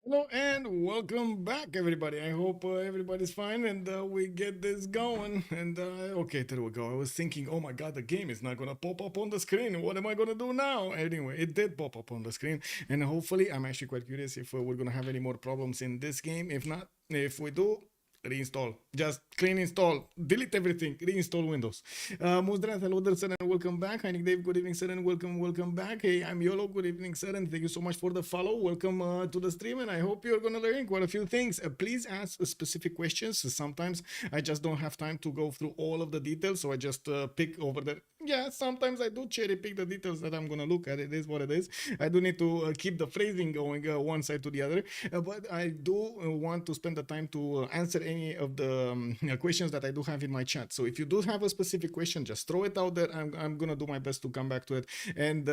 Hello and welcome back, everybody. I hope everybody's fine and we get this going. And okay, there we go. I was thinking, oh my god, the game is not gonna pop up on the screen. What am I gonna do now? Anyway, it did pop up on the screen, and hopefully, I'm actually quite curious if we're gonna have any more problems in this game. If not, if we do, reinstall. Just clean install. Delete everything. Reinstall Windows. Muzdrat, hello there, sir, and welcome back. Hi, Nick Dave. Good evening, sir, and welcome back. Hey, I'm Yolo. Good evening, sir, and thank you so much for the follow. Welcome to the stream, and I hope you're gonna learn quite a few things. Please ask specific questions. Sometimes I just don't have time to go through all of the details, so I just pick over there. Yeah, sometimes I do cherry pick the details that I'm gonna look at. It is what it is. I do need to keep the phrasing going one side to the other, but I do want to spend the time to answer any of the questions that I do have in my chat. So if you do have a specific question, just throw it out there. I'm gonna do my best to come back to it and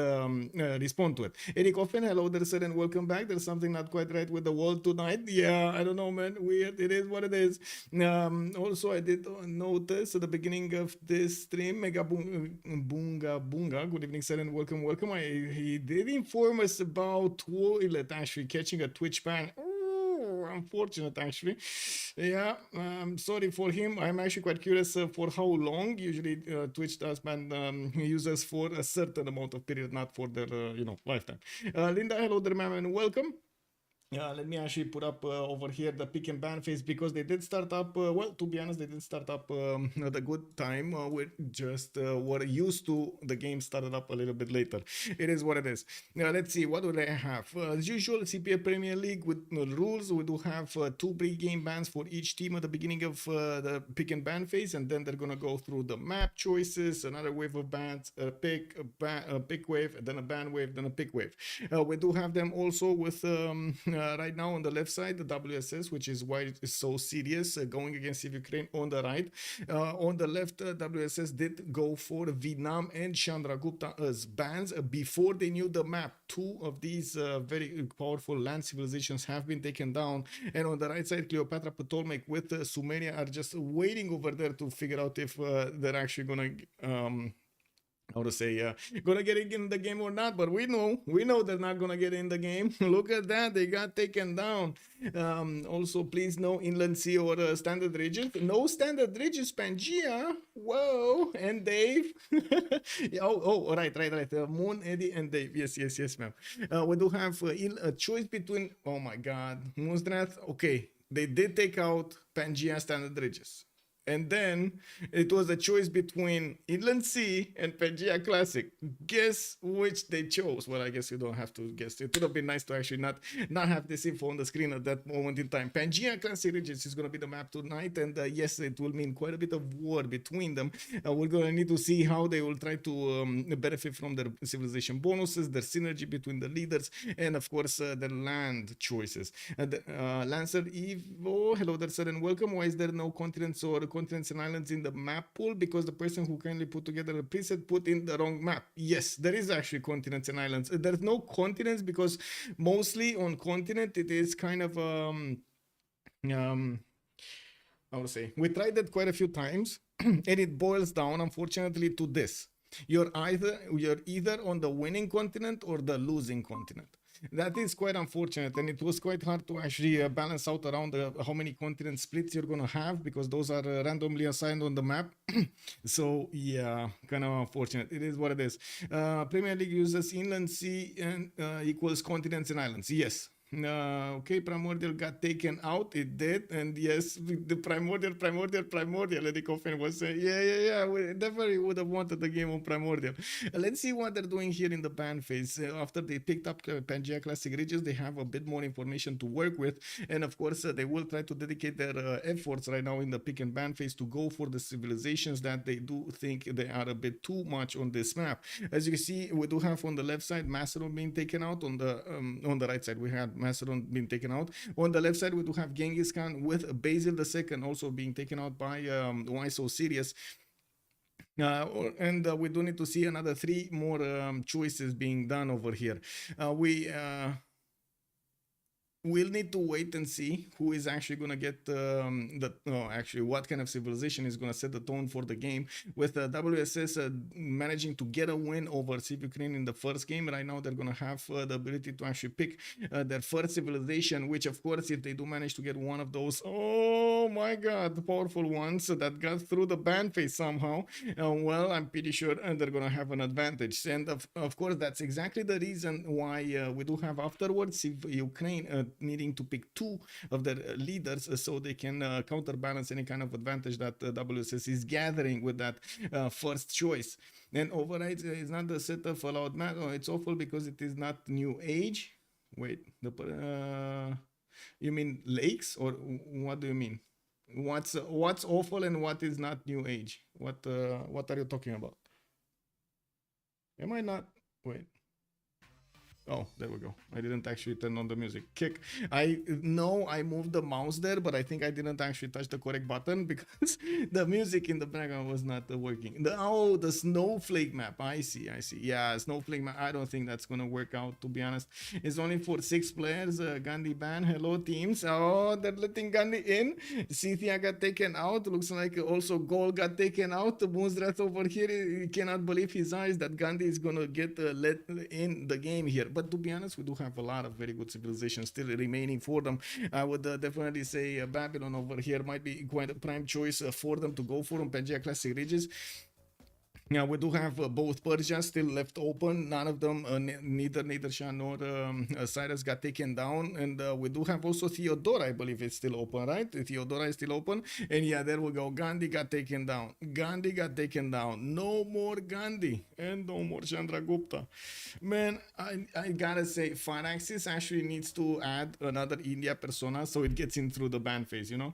respond to it. Eric Offen, hello there, sir, and welcome back. There's something not quite right with the world tonight. Yeah, I don't know, man. Weird. It is what it is. Also, I did notice at the beginning of this stream, Mega Boonga Boonga. Good evening, sir, and welcome. He did inform us about Toilet actually catching a Twitch ban. Unfortunate, actually. Yeah, sorry for him. I'm actually quite curious for how long. Usually, Twitch does ban users for a certain amount of period, not for their lifetime. Linda, hello there, ma'am, and welcome. Let me actually put up over here the pick and ban phase because they did start up. Well, to be honest, they did start up at a good time. We just were used to the game started up a little bit later. It is what it is. Now, let's see. What do they have? As usual, CPL Premier League with rules. We do have two pre-game bans for each team at the beginning of the pick and ban phase, and then they're going to go through the map choices, another wave of bans, a pick wave, then a ban wave, then a pick wave. We do have them also with right now on the left side, the WSS, which is why it is so serious, going against CivUkraine on the right. On the left, WSS did go for Vietnam and Chandragupta as bans before they knew the map. Two of these very powerful land civilizations have been taken down. And on the right side, Cleopatra Ptolemaic with Sumeria are just waiting over there to figure out if they're actually going to how to say gonna get in the game or not, but we know they're not gonna get in the game. Look at that, they got taken down. Also, please, no inland sea or standard region, no standard region. Pangea, whoa, and Dave. Right. Moon, Eddie, and Dave. Yes, ma'am. We do have a choice between, oh my god, Moonstrath. Okay, they did take out Pangea standard ridges, and then it was a choice between Inland Sea and Pangea Classic. Guess which they chose? Well, I guess you don't have to guess. It would have been nice to actually not have this info on the screen at that moment in time. Pangea Classic Regions is going to be the map tonight, and yes, it will mean quite a bit of war between them. We're going to need to see how they will try to benefit from their civilization bonuses, their synergy between the leaders, and of course, their land choices. Lancer Evo, hello there, sir, and welcome. Why is there no continents or continents and islands in the map pool? Because the person who kindly put together a preset put in the wrong map. Yes, there is actually continents and islands. There's no continents because mostly on continent it is kind of I would say we tried that quite a few times and it boils down unfortunately to this. You're either on the winning continent or the losing continent. That is quite unfortunate, and it was quite hard to actually balance out around how many continent splits you're gonna have because those are randomly assigned on the map. So yeah, kind of unfortunate. It is what it is. Premier League uses inland sea and equals continents and islands. Yes. Okay, Primordial got taken out. It did, and yes, the Primordial. Eddie Coffin was saying, yeah. We definitely would have wanted the game on Primordial. Let's see what they're doing here in the ban phase. After they picked up Pangea Classic Regions, they have a bit more information to work with, and of course, they will try to dedicate their efforts right now in the pick and ban phase to go for the civilizations that they do think they are a bit too much on this map. As you can see, we do have on the left side Macedon being taken out. On the right side, we had Macedon being taken out. On the left side, we do have Genghis Khan with Basil II also being taken out by Why So Serious. And we do need to see another 3 more choices being done over here. we'll need to wait and see who is actually going to get actually what kind of civilization is going to set the tone for the game, with WSS managing to get a win over CivUkraine in the first game. Right now they're going to have the ability to actually pick their first civilization, which of course, if they do manage to get one of those, oh my god, the powerful ones that got through the ban phase somehow, well, I'm pretty sure they're going to have an advantage. And of course, that's exactly the reason why we do have afterwards Ukraine needing to pick two of their leaders so they can counterbalance any kind of advantage that WSS is gathering with that first choice. And override is not the set of allowed match. Oh, it's awful because it is not new age. Wait, you mean lakes, or what do you mean? What's awful and what is not new age? What are you talking about? Am I not? Wait. Oh, there we go. I didn't actually turn on the music. Kick. I know I moved the mouse there, but I think I didn't actually touch the correct button because the music in the background was not working. The snowflake map. I see. Yeah, snowflake map. I don't think that's gonna work out, to be honest. It's only for 6 players. Gandhi ban. Hello, teams. Oh, they're letting Gandhi in. Cynthia got taken out. Looks like also Goal got taken out. Moonstrat over here, he cannot believe his eyes that Gandhi is gonna get let in the game here. But to be honest, we do have a lot of very good civilizations still remaining for them. I would definitely say Babylon over here might be quite a prime choice for them to go for on Pangea Classic Ridges. Yeah, we do have both Persia still left open. None of them, neither Shah nor Cyrus got taken down. And we do have also Theodora, I believe it's still open, right? Theodora is still open. And yeah, there we go. Gandhi got taken down. No more Gandhi. And no more Chandragupta. Man, I gotta say, Firaxis actually needs to add another India persona so it gets in through the ban phase, you know?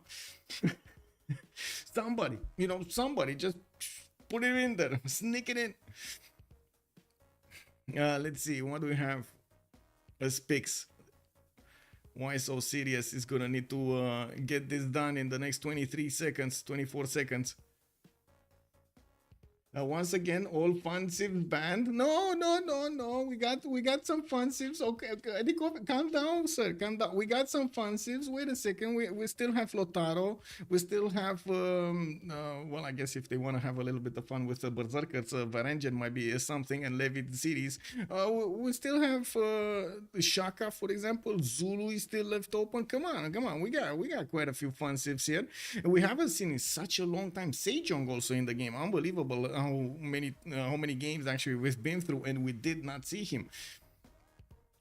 Somebody just put it in there, sneak it in. Let's see, what do we have? Spix. Why so serious? Is gonna need to get this done in the next 23 seconds, 24 seconds. Once again, all fun civs banned. No. We got some fun civs. Okay. Calm down, sir. Calm down. We got some fun civs. Wait a second. We still have Lotaro. We still have. Well, I guess if they want to have a little bit of fun with the Berserkers, Varangian might be something, and Levit series. We still have Shaka, for example. Zulu is still left open. Come on. We got quite a few fun civs here. We haven't seen in such a long time Sejong also in the game. Unbelievable. How many games actually we've been through and we did not see him.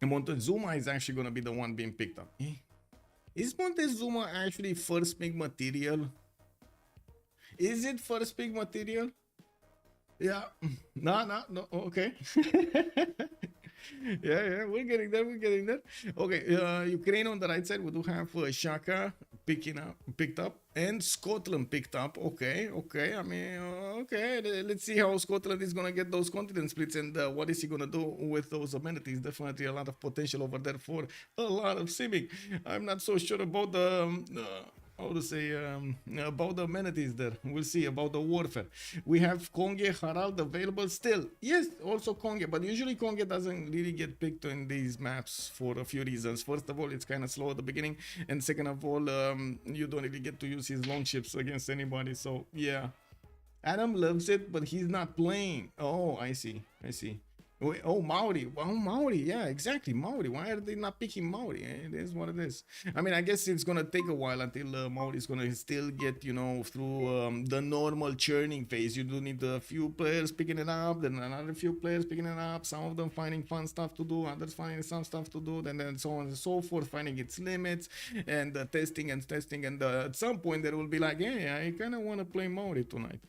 And Montezuma is actually going to be the one being picked up. Is Montezuma actually first pick material? Is it first pick material? Yeah. No. Okay. yeah, we're getting there. Okay, Ukraine on the right side, we do have Shaka picked up, and Scotland picked up. Okay. I mean, okay. Let's see how Scotland is gonna get those continent splits and what is he gonna do with those amenities. Definitely a lot of potential over there for a lot of simming. I'm not so sure about the about the amenities there. We'll see about the warfare. We have Konge Harald available still. Yes, also Konge, but usually Konge doesn't really get picked in these maps for a few reasons. First of all, it's kind of slow at the beginning, and second of all, you don't really get to use his long ships against anybody. So yeah, Adam loves it, but he's not playing. Oh, I see. Wait, Maori. Well, Maori. Yeah, exactly. Maori. Why are they not picking Maori? It is what it is. I mean, I guess it's going to take a while until Maori is going to still get, through the normal churning phase. You do need a few players picking it up, then another few players picking it up, some of them finding fun stuff to do, others finding some stuff to do, and then so on and so forth, finding its limits, and testing. And at some point, there will be like, hey, I kind of want to play Maori tonight.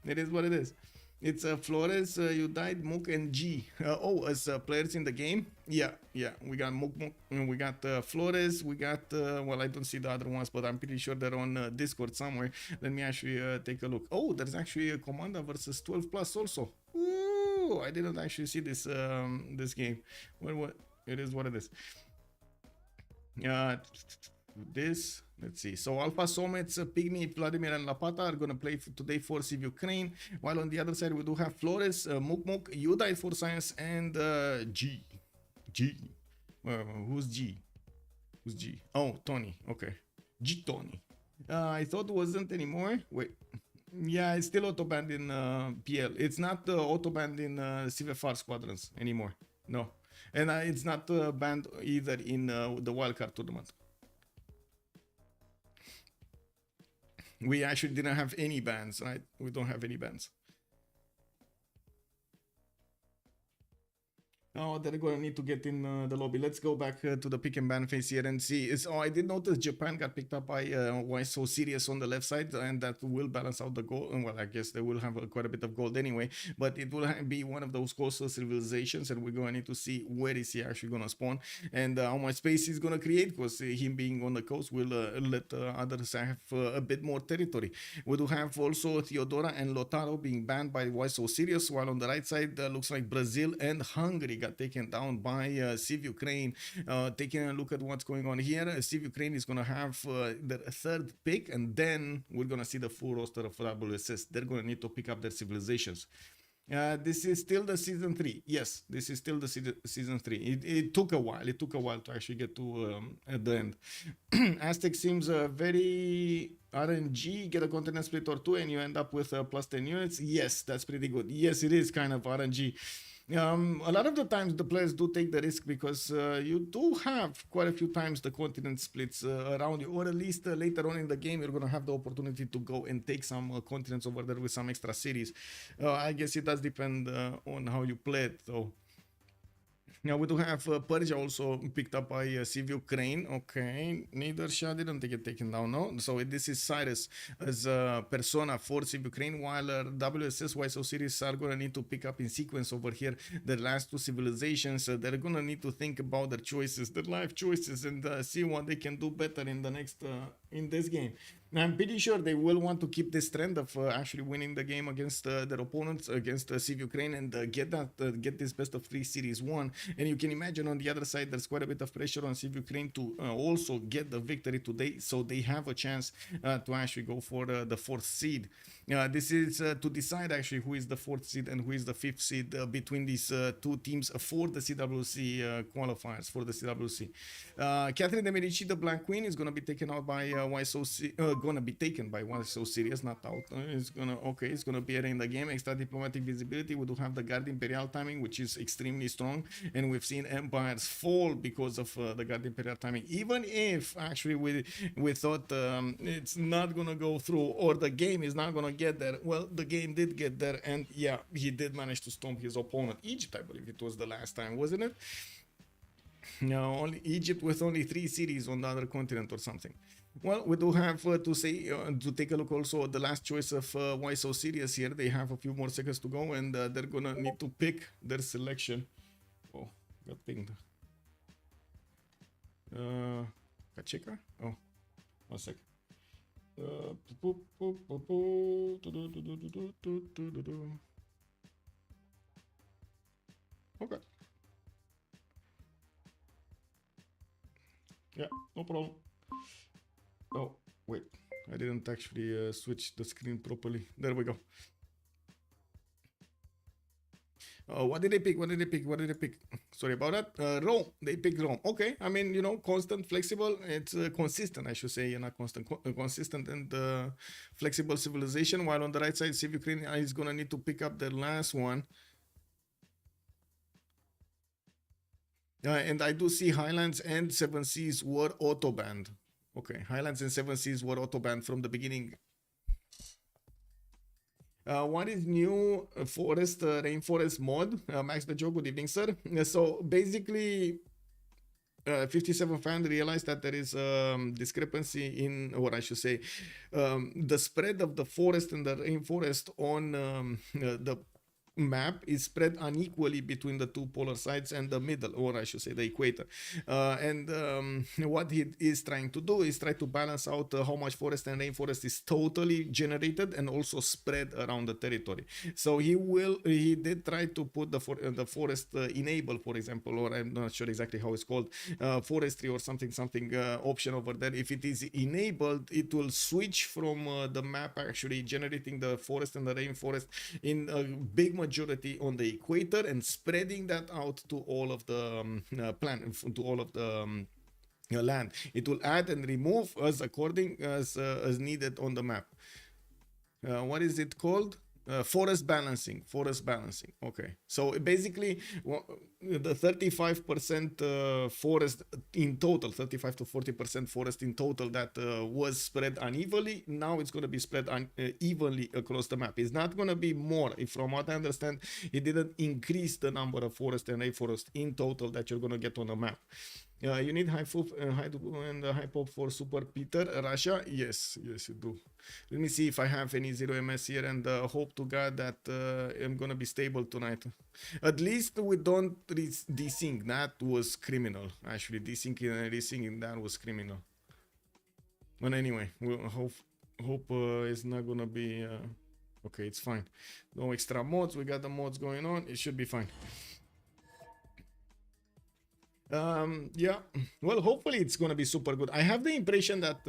It is what it is. It's Flores, you died, Mook and G. As players in the game? Yeah. We got Mook, we got Flores, we got, well, I don't see the other ones, but I'm pretty sure they're on Discord somewhere. Let me actually take a look. Oh, there's actually a Commander versus 12 plus also. Ooh, I didn't actually see this this game. Well, it is what it is. Let's see. So Alfasomets, Pigmey, Vladimir, and Lapata are going to play today for CivUkraine. While on the other side, we do have Flores, Mook, you died for science, and G. Who's G? Who's G? Oh, Tony. Okay. G Tony. I thought it wasn't anymore. Wait. Yeah, it's still auto banned in PL. It's not auto banned in CVFR squadrons anymore. No. And it's not banned either in the wildcard tournament. We actually didn't have any bans, right? We don't have any bans. Oh, they're gonna need to get in the lobby. Let's go back to the pick and ban phase here and see. Oh, I did notice Japan got picked up by Why So Serious on the left side, and that will balance out the gold. Well, I guess they will have quite a bit of gold anyway, but it will be one of those coastal civilizations, and we're gonna need to see where is he actually gonna spawn and how much space he's gonna create, because him being on the coast will let others have a bit more territory. We do have also Theodora and Lotaro being banned by Why So Serious, while on the right side looks like Brazil and Hungary got taken down by CivUkraine. Taking a look at what's going on here, CivUkraine is going to have the third pick, and then we're going to see the full roster of WSS. They're going to need to pick up their civilizations. This is still the season 3. Yes, this is still the season 3. It took a while. It took a while to actually get to at the end. Aztec seems very RNG. Get a continent split or two, and you end up with plus 10 units. Yes, that's pretty good. Yes, it is kind of RNG. A lot of the times the players do take the risk because you do have quite a few times the continent splits around you, or at least later on in the game you're going to have the opportunity to go and take some continents over there with some extra cities. I guess it does depend on how you play it though. Now we do have Persia also picked up by CivUkraine. Okay, neither Shah didn't get taken down, no? So this is Cyrus as a persona for CivUkraine, while WSS YSO series are gonna need to pick up in sequence over here the last two civilizations. They're gonna need to think about their choices, their life choices, and see what they can do better in the next in this game. Now, I'm pretty sure they will want to keep this trend of actually winning the game against their opponents, against CivUkraine, and get this best of 3 series won. And you can imagine on the other side, there's quite a bit of pressure on CivUkraine to also get the victory today, so they have a chance to actually go for the 4th seed. This is to decide actually who is the 4th seed and who is the 5th seed between these two teams for the CWC qualifiers, for the CWC. Catherine de Medici, the Black Queen, is going to be taken out by YSO, going to be taken by YSO Series, not out. It's going to be in the game. Extra diplomatic visibility. We do have the Guard Imperial timing, which is extremely strong, and we've seen empires fall because of the Guard Imperial timing. Even if actually we thought it's not going to go through, or the game is not going to get there. Well, the game did get there, and yeah, he did manage to stomp his opponent. Egypt, I believe it was the last time, wasn't it? No, only Egypt with only 3 cities on the other continent or something. Well, we do have to say, to take a look also at the last choice of Why So Serious here. They have a few more seconds to go, and they're gonna need to pick their selection. Oh, got pinged. Kachika? Oh, 1 second. Okay. Yeah, no problem. Oh, wait. I didn't actually switch the screen properly. There we go. What did they pick? What did they pick? What did they pick? Sorry about that. Rome. They picked Rome. Okay. I mean, you know, constant, flexible. It's consistent, I should say. Not constant. Consistent and flexible civilization. While on the right side, CivUkraine is going to need to pick up the last one. And I do see Highlands and 7 Seas were auto-banned. Okay, Highlands and 7 Seas were auto-banned from the beginning. What is new forest, rainforest mod? Max the Joe, good evening, sir. So basically, 57 fan realized that there is discrepancy in, or I should say, the spread of the forest and the rainforest on the map is spread unequally between the two polar sides and the middle, or I should say the equator. What he is trying to do is try to balance out how much forest and rainforest is totally generated and also spread around the territory. So he did try to put the forest enable, for example, or I'm not sure exactly how it's called, forestry or something option over there. If it is enabled, it will switch from the map actually generating the forest and the rainforest in a big majority on the equator and spreading that out to all of the land. It will add and remove as according as needed on the map. What is it called? Forest balancing. Forest balancing. Okay. So basically, the 35% forest in total, 35 to 40% forest in total that was spread unevenly, now it's going to be spread evenly across the map. It's not going to be more. If from what I understand, it didn't increase the number of forest and rainforest in total that you're going to get on the map. You need high pop and high pop for Super Peter Russia. Yes, yes, you do. Let me see if I have any 0ms here, and hope to God that I'm gonna be stable tonight. At least we don't desync. That was criminal. Actually, desyncing and resyncing, that was criminal. But anyway, we'll hope it's not gonna be okay. It's fine. No extra mods. We got the mods going on. It should be fine. Yeah, well, hopefully it's gonna be super good. I have the impression that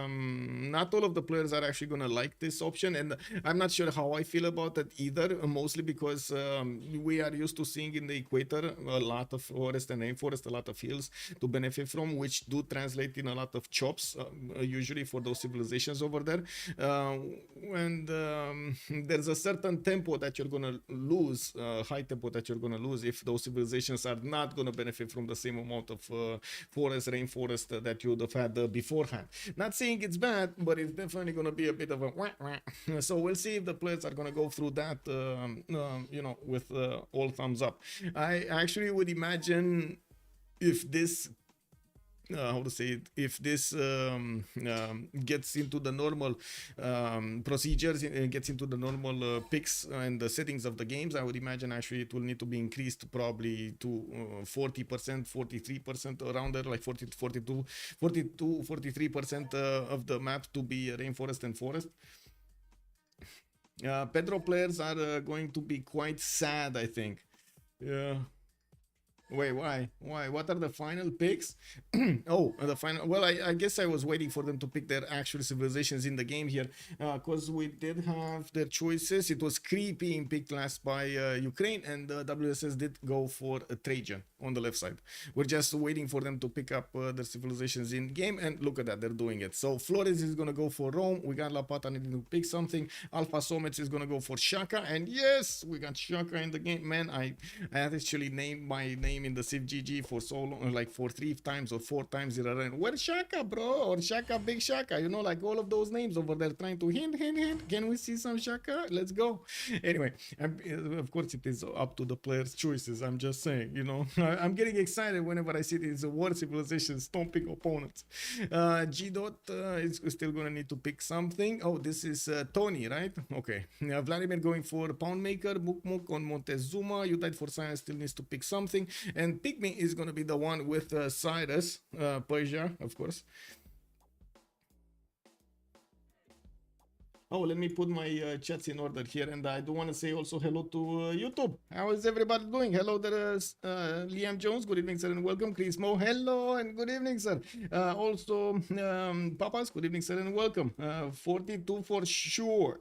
not all of the players are actually gonna like this option, and I'm not sure how I feel about it either, mostly because we are used to seeing in the equator a lot of forest and rainforest, a lot of hills to benefit from, which do translate in a lot of chops, usually for those civilizations over there. And there's a certain tempo that you're gonna lose, high tempo that you're gonna lose if those civilizations are not gonna benefit from the same amount of forest, rainforest that you would have had beforehand. Not saying it's bad, but it's definitely going to be a bit of a wah, wah. So we'll see if the players are going to go through that, you know, with all thumbs up. I actually would imagine if this how to say it, if this gets into the normal procedures, gets into the normal picks and the settings of the games, I would imagine actually it will need to be increased probably to 40%, 43%, around there, like 40 to 42, 43% of the map to be rainforest and forest. Pedro players are going to be quite sad, I think. Yeah. Wait, why? Why? What are the final picks? Oh, the final. Well, I guess I was waiting for them to pick their actual civilizations in the game here, because we did have their choices. It was Cree being picked last by Ukraine, and WSS did go for Trajan on the left side. We're just waiting for them to pick up their civilizations in game, and look at that, they're doing it. So Flores is gonna go for Rome. We got Lapata needing to pick something. Alfasomets is gonna go for Shaka, and yes, we got Shaka in the game. Man, I actually named my name in the CivGG for so long, like for 3 times or 4 times in a row. Where's Shaka, bro? Or Shaka, big Shaka, you know, like all of those names over there trying to hint. Can we see some Shaka? Let's go. Anyway, of course it is up to the players' choices. I'm just saying, you know, I'm getting excited whenever I see these war civilizations stomping opponents. Gdot is still gonna need to pick something. Oh, this is Tony, right? Okay. Vladimir going for Poundmaker. Muk on Montezuma. You died for science, still needs to pick something. And Pigmey is going to be the one with Cyrus, Persia, of course. Oh, let me put my chats in order here, and I do want to say also hello to YouTube. How is everybody doing? Hello there, Liam Jones. Good evening, sir, and welcome. Chris Mo, hello and good evening, sir. Also, Papas, good evening, sir, and welcome. 42 for sure.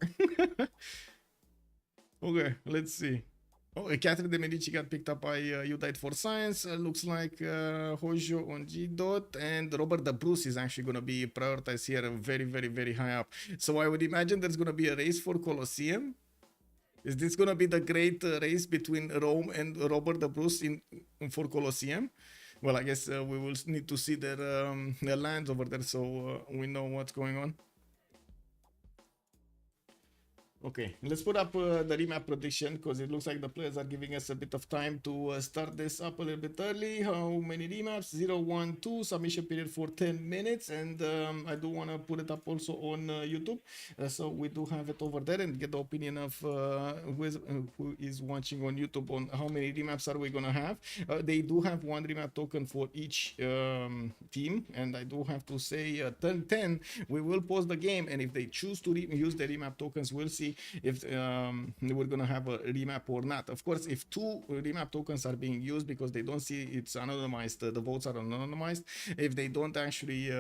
Okay, let's see. Oh, Catherine de Medici got picked up by You Died for Science. Looks like Hojo on Gdot, and Robert the Bruce is actually going to be prioritized here very, very, very high up. So I would imagine there's going to be a race for Colosseum. Is this going to be the great race between Rome and Robert the Bruce for Colosseum? Well, I guess we will need to see their lands over there, so we know what's going on. Okay, let's put up the remap prediction, because it looks like the players are giving us a bit of time to start this up a little bit early. How many remaps? 0, 1, 2, submission period for 10 minutes, and I do want to put it up also on YouTube, so we do have it over there and get the opinion of who is watching on YouTube on how many remaps are we going to have. They do have 1 remap token for each team, and I do have to say 10, we will pause the game, and if they choose to use the remap tokens, we'll see if we're gonna have a remap or not. Of course, if 2 remap tokens are being used because they don't see it's anonymized, the votes are anonymized. If they don't actually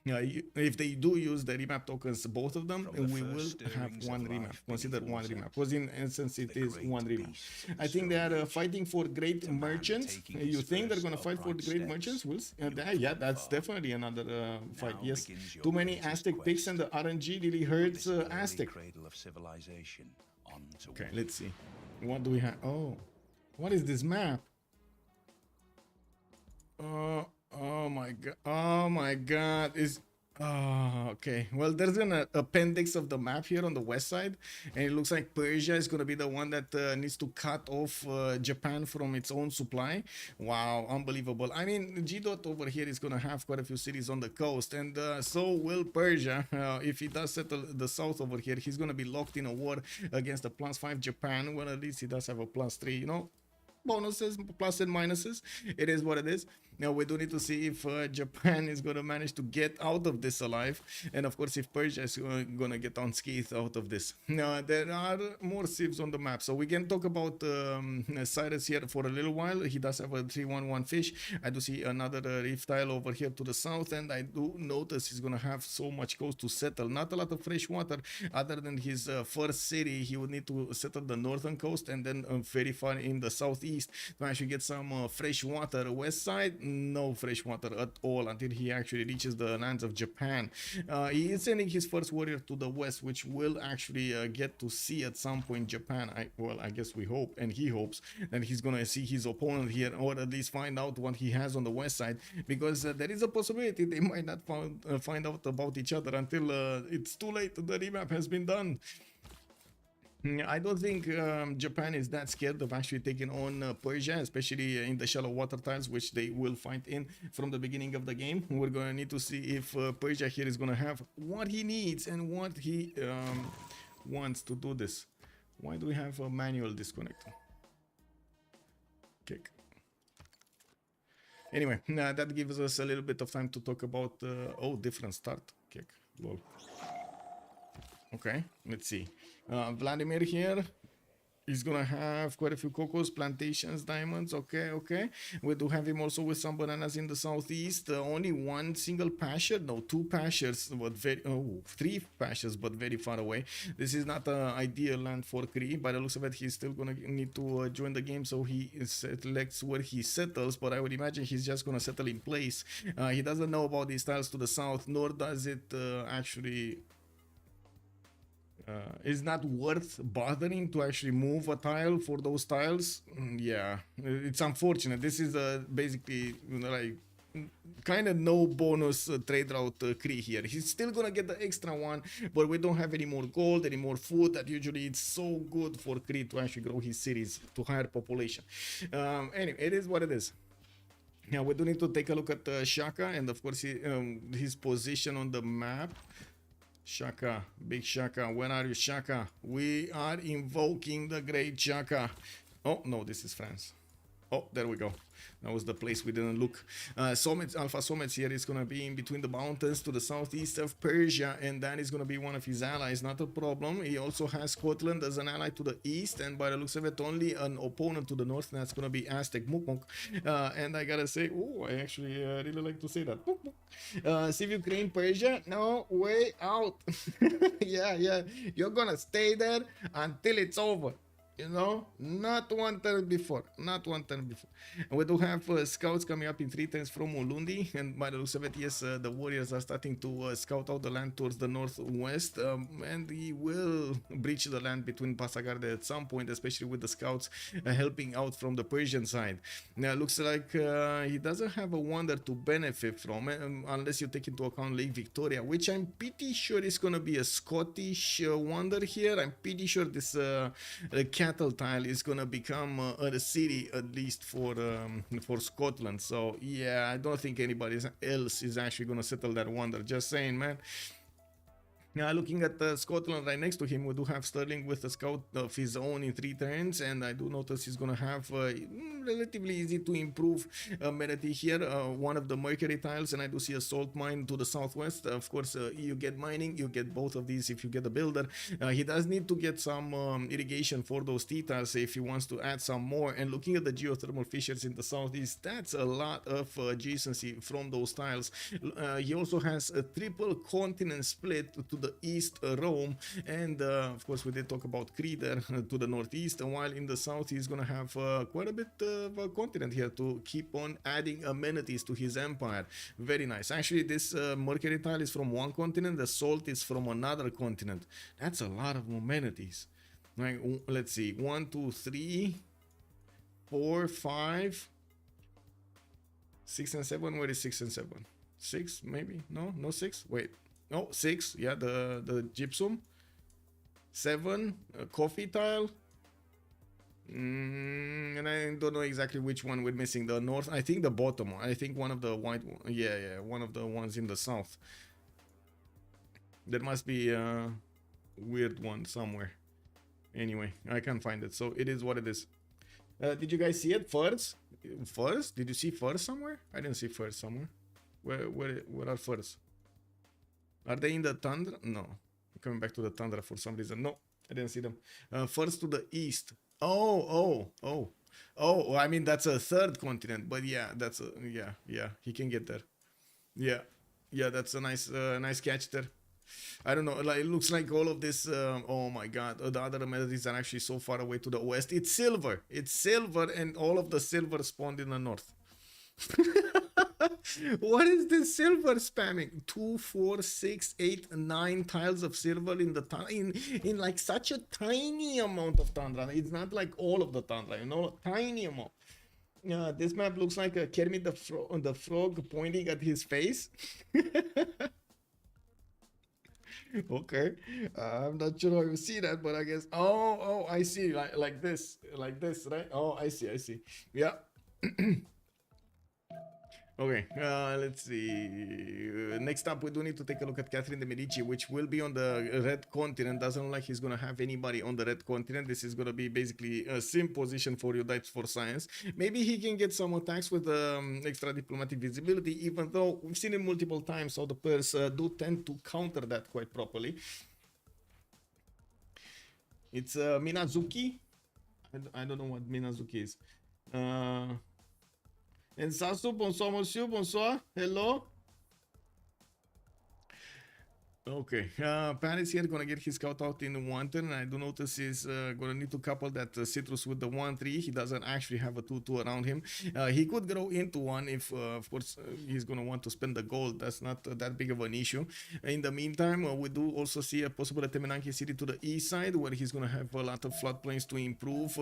if they do use the remap tokens, both of them, we will have one remap. Consider one remap. Because in essence, it is one remap. I think they are fighting for great merchants. You think they're going to fight for the great merchants? We'll see. Yeah, that's definitely another fight. Yes. Too many Aztec picks and the RNG really hurts Aztec. Okay, let's see. What do we have? Oh, what is this map? Oh my god. Oh my god. Okay. Well, there's an appendix of the map here on the west side, and it looks like Persia is going to be the one that needs to cut off Japan from its own supply. Wow, unbelievable. I mean, Gdot over here is going to have quite a few cities on the coast, and so will Persia. If he does settle the south over here, he's going to be locked in a war against a +5 Japan. Well, at least he does have a +3, you know. Bonuses, plus and minuses. It is what it is. Now we do need to see if Japan is going to manage to get out of this alive, and of course if Persia is going to get unscathed out of this. Now there are more civs on the map, so we can talk about Cyrus here for a little while. He does have a 311 fish. I do see another reef tile over here to the south, and I do notice he's going to have so much coast to settle. Not a lot of fresh water other than his first city. He would need to settle the northern coast and then very far in the southeast to actually get some fresh water. West side, no fresh water at all until he actually reaches the lands of Japan. He is sending his first warrior to the west, which will actually get to see at some point Japan. I guess we hope, and he hopes that he's gonna see his opponent here, or at least find out what he has on the west side, because there is a possibility they might not find out about each other until it's too late. The remap has been done. I don't think Japan is that scared of actually taking on Persia, especially in the shallow water tiles, which they will fight in from the beginning of the game. We're going to need to see if Persia here is going to have what he needs and what he wants to do this. Why do we have a manual disconnect? Kick. Anyway, that gives us a little bit of time to talk about different start. Kick. Lol. Okay, let's see. Vladimir here is gonna have quite a few cocos, plantations, diamonds. Okay. We do have him also with some bananas in the southeast. Only one single pasture, no, two pastures, but three pastures, but very far away. This is not an ideal land for Cree. By the looks of it, he's still gonna need to join the game, so he selects where he settles. But I would imagine he's just gonna settle in place. He doesn't know about these tiles to the south, nor does it actually. It's not worth bothering to actually move a tile for those tiles. Yeah, it's unfortunate. This is basically, you know, like kind of no bonus trade route Cree here. He's still gonna get the extra one, but we don't have any more gold, any more food. That usually it's so good for Cree to actually grow his cities to higher population. Anyway, it is what it is. Now we do need to take a look at Shaka, and of course his position on the map. Shaka, big Shaka, where are you, Shaka? We are invoking the great Shaka. Oh, no, this is France. Oh, there we go. That was the place we didn't look. Alfasomets here is going to be in between the mountains to the southeast of Persia, and that is going to be one of his allies. Not a problem. He also has Scotland as an ally to the east, and by the looks of it, only an opponent to the north, and that's going to be Aztec Mukmuk. And I gotta say, oh, I actually really like to say that. CivUkraine, Persia, no way out. yeah, you're going to stay there until it's over. You know, not one turn before. And we do have scouts coming up in 3 turns from Ulundi, and by the looks of it, yes, the warriors are starting to scout out the land towards the northwest, and he will breach the land between Pasagarde at some point, especially with the scouts helping out from the Persian side. Now, it looks like he doesn't have a wonder to benefit from, unless you take into account Lake Victoria, which I'm pretty sure is going to be a Scottish wonder here. I'm pretty sure this cattle tile is gonna become a city, at least for Scotland. So yeah, I don't think anybody else is actually gonna settle that wonder. Just saying, man. Looking at Scotland right next to him, we do have Sterling with a scout of his own in 3 turns, and I do notice he's gonna have relatively easy to improve amenity here. One of the mercury tiles, and I do see a salt mine to the southwest. Of course, you get mining, you get both of these if you get a builder. He does need to get some irrigation for those T tiles if he wants to add some more. And looking at the geothermal fissures in the southeast, that's a lot of adjacency from those tiles. He also has a triple continent split to the east, Rome, and of course we did talk about Cree there to the northeast, and while in the south he's gonna have quite a bit of a continent here to keep on adding amenities to his empire. Very nice. Actually, this mercury tile is from one continent, the salt is from another continent. That's a lot of amenities. Like, let's see, 1 2 3 4 5 6 and 7. Where is 6 and 7? 6 maybe? No 6. Wait, no, 6. Yeah, the gypsum. 7, coffee tile. And I don't know exactly which one we're missing. The north, I think the bottom one. I think one of the white one. Yeah, one of the ones in the south. There must be a weird one somewhere. Anyway, I can't find it, so it is what it is. Did you guys see it? Furs? Furs? Did you see furs somewhere? I didn't see furs somewhere. Where are furs? Are they in the tundra? No. I'm coming back to the tundra for some reason. No, I didn't see them. First to the east. Oh, I mean, that's a third continent, but yeah, that's a, yeah, he can get there. Yeah, that's a nice catch there. I don't know, like, it looks like all of this, oh my god, the other amenities are actually so far away to the west. It's silver, and all of the silver spawned in the north. What is this silver spamming? 2 4 6 8 9 tiles of silver in the in like such a tiny amount of tundra. It's not like all of the tundra, you know, tiny amount. This map looks like a Kermit the Frog pointing at his face. Okay, I'm not sure how you see that, but I guess, oh, I see, like this, right? Oh, I see. Yeah. Okay, let's see. Next up, we do need to take a look at Catherine de Medici, which will be on the red continent. Doesn't look like he's gonna have anybody on the red continent. This is gonna be basically a sim position for Udites for science. Maybe he can get some attacks with extra diplomatic visibility, even though we've seen it multiple times, so the Pers do tend to counter that quite properly. It's Minazuki. I don't know what Minazuki is. And Sasu, bonsoir, monsieur, bonsoir, hello. Okay, Paris here gonna get his scout out in 1 turn, and I do notice he's gonna need to couple that Citrus with the 1-3. He doesn't actually have a 2-2 around him. He could grow into one if, of course, he's gonna want to spend the gold. That's not that big of an issue. In the meantime, we do also see a possible Temenanke city to the east side, where he's gonna have a lot of floodplains to improve,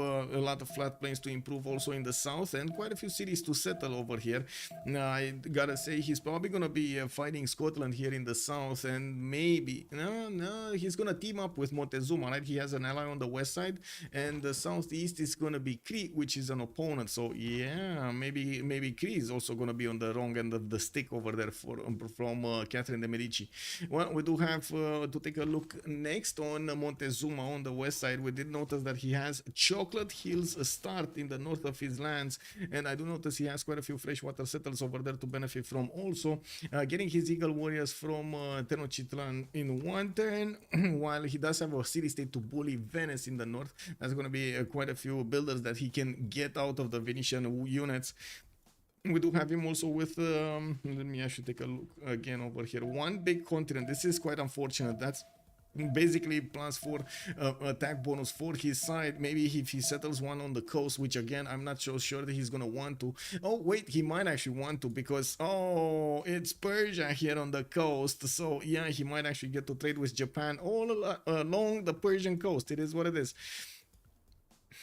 also in the south, and quite a few cities to settle over here. I gotta say, he's probably gonna be fighting Scotland here in the south, and maybe no, he's gonna team up with Montezuma, right? He has an ally on the west side, and the southeast is gonna be Cree, which is an opponent. So yeah, maybe Cree is also gonna be on the wrong end of the stick over there from Catherine de Medici. Well, we do have to take a look next on Montezuma on the west side. We did notice that he has Chocolate Hills start in the north of his lands, and I do notice he has quite a few freshwater settles over there to benefit from. Also getting his Eagle Warriors from Tenochtitlan in 1 turn, while he does have a city-state to bully Venice in the north. That's going to be quite a few builders that he can get out of the Venetian units. We do have him also with, let me actually take a look again over here. One big continent. This is quite unfortunate. That's basically +4 attack bonus for his side. Maybe if he settles one on the coast, which again I'm not so sure that he's gonna want to. Oh wait, he might actually want to, because oh, it's Persia here on the coast. So yeah, he might actually get to trade with Japan all along the Persian coast. It is what it is.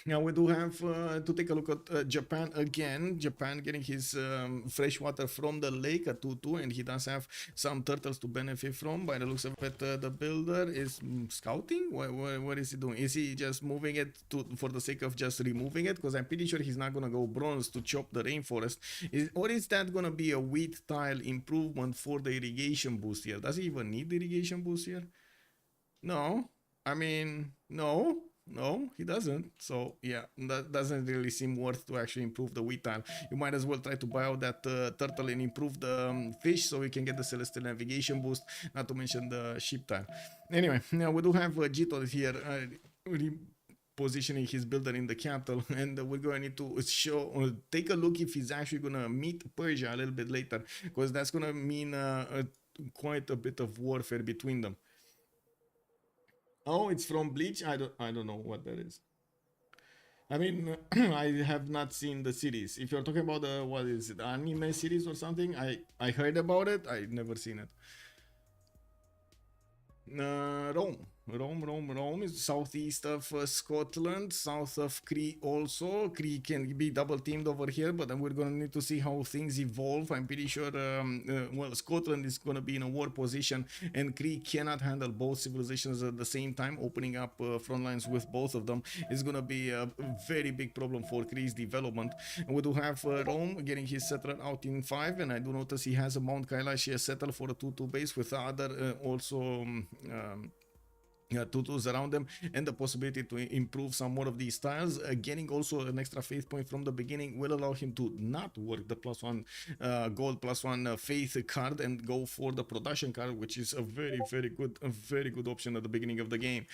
Now we do have to take a look at Japan again. Japan getting his freshwater from the lake at 2-2, and he does have some turtles to benefit from. By the looks of it, the builder is scouting. What is he doing? Is he just moving it for the sake of just removing it? Because I'm pretty sure he's not gonna go bronze to chop the rainforest. Or is that gonna be a wheat tile improvement for the irrigation boost here? Does he even need the irrigation boost here? No, I mean, no, he doesn't. So yeah, that doesn't really seem worth to actually improve the wheat tile. You might as well try to buy out that turtle and improve the fish so we can get the celestial navigation boost. Not to mention the sheep tile. Anyway, now we do have Gdot here. Positioning his builder in the capital, and we're going to need to show or take a look if he's actually going to meet Persia a little bit later, because that's going to mean quite a bit of warfare between them. Oh, it's from Bleach. I don't know what that is. I mean, I have not seen the series. If you're talking about the what is it, anime series or something, I heard about it. I never seen it. Rome is southeast of Scotland, south of Cree also. Cree can be double teamed over here, but then we're gonna need to see how things evolve. I'm pretty sure, well, Scotland is gonna be in a war position, and Cree cannot handle both civilizations at the same time. Opening up front lines with both of them is gonna be a very big problem for Cree's development. And we do have Rome getting his settler out in 5, and I do notice he has a Mount Kailash settle for a 2-2 base with other also tutus around them, and the possibility to improve some more of these tiles. Getting also an extra faith point from the beginning will allow him to not work the +1 gold +1 faith card and go for the production card, which is a very good option at the beginning of the game.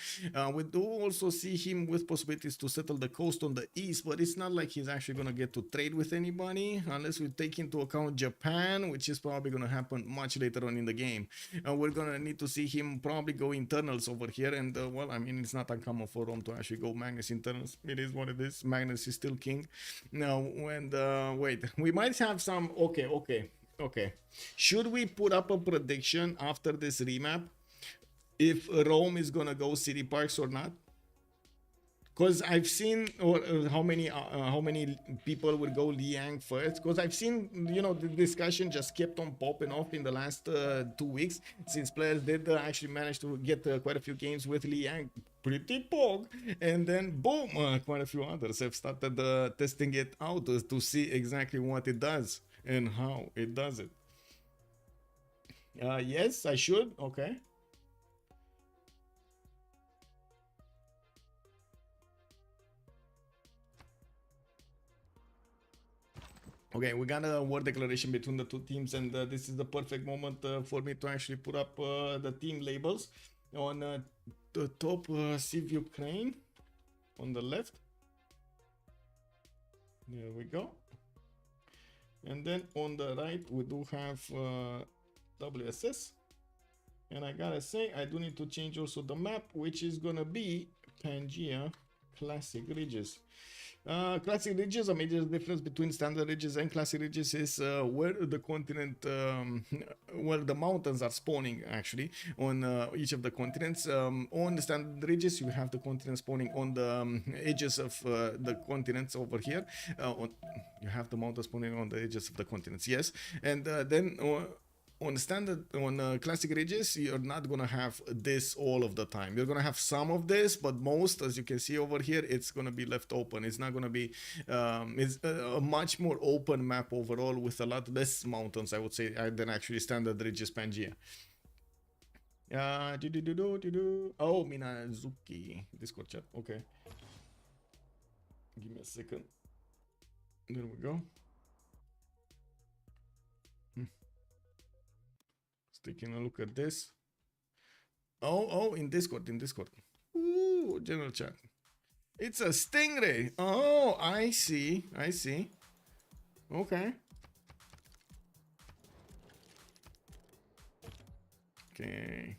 We do also see him with possibilities to settle the coast on the east, but it's not like he's actually going to get to trade with anybody unless we take into account Japan, which is probably going to happen much later on in the game. We're going to need to see him probably go internals over here, and well, I mean, it's not uncommon for Rome to actually go Magnus internals. It is what it is. Magnus is still king. Now, when wait, we might have some. Okay. Should we put up a prediction after this remap if Rome is gonna go city parks or not? Because I've seen how many people would go Liang first. Because I've seen, you know, the discussion just kept on popping off in the last 2 weeks, since players did actually manage to get quite a few games with Liang pretty pog, and then boom, quite a few others have started testing it out to see exactly what it does and how it does it. Yes, I should. Okay. Okay, we got a war declaration between the two teams, and this is the perfect moment for me to actually put up the team labels. On the top, CivUkraine, on the left. There we go. And then on the right, we do have WSS. And I gotta say, I do need to change also the map, which is gonna be Pangea Classic Ridges. Classic ridges, a major difference between standard ridges and classic ridges is where the continent, where the mountains are spawning actually on each of the continents. On the standard ridges, you have the continent spawning on the edges of the continents over here. You have the mountains spawning on the edges of the continents, yes. And then on standard, on classic ridges, you're not gonna have this all of the time. You're gonna have some of this, but most, as you can see over here, it's gonna be left open. It's not gonna be it's a much more open map overall with a lot less mountains, I would say, than actually standard ridges Pangea. Oh, Minazuki Discord chat. Okay, give me a second. There we go. Taking a look at this. Oh, in Discord. Ooh, general chat. It's a stingray. Oh, I see. Okay. Okay.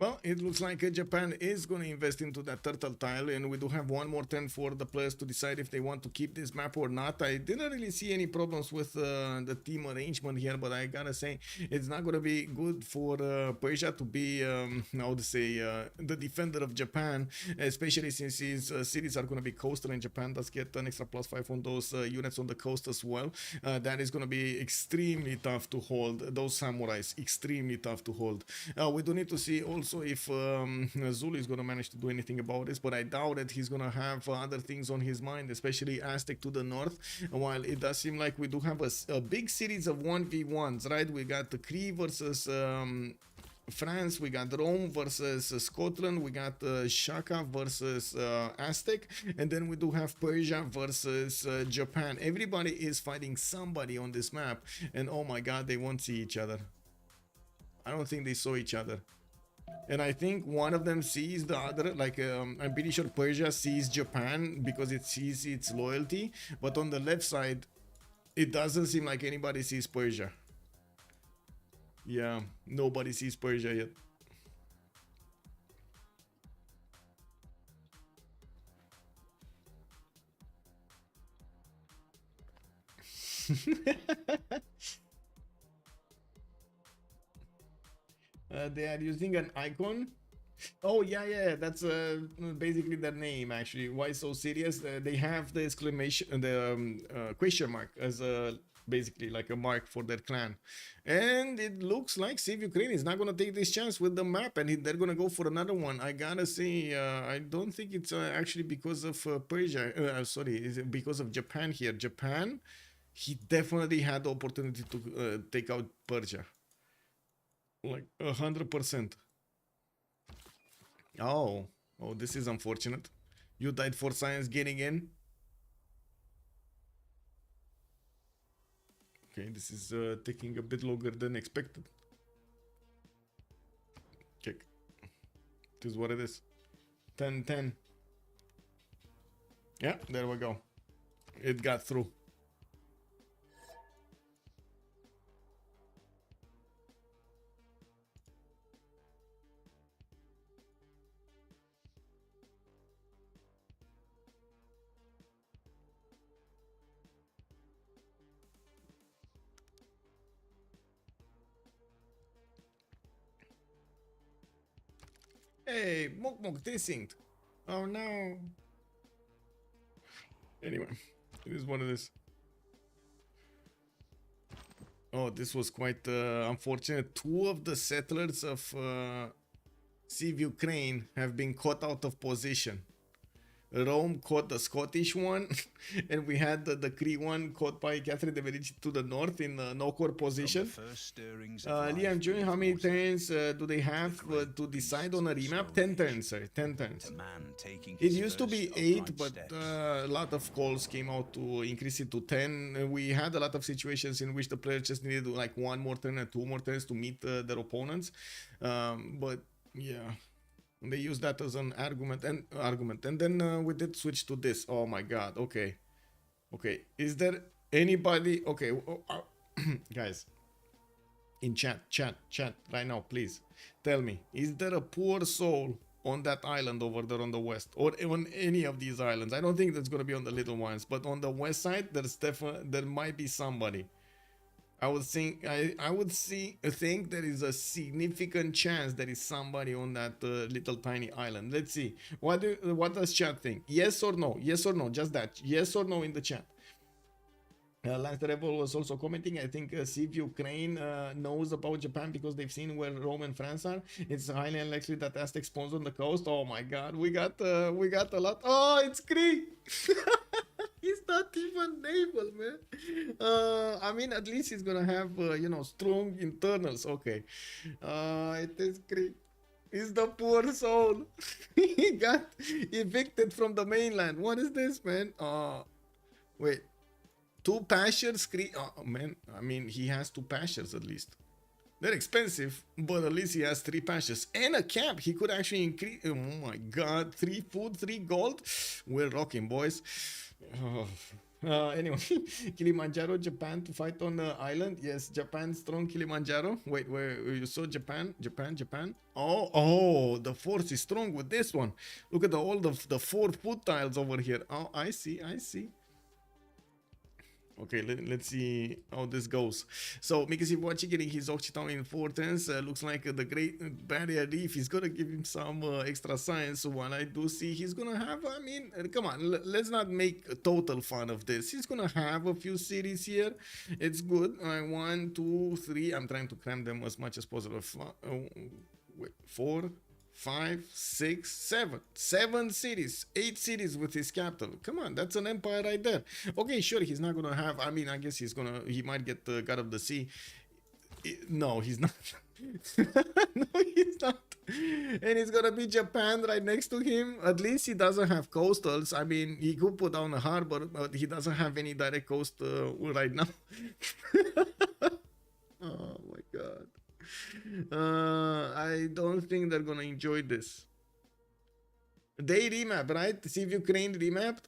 Well, it looks like Japan is going to invest into that turtle tile, and we do have one more turn for the players to decide if they want to keep this map or not. I didn't really see any problems with the team arrangement here, but I gotta say it's not going to be good for Persia to be, how to say, the defender of Japan, especially since his cities are going to be coastal, and Japan does get an extra +5 on those units on the coast as well. That is going to be extremely tough to hold. Those samurais, extremely tough to hold. We do need to see also if Zulu is going to manage to do anything about this, but I doubt that he's going to have other things on his mind, especially Aztec to the north, while it does seem like we do have a big series of 1v1s, right? We got the Cree versus France, we got Rome versus Scotland, we got Shaka versus Aztec, and then we do have Persia versus Japan. Everybody is fighting somebody on this map, and oh my god, they won't see each other. I don't think they saw each other. And I think one of them sees the other, like I'm pretty sure Persia sees Japan because it sees its loyalty, but on the left side it doesn't seem like anybody sees Persia. Yeah, nobody sees Persia yet. They are using an icon. Oh yeah, that's basically their name actually. Why so serious? They have the exclamation, the question mark as basically like a mark for their clan, and it looks like CivUkraine is not gonna take this chance with the map, and they're gonna go for another one. I gotta say, I don't think it's actually because of Persia. Sorry, is it because of Japan here? Japan, he definitely had the opportunity to take out Persia. Like 100%. Oh, this is unfortunate. You died for science getting in. Okay, this is taking a bit longer than expected. Check. This is what it is. 10-10. Yeah, there we go. It got through. Hey, Mok desynced. Oh no. Anyway, it is what it is. Oh, this was quite unfortunate. Two of the settlers of CivUkraine have been caught out of position. Rome caught the Scottish one, and we had the Cree one caught by Catherine de Medici to the north in no-core position. Liam, during how many turns do they have to decide on a remap? 10 turns, sir. 10 turns. It used to be 8, but a lot of calls came out to increase it to 10. We had a lot of situations in which the players just needed like 1 more turn and 2 more turns to meet their opponents. But yeah. They use that as an argument, and then we did switch to this. Oh my god. Okay, is there anybody? Okay, guys, in chat right now, please tell me, is there a poor soul on that island over there on the west, or on any of these islands? I don't think that's gonna be on the little ones, but on the west side there might be somebody. I would think there is a significant chance there is somebody on that little tiny island. Let's see. What does chat think? Yes or no? Yes or no? Just that. Yes or no in the chat. Lance the Rebel was also commenting. I think CivUkraine knows about Japan because they've seen where Rome and France are. It's highly unlikely that Aztec spawns on the coast. Oh my god, we got a lot. Oh, it's Cree. He's not even naval, man. I mean, at least he's gonna have, strong internals. Okay. It is Cree. He's the poor soul. He got evicted from the mainland. What is this, man? Wait. 2 pastures, Cree. Oh, man. I mean, he has 2 pastures at least. They're expensive, but at least he has 3 pastures and a camp. He could actually increase. Oh my god. 3 food, 3 gold. We're rocking, boys. Oh, Anyway, Kilimanjaro, Japan to fight on the island. Yes, Japan strong Kilimanjaro. Wait, where you saw Japan? Japan. Oh, the force is strong with this one. Look at all the 4 foot tiles over here. Oh, I see. Okay, let's see how this goes. So, Mikasiwachi getting his Occitan in 4 turns. Looks like the Great Barrier Reef is gonna give him some extra science. So, what I do see, he's gonna have, I mean, come on, let's not make a total fun of this. He's gonna have a few cities here. It's good. 1, 2, 3. I'm trying to cram them as much as possible. Wait, 4, 5, 6, 7. 7 cities, 8 cities with his capital. Come on, that's an empire right there. Okay, sure, he's not gonna have. I mean, I guess he might get the God of the Sea. No, he's not. No, he's not. And it's gonna be Japan right next to him. At least he doesn't have coastals. I mean, he could put down a harbor, but he doesn't have any direct coast right now. Oh my god. I don't think they're gonna enjoy this. They remap, right? CivUkraine remapped.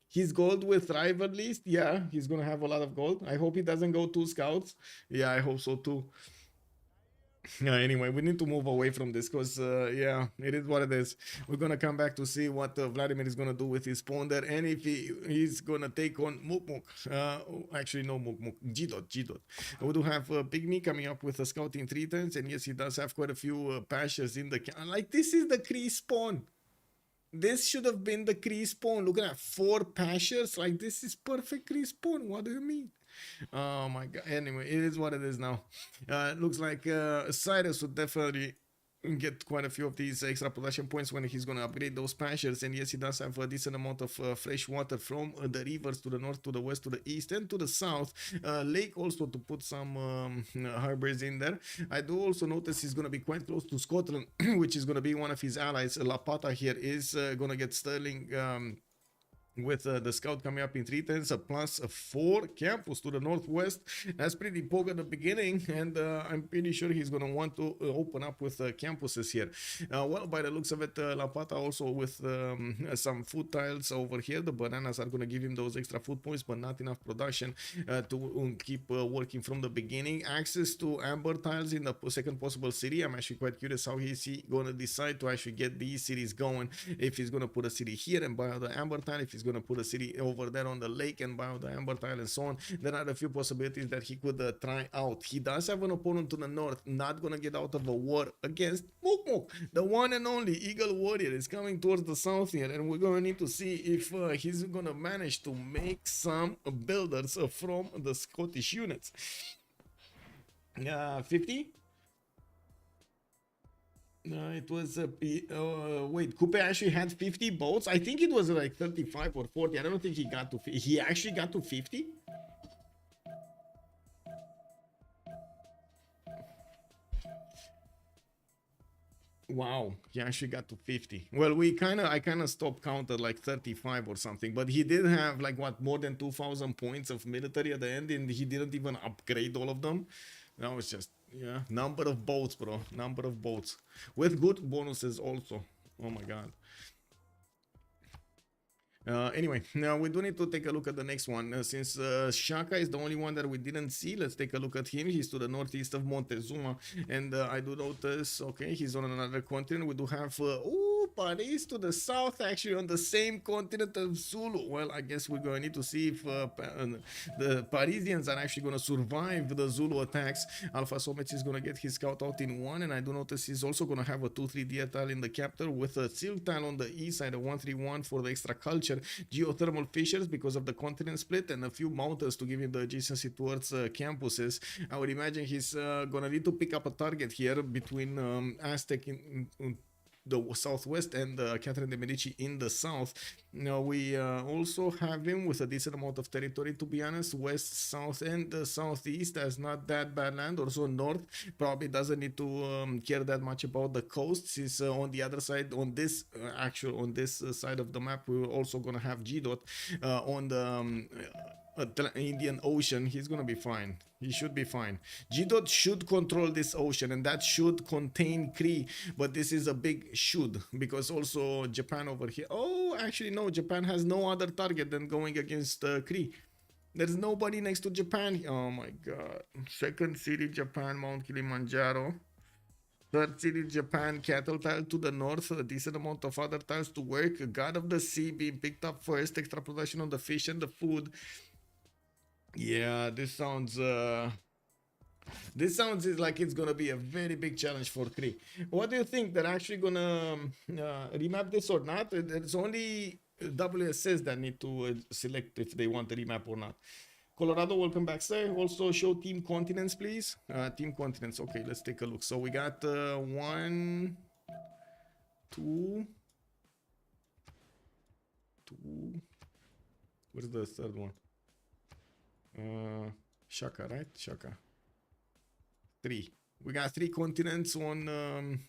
His gold with rival list. Yeah, he's gonna have a lot of gold. I hope he doesn't go 2 scouts. Yeah, I hope so too. Anyway, we need to move away from this because, yeah, it is what it is. We're going to come back to see what Vladimir is going to do with his pawn there, and if he's going to take on Mukmuk. Actually, no Mukmuk, Gdot. We do have Pigmey coming up with a scout in 3 turns, and yes, he does have quite a few Pashas in the... Like, this is the Cree spawn. This should have been the Cree spawn. Look at that, 4 Pashas. Like, this is perfect Cree spawn. What do you mean? Oh my god. Anyway, it is what it is now. Looks like Cyrus would definitely get quite a few of these extra production points when he's going to upgrade those pastures. And yes, he does have a decent amount of fresh water from the rivers to the north, to the west, to the east, and to the south. Lake also to put some harbors in there. I do also notice he's going to be quite close to Scotland, which is going to be one of his allies. Xlapatax here is going to get Sterling with the scout coming up in 3 turns, plus 4 campus to the northwest. That's pretty poor at the beginning, and I'm pretty sure he's going to want to open up with campuses here. Well, by the looks of it, Lapata also with some food tiles over here. The bananas are going to give him those extra food points, but not enough production to keep working from the beginning. Access to amber tiles in the second possible city. I'm actually quite curious how he's going to decide to actually get these cities going. If he's going to put a city here and buy the amber tile, if he's going to put a city over there on the lake and buy the amber tile and so on. There are a few possibilities that he could try out. He does have an opponent to the north, not going to get out of a war against Mukmuk. The one and only Eagle Warrior is coming towards the south here, and we're going to need to see if he's going to manage to make some builders from the Scottish units. 50? It was wait, Coupe actually had 50 boats. I think it was like 35 or 40. I don't think he got to. He actually got to 50. Wow, he actually got to 50. Well, I kind of stopped count at like 35 or something, but he did have like what, more than 2,000 points of military at the end, and he didn't even upgrade all of them. Now it's just, yeah, number of boats, bro, number of boats with good bonuses also. Oh my god. Anyway, now we do need to take a look at the next one. Since Shaka is the only one that we didn't see, let's take a look at him. He's to the northeast of Montezuma, and I do notice, okay, he's on another continent. We do have Paris to the south, actually on the same continent of Zulu. Well, I guess we're going to need to see if the Parisians are actually going to survive the Zulu attacks. Alfasomets is going to get his scout out in 1, and I do notice he's also going to have a 2-3 tile in the capital with a silk tile on the east side, a 1-3-1 for the extra culture, geothermal fissures because of the continent split, and a few mountains to give him the adjacency towards campuses. I would imagine he's going to need to pick up a target here between Aztec in the southwest and Catherine de Medici in the south. Now we also have him with a decent amount of territory, to be honest. West, south, and southeast. That's not that bad land. Also north probably doesn't need to care that much about the coasts. Is on the other side, on this side of the map, we're also gonna have Gdot on the Indian Ocean, he's gonna be fine. He should be fine. Gdot should control this ocean, and that should contain Cree. But this is a big should, because also Japan over here. Oh, actually no, Japan has no other target than going against Cree. There's nobody next to Japan. Oh my god. Second city, Japan, Mount Kilimanjaro. Third city, Japan, cattle tile to the north, a decent amount of other tiles to work. God of the Sea being picked up first, extra production on the fish and the food. Yeah, this sounds like it's gonna be a very big challenge for Cree. What do you think? They're actually gonna remap this or not? It's only WSS that need to select if they want the remap or not. Colorado, welcome back, sir. Also show team continents, please. Team continents. Okay, let's take a look. So we got 1, 2. Where's the third one? Shaka, right? Shaka. 3. We got 3 continents on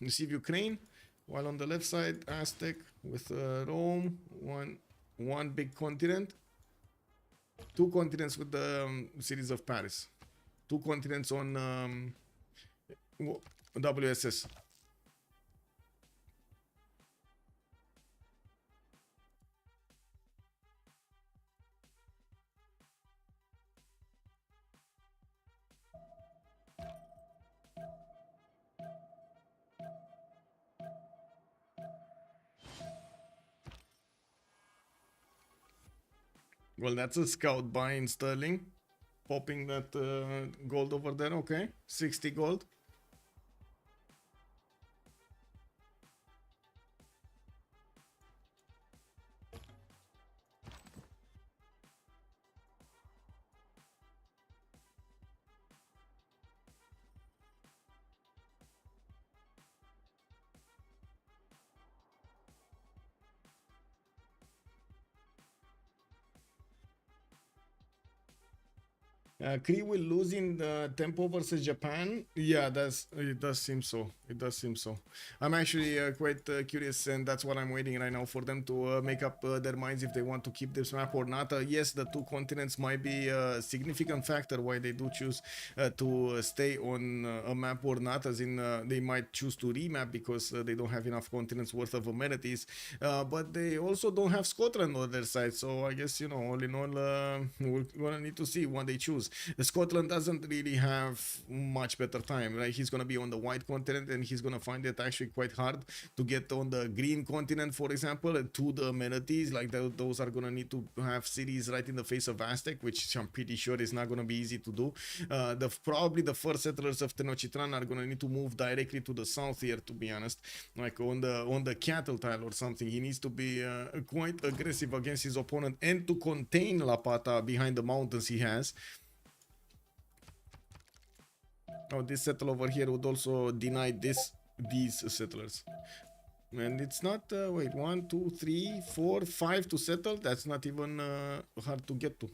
CivUkraine, while on the left side, Aztec with Rome, one big continent. 2 continents with the cities of Paris. 2 continents on WSS. Well, that's a scout buy in sterling. Popping that gold over there. Okay, 60 gold. Cree will lose in the tempo versus Japan. Yeah, it does seem so. It does seem so. I'm actually quite curious, and that's what I'm waiting right now for them to make up their minds if they want to keep this map or not. Yes, the 2 continents might be a significant factor why they do choose to stay on a map or not, as in they might choose to remap because they don't have enough continents worth of amenities, but they also don't have Scotland on their side, so I guess, you know, all in all, we're gonna need to see what they choose. Scotland doesn't really have much better time, right? He's gonna be on the white continent, and he's gonna find it actually quite hard to get on the green continent, for example, to the amenities. Like those are gonna need to have cities right in the face of Aztec, which I'm pretty sure is not gonna be easy to do. Probably the first settlers of Tenochtitlan are gonna need to move directly to the south here, to be honest, like on the cattle tile or something. He needs to be quite aggressive against his opponent and to contain Lapata behind the mountains he has. Oh, this settle over here would also deny these settlers. And it's not, wait, 1, 2, 3, 4, 5 to settle. That's not even hard to get to.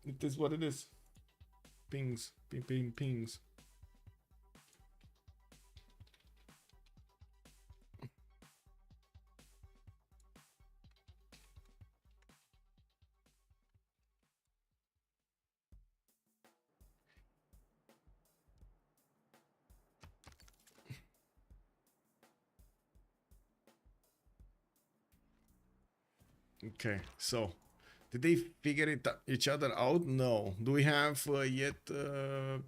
It is what it is. Pings, pings. Okay, so did they figure each other out? No. Do we have yet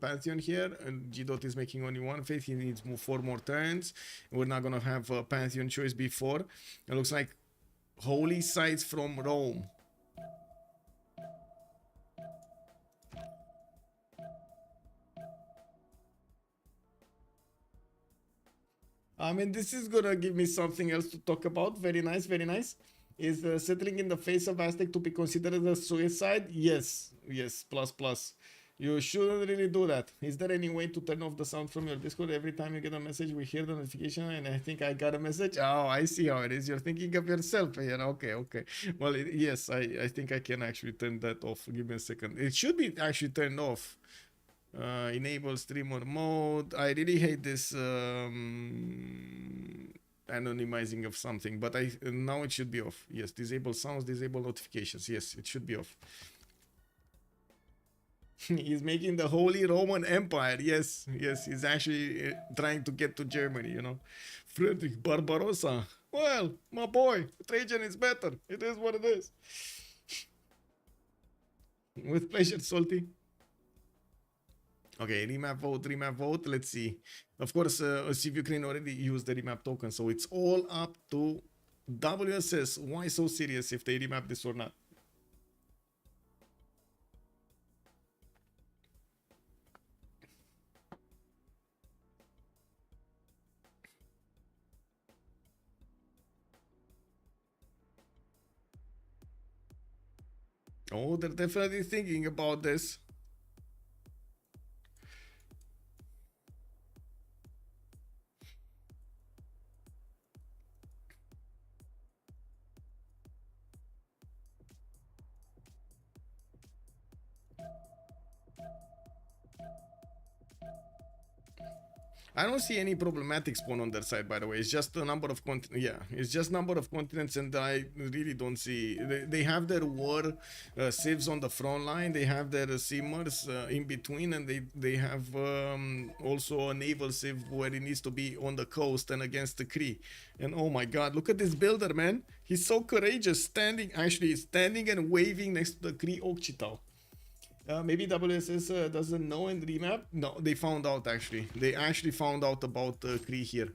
Pantheon here? And Gdot is making only 1 faith. He needs 4 more turns. We're not gonna have a Pantheon choice before. It looks like holy sites from Rome. I mean, this is gonna give me something else to talk about. Very nice, very nice. Is settling in the face of Aztec to be considered a suicide? Yes, plus. You shouldn't really do that. Is there any way to turn off the sound from your Discord? Every time you get a message, we hear the notification, and I think I got a message. Oh, I see how it is. You're thinking of yourself here. Okay. Well, yes, I think I can actually turn that off. Give me a second. It should be actually turned off. Enable streamer mode. I really hate this anonymizing of something, but now it should be off. Yes, disable sounds, disable notifications. Yes, it should be off. He's making the Holy Roman Empire. Yes, yes, he's actually trying to get to Germany, you know. Friedrich Barbarossa. Well, my boy, Trajan is better. It is what it is. With pleasure, Salty. Okay, remap vote. Let's see. Of course, CivUkraine already used the remap token, so it's all up to WSS. Why so serious if they remap this or not? Oh, they're definitely thinking about this. I don't see any problematic spawn on their side, by the way. It's just a number of continents. Yeah, it's just number of continents, and I really don't see. They have their war civs on the front line. They have their simmers in between, and they have also a naval civ where it needs to be on the coast and against the Cree. And oh my God, look at this builder, man. He's so courageous, standing and waving next to the Cree Okchitao. Maybe WSS doesn't know in the remap. No, they found out actually. They actually found out about Cree here.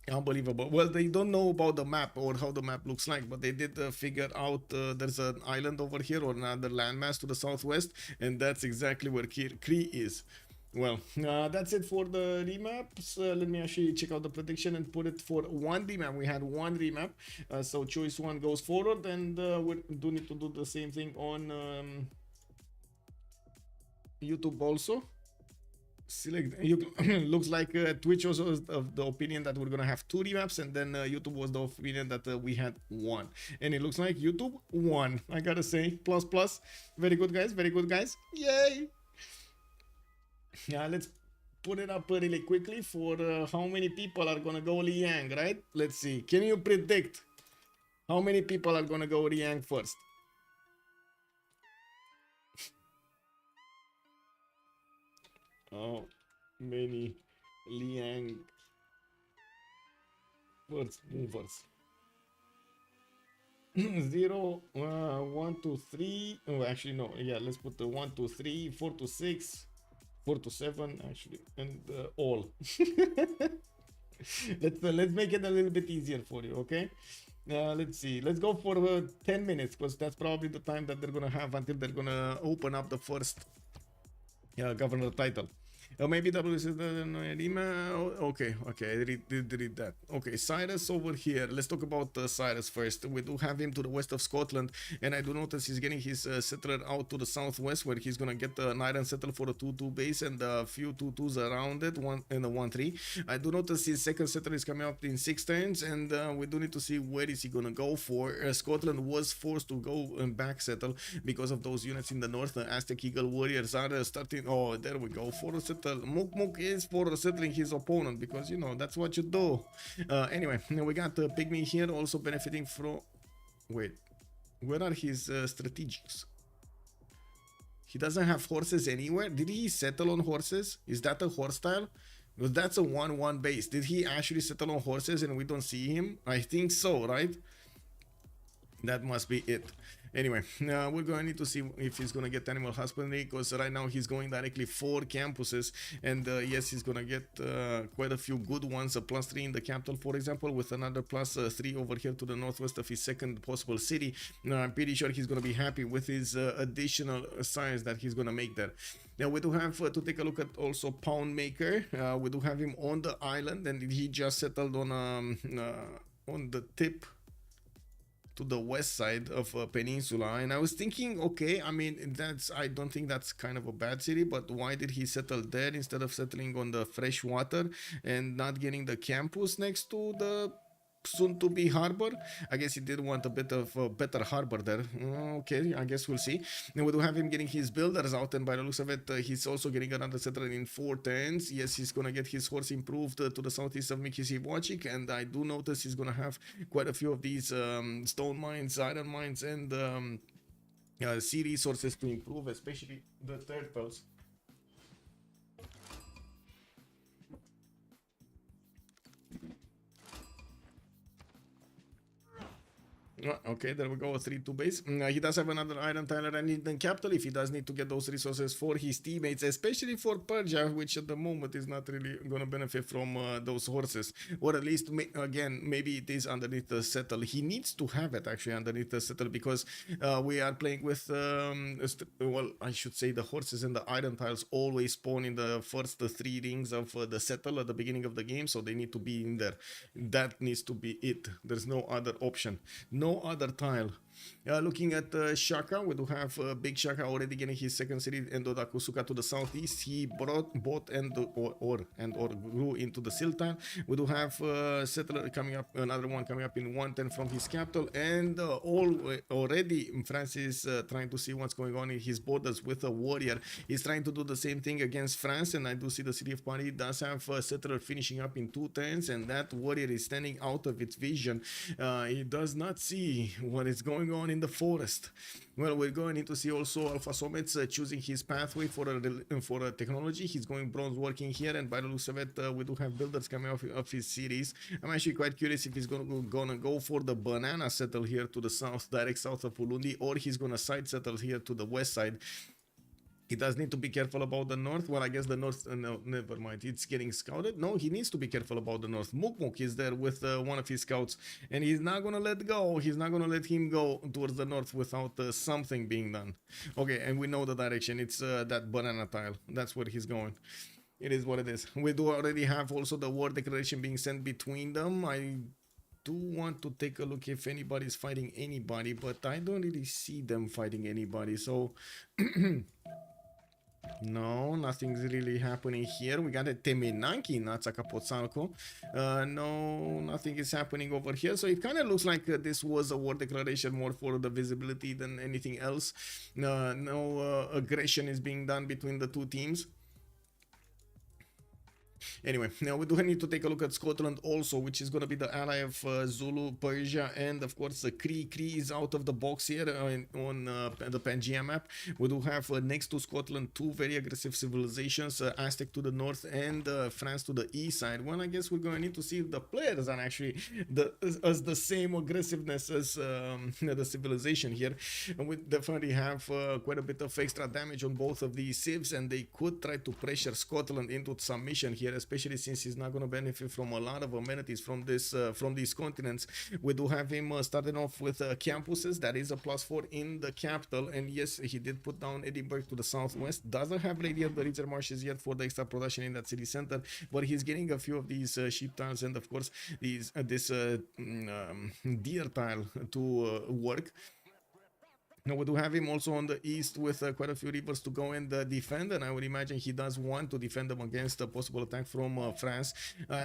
Unbelievable. Well, they don't know about the map or how the map looks like, but they did figure out there's an island over here or another landmass to the southwest, and that's exactly where Cree is. Well, that's it for the remaps. Let me actually check out the prediction and put it for one remap. We had one remap, so choice one goes forward, and we do need to do the same thing on YouTube also. Select looks like Twitch also was of the opinion that we're gonna have two remaps, and then YouTube was the opinion that we had one, and it looks like YouTube won. I gotta say, plus. Very good, guys. Very good, guys. Yay. Yeah, let's put it up really quickly for how many people are gonna go Liang, right? Let's see. Can you predict how many people are gonna go Liang first? How many Liang first movers? 0, 1 to 3. Oh, actually, no. Yeah, let's put the 1 to 3, 4 to 6, 4 to 7, actually, and all. let's make it a little bit easier for you, okay? Let's see. Let's go for 10 minutes, because that's probably the time that they're gonna have until they're gonna open up the first governor title. Maybe WSS doesn't know email. Okay, I did read that. Okay, Cyrus over here. Let's talk about Cyrus first. We do have him to the west of Scotland, and I do notice he's getting his settler out to the southwest, where he's gonna get an iron settle for a 2-2 base and a few 2-2s around it, one and a 1-3. I do notice his second settler is coming up in 6 turns, and we do need to see where is he gonna go for. Scotland was forced to go and back settle because of those units in the north. The Aztec Eagle warriors are starting. Oh, there we go. For a settle. Muk is for settling his opponent, because you know that's what you do. Anyway, we got Pigmey here also benefiting from. Wait, where are his strategics? He doesn't have horses anywhere. Did he settle on horses? Is that a horse tile? Because that's a 1-1 base. Did he actually settle on horses and we don't see him? I think so, right? That must be it. Anyway, we're going to need to see if he's going to get animal husbandry, because right now he's going directly 4 campuses, and yes, he's going to get quite a few good ones, a +3 in the capital, for example, with another +3 over here to the northwest of his second possible city. I'm pretty sure he's going to be happy with his additional science that he's going to make there. Now we do have to take a look at also Pound Maker. We do have him on the island, and he just settled on the tip to the west side of Peninsula, and I was thinking, okay, I mean, I don't think that's kind of a bad city, but why did he settle there instead of settling on the fresh water and not getting the campus next to the soon to be harbor. I guess he did want a bit of a better harbor there. Okay, I guess we'll see. Then we do have him getting his builders out, and by the looks of it, he's also getting another settler in 4 turns. Yes, he's gonna get his horse improved to the southeast of Mikisiwachik, and I do notice he's gonna have quite a few of these stone mines, iron mines, and sea resources to improve, especially the turtles. Okay, there we go, a 3-2 base. He does have another iron tile and in capital if he does need to get those resources for his teammates, especially for Persia, which at the moment is not really going to benefit from those horses. Or at least, again, maybe it is underneath the settle. He needs to have it actually underneath the settle because we are playing with, well, I should say the horses and the iron tiles always spawn in the first 3 rings of the settle at the beginning of the game, so they need to be in there. That needs to be it. There's no other option. No other tile. Looking at Shaka, we do have Big Shaka already getting his second city, Endo Dakusuka, to the southeast. He bought and grew into the Sil tile. We do have settler coming up, another one coming up in 110 from his capital, and already France is trying to see what's going on in his borders with a warrior. He's trying to do the same thing against France, and I do see the city of Paris does have a settler finishing up in 2 turns, and that warrior is standing out of its vision. He does not see what is going on in the forest. Well, we're going to see also Alfasomets choosing his pathway for a technology. He's going bronze working here, and by the looks of it, we do have builders coming off of his series. I'm actually quite curious if he's gonna go for the banana settle here to the south, direct south of Ulundi, or he's gonna side settle here to the west side. He does need to be careful about the north. Well, I guess the north, no, never mind. It's getting scouted. No, he needs to be careful about the north. Mukmuk is there with one of his scouts, and he's not going to let go. He's not going to let him go towards the north without something being done. Okay, and we know the direction. It's that banana tile. That's where he's going. It is what it is. We do already have also the war declaration being sent between them. I do want to take a look if anybody's fighting anybody, but I don't really see them fighting anybody. So... No, nothing's really happening here. We got a Temenanki in Natsakapotsalko. No, nothing is happening over here. So it kind of looks like this was a war declaration more for the visibility than anything else. No aggression is being done between the two teams. Anyway, now we do need to take a look at Scotland also, which is going to be the ally of Zulu, Persia, and of course the Cree. Cree is out of the box here on the Pangea map. We do have next to Scotland 2 very aggressive civilizations, Aztec to the north and France to the east side. Well, I guess we're going to need to see if the players are actually the same aggressiveness as the civilization here. And we definitely have quite a bit of extra damage on both of these civs, and they could try to pressure Scotland into submission here, especially since he's not going to benefit from a lot of amenities from these continents. We do have him starting off with campuses. That is a +4 in the capital, and yes, he did put down Edinburgh to the southwest. Doesn't have Lady of the River Marshes yet for the extra production in that city center, but he's getting a few of these sheep tiles and of course this deer tile to work. Now we do have him also on the east with quite a few rivers to go and defend, and I would imagine he does want to defend them against a possible attack from France.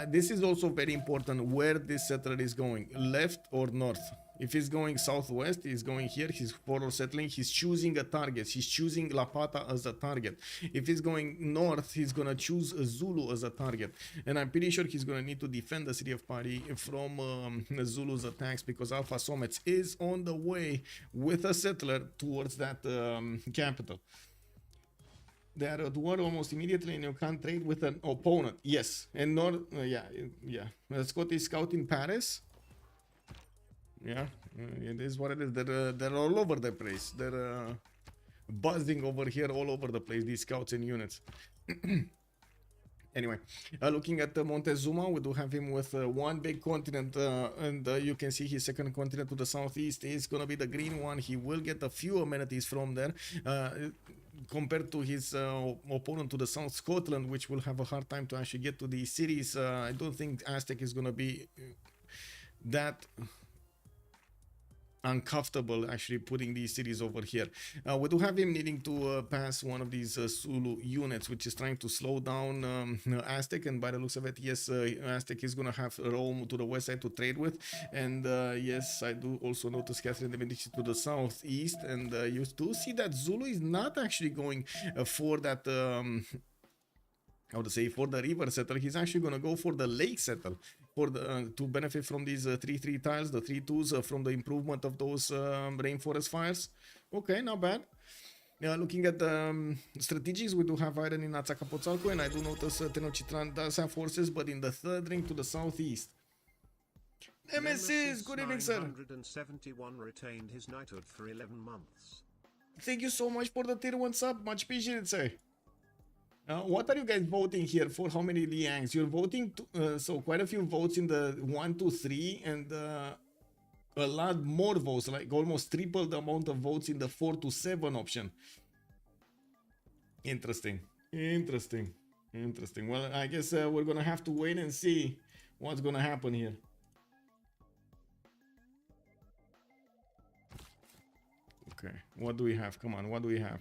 This is also very important where this settler is going, left or north. If he's going southwest, he's going here, he's forward settling, he's choosing a target, he's choosing Lapata as a target. If he's going north, he's gonna choose Zulu as a target. And I'm pretty sure he's gonna need to defend the city of Paris from Zulu's attacks, because Alfasomets is on the way with a settler towards that capital. They are at war almost immediately, and you can't trade with an opponent. Yes, and north, yeah. Scottish scout in Paris. Yeah, it is what it is. They're all over the place. They're buzzing over here all over the place, these scouts and units. Anyway, looking at Montezuma, we do have him with one big continent, and you can see his second continent to the southeast is going to be the green one. He will get a few amenities from there. Compared to his opponent to the south, Scotland, which will have a hard time to actually get to these cities. I don't think Aztec is going to be that... uncomfortable actually putting these cities over here. We do have him needing to pass one of these Zulu units, which is trying to slow down Aztec, and by the looks of it, yes, Aztec is gonna have Rome to the west side to trade with, and yes, I do also notice Catherine de Medici to the southeast, and you do see that Zulu is not actually going for that how to say, for the river settle. He's actually going to go for the lake settle for the to benefit from these 3-3 tiles, the 3-2s from the improvement of those rainforest fires. Okay, not bad. Looking at the strategies, we do have iron in Azcapotzalco, and I do notice Tenochtitlan does have forces, but in the third ring to the southeast. Nemesis, good evening, sir. 971 retained his knighthood for 11 months. Thank you so much for the tier 1 sub, much appreciated, sir. What are you guys voting here for? How many Liangs? You're voting, so quite a few votes in the 1 to 3, and a lot more votes, like almost triple the amount of votes in the 4 to 7 option. Interesting. Interesting. Interesting. Well, I guess we're gonna have to wait and see what's gonna happen here. Okay, what do we have? Come on, what do we have?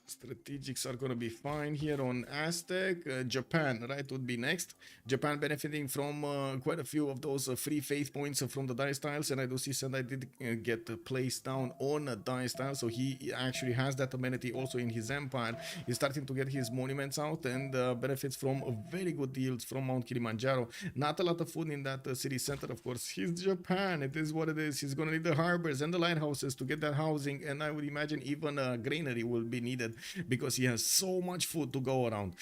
Strategics are going to be fine here on Aztec. Japan, right, would be next. Japan benefiting from quite a few of those free faith points from the dice tiles, and I do see Sendai did get placed down on a dice tile, so he actually has that amenity also in his empire. He's starting to get his monuments out and benefits from very good deals from Mount Kilimanjaro. Not a lot of food in that city center, of course. He's Japan, it is what it is. He's going to need the harbors and the lighthouses to get that housing, and I would imagine even a granary will be needed, because he has so much food to go around.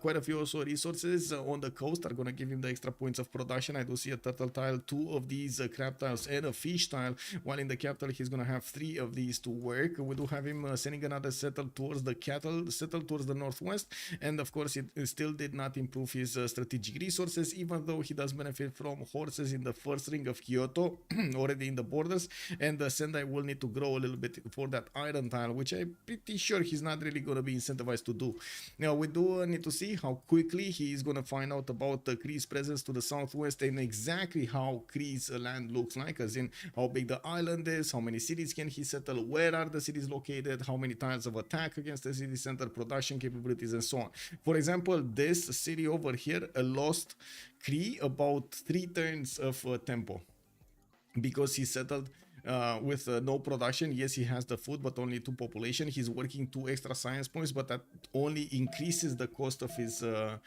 Quite a few also resources on the coast are going to give him the extra points of production. I do see a turtle tile, 2 of these crab tiles, and a fish tile, while in the capital he's going to have 3 of these to work. We do have him sending another settle towards the cattle, settle towards the northwest, and of course it still did not improve his strategic resources, even though he does benefit from horses in the first ring of Kyoto, already in the borders, and Sendai will need to grow a little bit for that iron tile, which I'm pretty sure he's not really going to be incentivized to do. Now we do need to see how quickly he is going to find out about Cree's presence to the southwest, and exactly how Cree's land looks like, as in how big the island is, how many cities can he settle, where are the cities located, how many tiles of attack against the city center, production capabilities, and so on. For example, this city over here lost Cree about 3 turns of tempo because he settled with no production. Yes, he has the food, but only 2 population. He's working 2 extra science points, but that only increases the cost of his I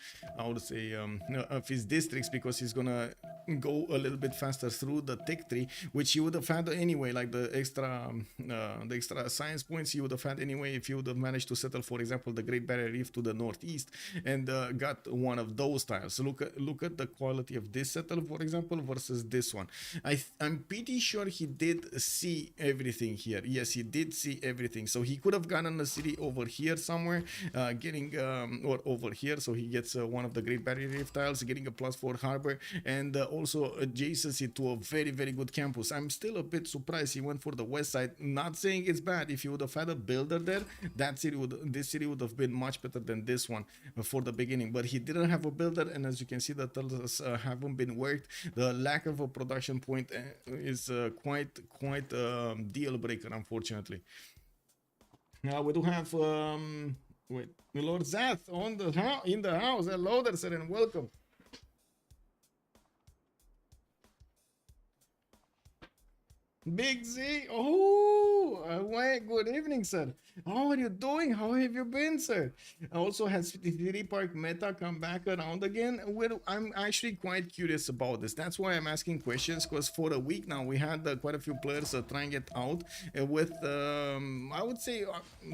would say of his districts, because he's gonna go a little bit faster through the tech tree, which he would have had anyway, like the extra science points he would have had anyway if he would have managed to settle, for example, the Great Barrier Reef to the northeast and got one of those tiles. Look at the quality of this settle, for example, versus this one. I'm pretty sure he did see everything here. Yes, he did see everything, so he could have gotten a city over here somewhere, getting or over here, so he gets one of the Great Barrier Reef tiles, getting a +4 harbor, and also adjacency to a very, very good campus. I'm still a bit surprised he went for the west side. Not saying it's bad. If he would have had a builder there, this city would have been much better than this one for the beginning, but he didn't have a builder, and as you can see, the tiles haven't been worked. The lack of a production point is quite a deal breaker, unfortunately. Now we do have wait, Lord Zath in the house. Hello there, sir, and welcome. Big Z, wait, good evening, sir. How are you doing? How have you been, sir? Also, has 53 Park Meta come back around again? Well, I'm actually quite curious about this. That's why I'm asking questions, because for a week now, we had quite a few players trying it out with, I would say,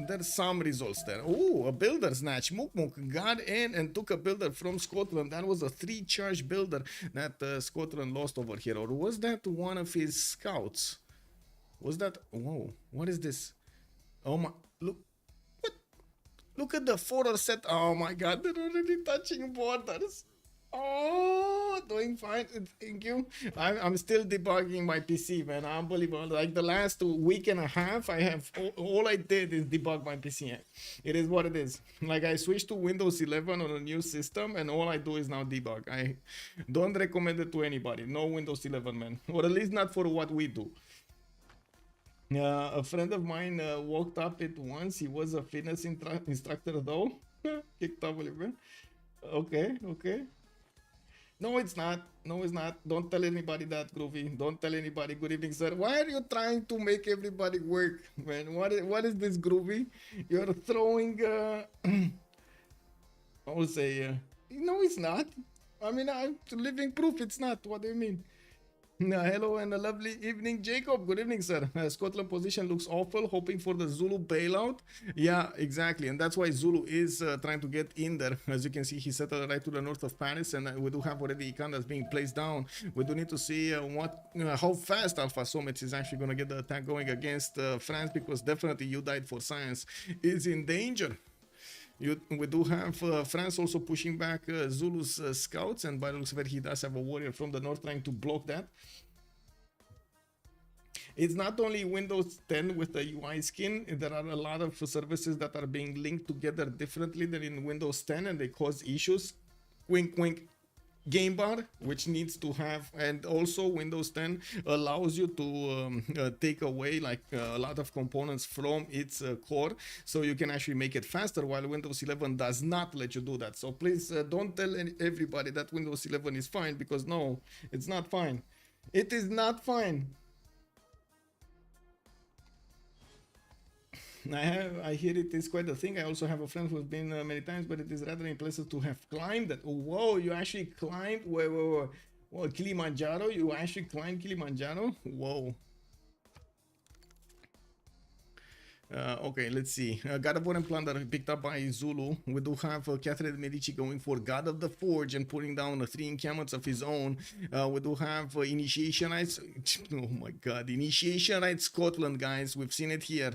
there's some results there. Oh, a builder snatch. Muk got in and took a builder from Scotland. That was a 3-charge builder that Scotland lost over here. Or was that one of his scouts? Was that? Whoa, what is this? Oh my, look, what? Look at the photo set. Oh my god, they're already touching borders. Oh, Doing fine. Thank you. I'm still debugging my PC, man. Unbelievable. Like the last week and a half, I have all I did is debug my PC. It is what it is. Like I switched to Windows 11 on a new system, and all I do is now debug. I don't recommend it to anybody. No Windows 11, man, or at least not for what we do. A friend of mine walked up it once. He was a fitness instructor though. Kicked up a little bit. Okay, okay. No, it's not. No, it's not. Don't tell anybody that, Groovy. Don't tell anybody. Good evening, sir. Why are you trying to make everybody work, man? What is this, Groovy? You're throwing. I will say. No, it's not. I mean, I'm living proof. It's not. What do you mean? Hello and a lovely evening, Jacob. Good evening, sir. Scotland position looks awful, hoping for the Zulu bailout. Yeah, exactly. And that's why Zulu is trying to get in there. As you can see, he settled right to the north of Paris, and we do have already Ikandas being placed down. We do need to see how fast Alfasomets is actually going to get the attack going against France, because definitely You Died for Science is in danger. We do have France also pushing back Zulu's scouts, and by the looks of it, he does have a warrior from the north trying to block that. It's not only Windows 10 with the UI skin. There are a lot of services that are being linked together differently than in Windows 10, and they cause issues. Wink, wink. Game bar, which needs to have, and also Windows 10 allows you to take away like a lot of components from its core, so you can actually make it faster, while Windows 11 does not let you do that. So please don't tell everybody that Windows 11 is fine, because no, it's not fine. It is not fine. I hear it is quite a thing. I also have a friend who's been many times, but it is rather impressive to have climbed that. Whoa, you actually climbed? Whoa, Kilimanjaro? You actually climbed Kilimanjaro? Whoa. Okay, let's see. God of War and Plunder picked up by Zulu. We do have Catherine Medici going for God of the Forge and putting down 3 encampments of his own. We do have Initiation Rights. Oh my god, Initiation Rights Scotland, guys. We've seen it here.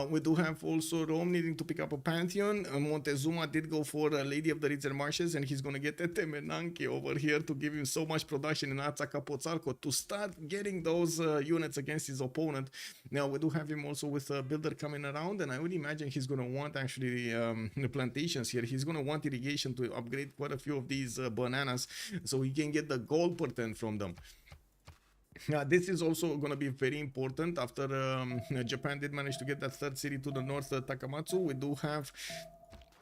We do have also Rome needing to pick up a Pantheon. Montezuma did go for Lady of the Ritzer Marshes, and he's going to get Temenanke over here to give him so much production in Azcapotzalco to start getting those units against his opponent. Now, we do have him also with Builder coming around, and I would imagine he's going to want actually the plantations here. He's going to want irrigation to upgrade quite a few of these bananas, so he can get the gold percent from them. This is also going to be very important after Japan did manage to get that third city to the north, Takamatsu. We do have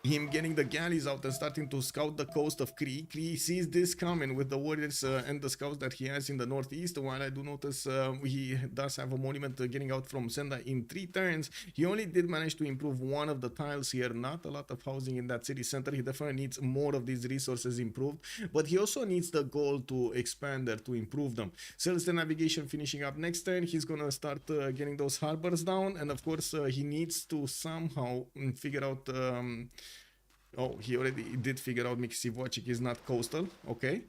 him getting the galleys out and starting to scout the coast of Cree. Cree sees this coming with the warriors and the scouts that he has in the northeast, while I do notice he does have a monument getting out from Senda in 3 turns. He only did manage to improve one of the tiles here, not a lot of housing in that city center. He definitely needs more of these resources improved, but he also needs the gold to expand there, to improve them. Sales and navigation finishing up next turn. He's gonna start getting those harbors down, and of course he needs to somehow figure out oh, he already did figure out Civ6 is not coastal. Okay.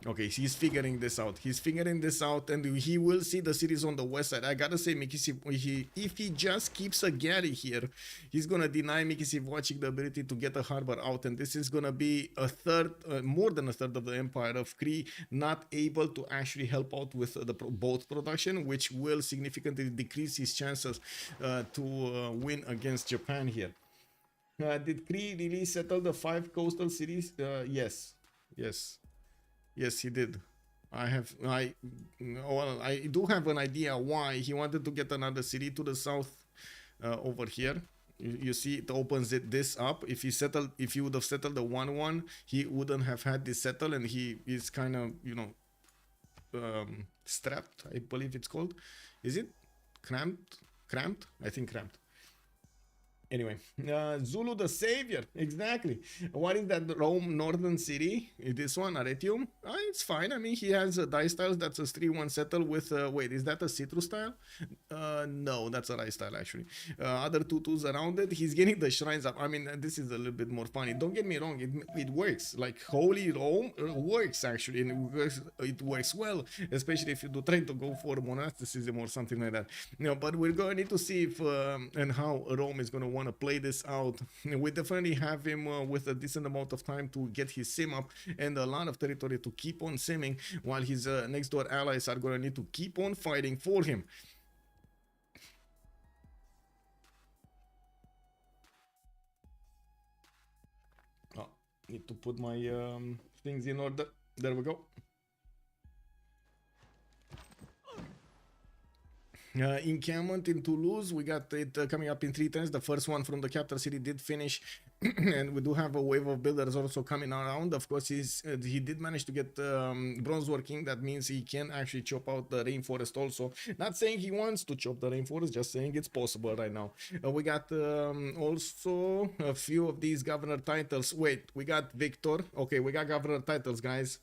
Okay, he's figuring this out. He's figuring this out, and he will see the cities on the west side. I gotta say, if he just keeps a galley here, he's gonna deny Civ6 the ability to get a harbor out, and this is gonna be a third, more than a third of the empire of Cree not able to actually help out with the boat production, which will significantly decrease his chances to win against Japan here. Did Cree really settle the 5 coastal cities? Yes. Yes, he did. I do have an idea why he wanted to get another city to the south over here. You see, it opens this up. If he would have settled the 1-1, he wouldn't have had this settle, and he is kind of, you know, strapped, I believe it's called. Is it cramped? I think cramped. Anyway, Zulu the Savior, exactly. What is that Rome northern city? This one, Aretium? It's fine. I mean, he has dice tiles. That's a 3-1 settle with, wait, is that a citrus tile? No, that's a rice tile actually. Other 2-2s around it. He's getting the shrines up. I mean, this is a little bit more funny. Don't get me wrong, it works. Like, Holy Rome works actually, and it works well, especially if you do try to go for monasticism or something like that. You know, but we're going to need to see if and how Rome is going to want to play this out. We definitely have him with a decent amount of time to get his sim up and a lot of territory to keep on simming, while his next door allies are going to need to keep on fighting for him. Oh, need to put my things in order. There we go. Encampment in Toulouse, we got it coming up in 3 turns. The first one from the capital city did finish, and we do have a wave of builders also coming around. Of course, he did manage to get bronze working. That means he can actually chop out the rainforest also. Not saying he wants to chop the rainforest, just saying it's possible right now. We got also a few of these governor titles. Wait, we got Victor. Okay, we got governor titles, guys.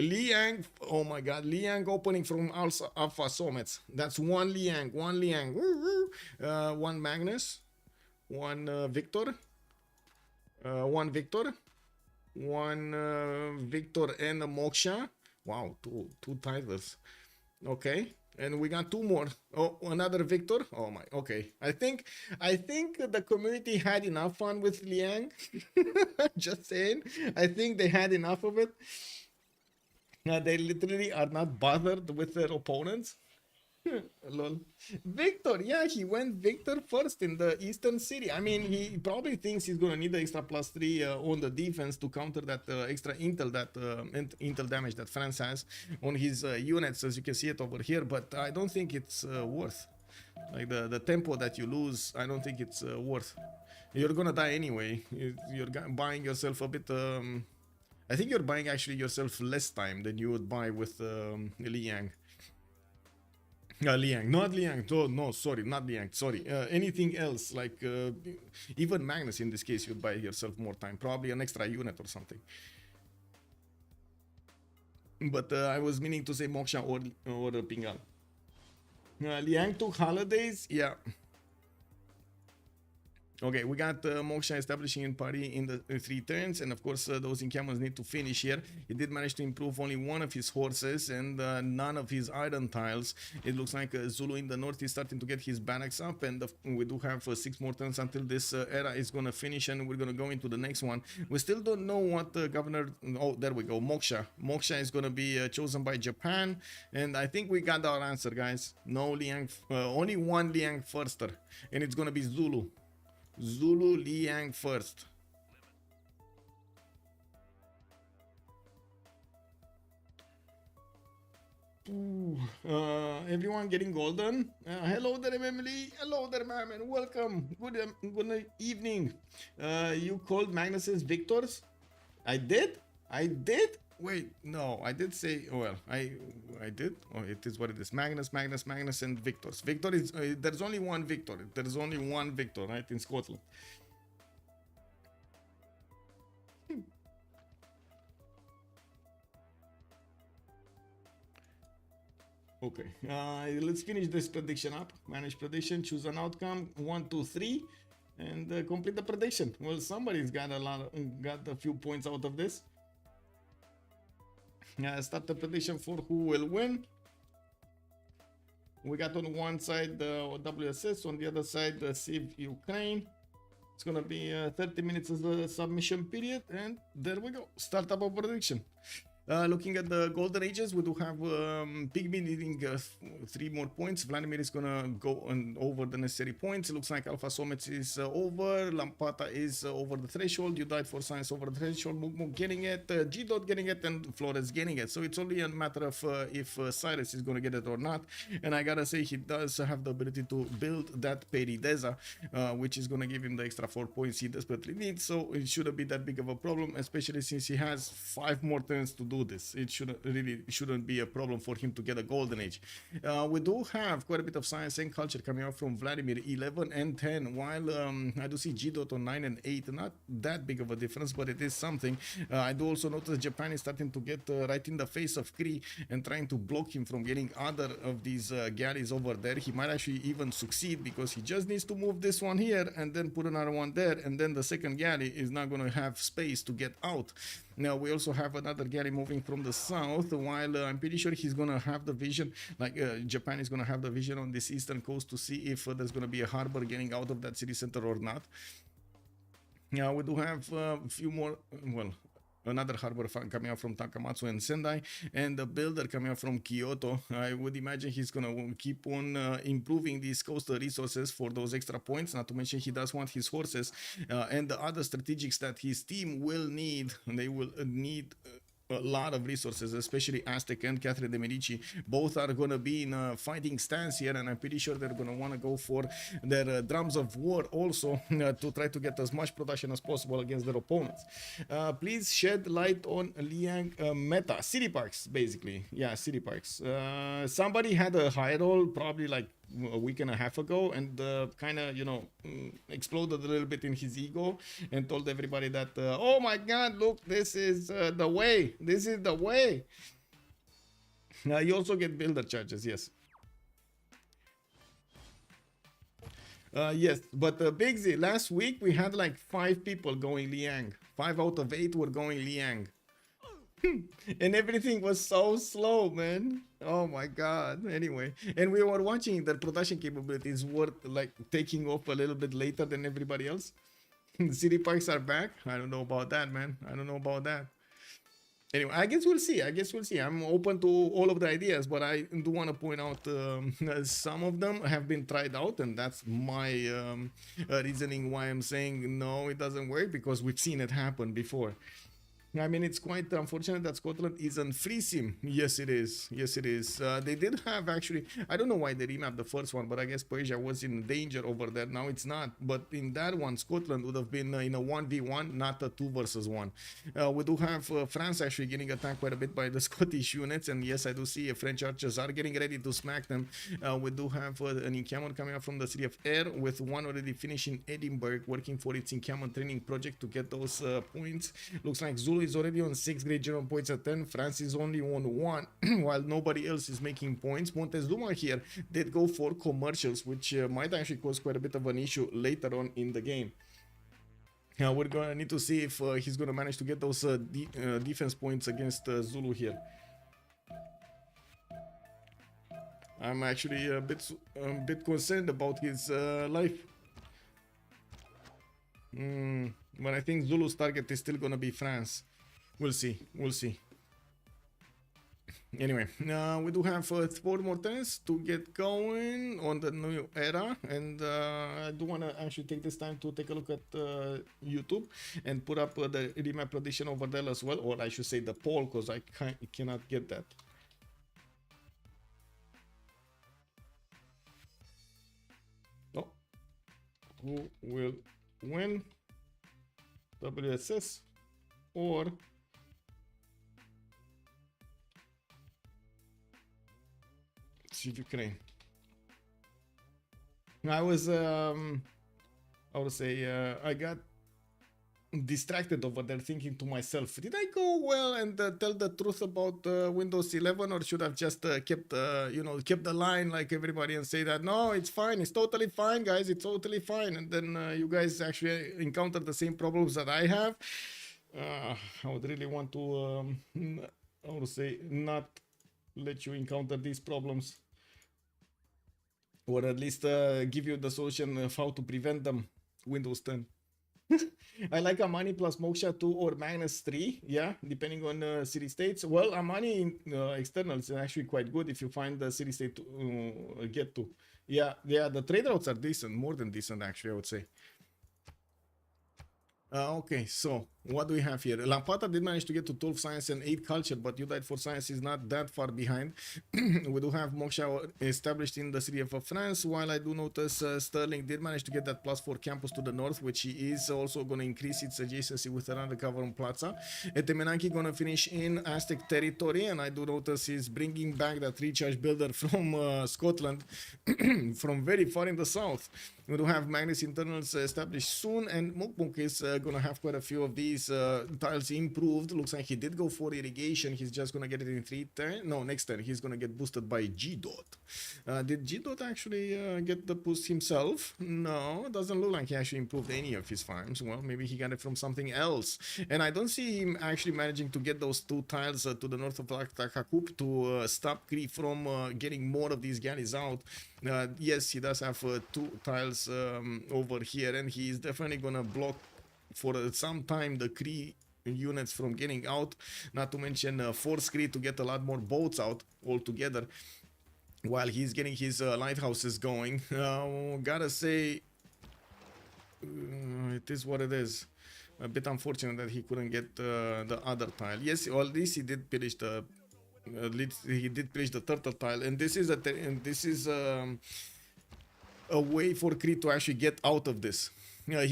Liang, oh my god, Liang opening from Alfasomets. That's one Liang, one Liang, one Magnus, one Victor, one Victor, one Victor and a Moksha. Wow, two titles. Okay, and we got 2 more. Oh, another Victor. Oh my, okay. I think the community had enough fun with Liang. Just saying. I think they had enough of it. They literally are not bothered with their opponents. Lol. Victor, yeah, he went Victor first in the Eastern City. I mean, he probably thinks he's gonna need the extra +3 on the defense to counter that extra intel intel damage that France has on his units, as you can see it over here. But I don't think it's worth. Like the tempo that you lose, I don't think it's worth. You're gonna die anyway. You're buying yourself a bit. I think you're buying actually yourself less time than you would buy with Liang. Liang, not Liang. Oh, no, sorry, not Liang. Sorry. Anything else, like even Magnus in this case, you'd buy yourself more time. Probably an extra unit or something. But I was meaning to say Moksha or Pingal. Liang took holidays? Yeah. Okay, we got Moksha establishing in Paris in the 3 turns, and of course those encampments need to finish here. He did manage to improve only 1 of his horses and none of his iron tiles. It looks like Zulu in the north is starting to get his barracks up, and we do have 6 more turns until this era is gonna finish, and we're gonna go into the next one. We still don't know what governor. Oh, there we go, Moksha. Moksha is gonna be chosen by Japan, and I think we got our answer, guys. No Liang, only 1 Liang firster, and it's gonna be Zulu. Zulu Liang first. Everyone getting golden. Hello there, Emily. Hello there, man. Welcome. Good evening. You called Magnus's victors? I did? Wait, no, I did say, well, I did. Oh, it is what it is. Magnus, and Victors. Victor is, there's only one Victor. There's only one Victor, right, in Scotland. Okay, let's finish this prediction up. Manage prediction, choose an outcome, 1, 2, 3, and complete the prediction. Well, somebody's got a few points out of this. Start the prediction for who will win. We got on one side the WSS, on the other side the CivUkraine. It's gonna be 30 minutes as the submission period, and there we go. Start up our prediction. Looking at the golden ages, we do have Pigmey needing 3 more points. Vladimir is gonna go over the necessary points. It looks like Alfasomets is over. Lampata is over the threshold. You died for science over the threshold. Mugmug getting it. Gdot getting it, and Iflores getting it. So it's only a matter of if Cyrus is gonna get it or not. And I gotta say, he does have the ability to build that Perideza, which is gonna give him the extra 4 points he desperately needs. So it shouldn't be that big of a problem, especially since he has 5 more turns to do this. It shouldn't be a problem for him to get a golden age. We do have quite a bit of science and culture coming out from Vladimir 11 and 10, while I do see Gdot on 9 and 8. Not that big of a difference, but it is something. I do also notice Japan is starting to get right in the face of Cree and trying to block him from getting other of these galleys over there. He might actually even succeed, because he just needs to move this one here and then put another one there, and then the second galley is not going to have space to get out. Now we also have another Gary moving from the south, while I'm pretty sure he's gonna have the vision, like Japan is gonna have the vision on this eastern coast to see if there's gonna be a harbor getting out of that city center or not. Now we do have a few more, well, another harbor coming out from Takamatsu and Sendai, and a builder coming out from Kyoto. I would imagine he's gonna keep on improving these coastal resources for those extra points, not to mention he does want his horses and the other strategics that his team will need. They will need a lot of resources, especially Aztec and Catherine de Medici. Both are going to be in a fighting stance here, and I'm pretty sure they're going to want to go for their drums of war also to try to get as much production as possible against their opponents. Please shed light on Liang meta. City parks, basically. Yeah, city parks. Somebody had a high roll probably like a week and a half ago, and kind of, you know, exploded a little bit in his ego and told everybody that oh my god, look, this is the way, this is the way. You also get builder charges, yes. Yes, but Big Z, last week we had like 5 people going Liang. 5 out of 8 were going Liang. And everything was so slow, man. Oh my god. Anyway, and we were watching that production capabilities were like taking off a little bit later than everybody else. City parks are back. I don't know about that, man. I don't know about that. Anyway, I guess we'll see. I'm open to all of the ideas, but I do want to point out some of them have been tried out, and that's my reasoning why I'm saying no, it doesn't work, because we've seen it happen before. I mean, it's quite unfortunate that Scotland isn't free sim. Yes, it is. Yes, it is. They did have, actually, I don't know why they remapped the first one, but I guess Persia was in danger over there. Now it's not. But in that one, Scotland would have been in a 1v1, not a 2 versus 1. We do have France actually getting attacked quite a bit by the Scottish units. And yes, I do see French archers are getting ready to smack them. We do have an encampment coming up from the city of Ayr, with one already finishing Edinburgh, working for its encampment training project to get those points. Looks like Zulu is already on 6 great general points at 10. France is only on 1, while nobody else is making points. Montezuma here did go for commercials, which might actually cause quite a bit of an issue later on in the game. Now we're gonna need to see if he's gonna manage to get those defense points against Zulu here. I'm actually a bit concerned about his life. But I think Zulu's target is still gonna be France. We'll see. We'll see. Anyway, we do have 4 more turns to get going on the new era, and I do want to actually take this time to take a look at YouTube and put up the remap prediction over there as well, or I should say the poll, because I cannot get that. Oh, who will win? WSS or CivUkraine? I was I would say I got distracted over there thinking to myself, did I go well and tell the truth about Windows 11, or should I have just kept you know, kept the line like everybody and say that no, it's fine, it's totally fine, guys, it's totally fine, and then you guys actually encounter the same problems that I have. I would really want to I would say not let you encounter these problems, or at least give you the solution of how to prevent them. Windows 10. I like Amani plus Moksha 2 or Magnus 3, yeah, depending on city states. Well, Amani externals is actually quite good if you find the city state to get to. Yeah, the trade routes are decent, more than decent actually, I would say. Okay, so what do we have here? Lampata did manage to get to 12 science and 8 culture, but you died for science is not that far behind. We do have Moksha established in the city of France, while I do notice Sterling did manage to get that +4 campus to the north, which he is also going to increase its adjacency with another cover on Plaza. Etemenanki going to finish in Aztec territory, and I do notice he's bringing back that recharge builder from Scotland, from very far in the south. We do have Magnus internals established soon, and Mokmok is going to have quite a few of these these tiles improved. Looks like he did go for irrigation. He's just gonna get it in 3 turn. No, next turn he's gonna get boosted by Gdot. Did Gdot actually get the boost himself? No, doesn't look like he actually improved any of his farms. Well, maybe he got it from something else. And I don't see him actually managing to get those 2 tiles to the north of Takakup to stop Cree from getting more of these galleys out. Yes, he does have 2 tiles over here, and he is definitely gonna block for some time the Cree units from getting out, not to mention force Cree to get a lot more boats out altogether while he's getting his lighthouses going. Gotta say, it is what it is. A bit unfortunate that he couldn't get the other tile. Yes, well, at least he did finish the turtle tile, and this is a way for Cree to actually get out of this.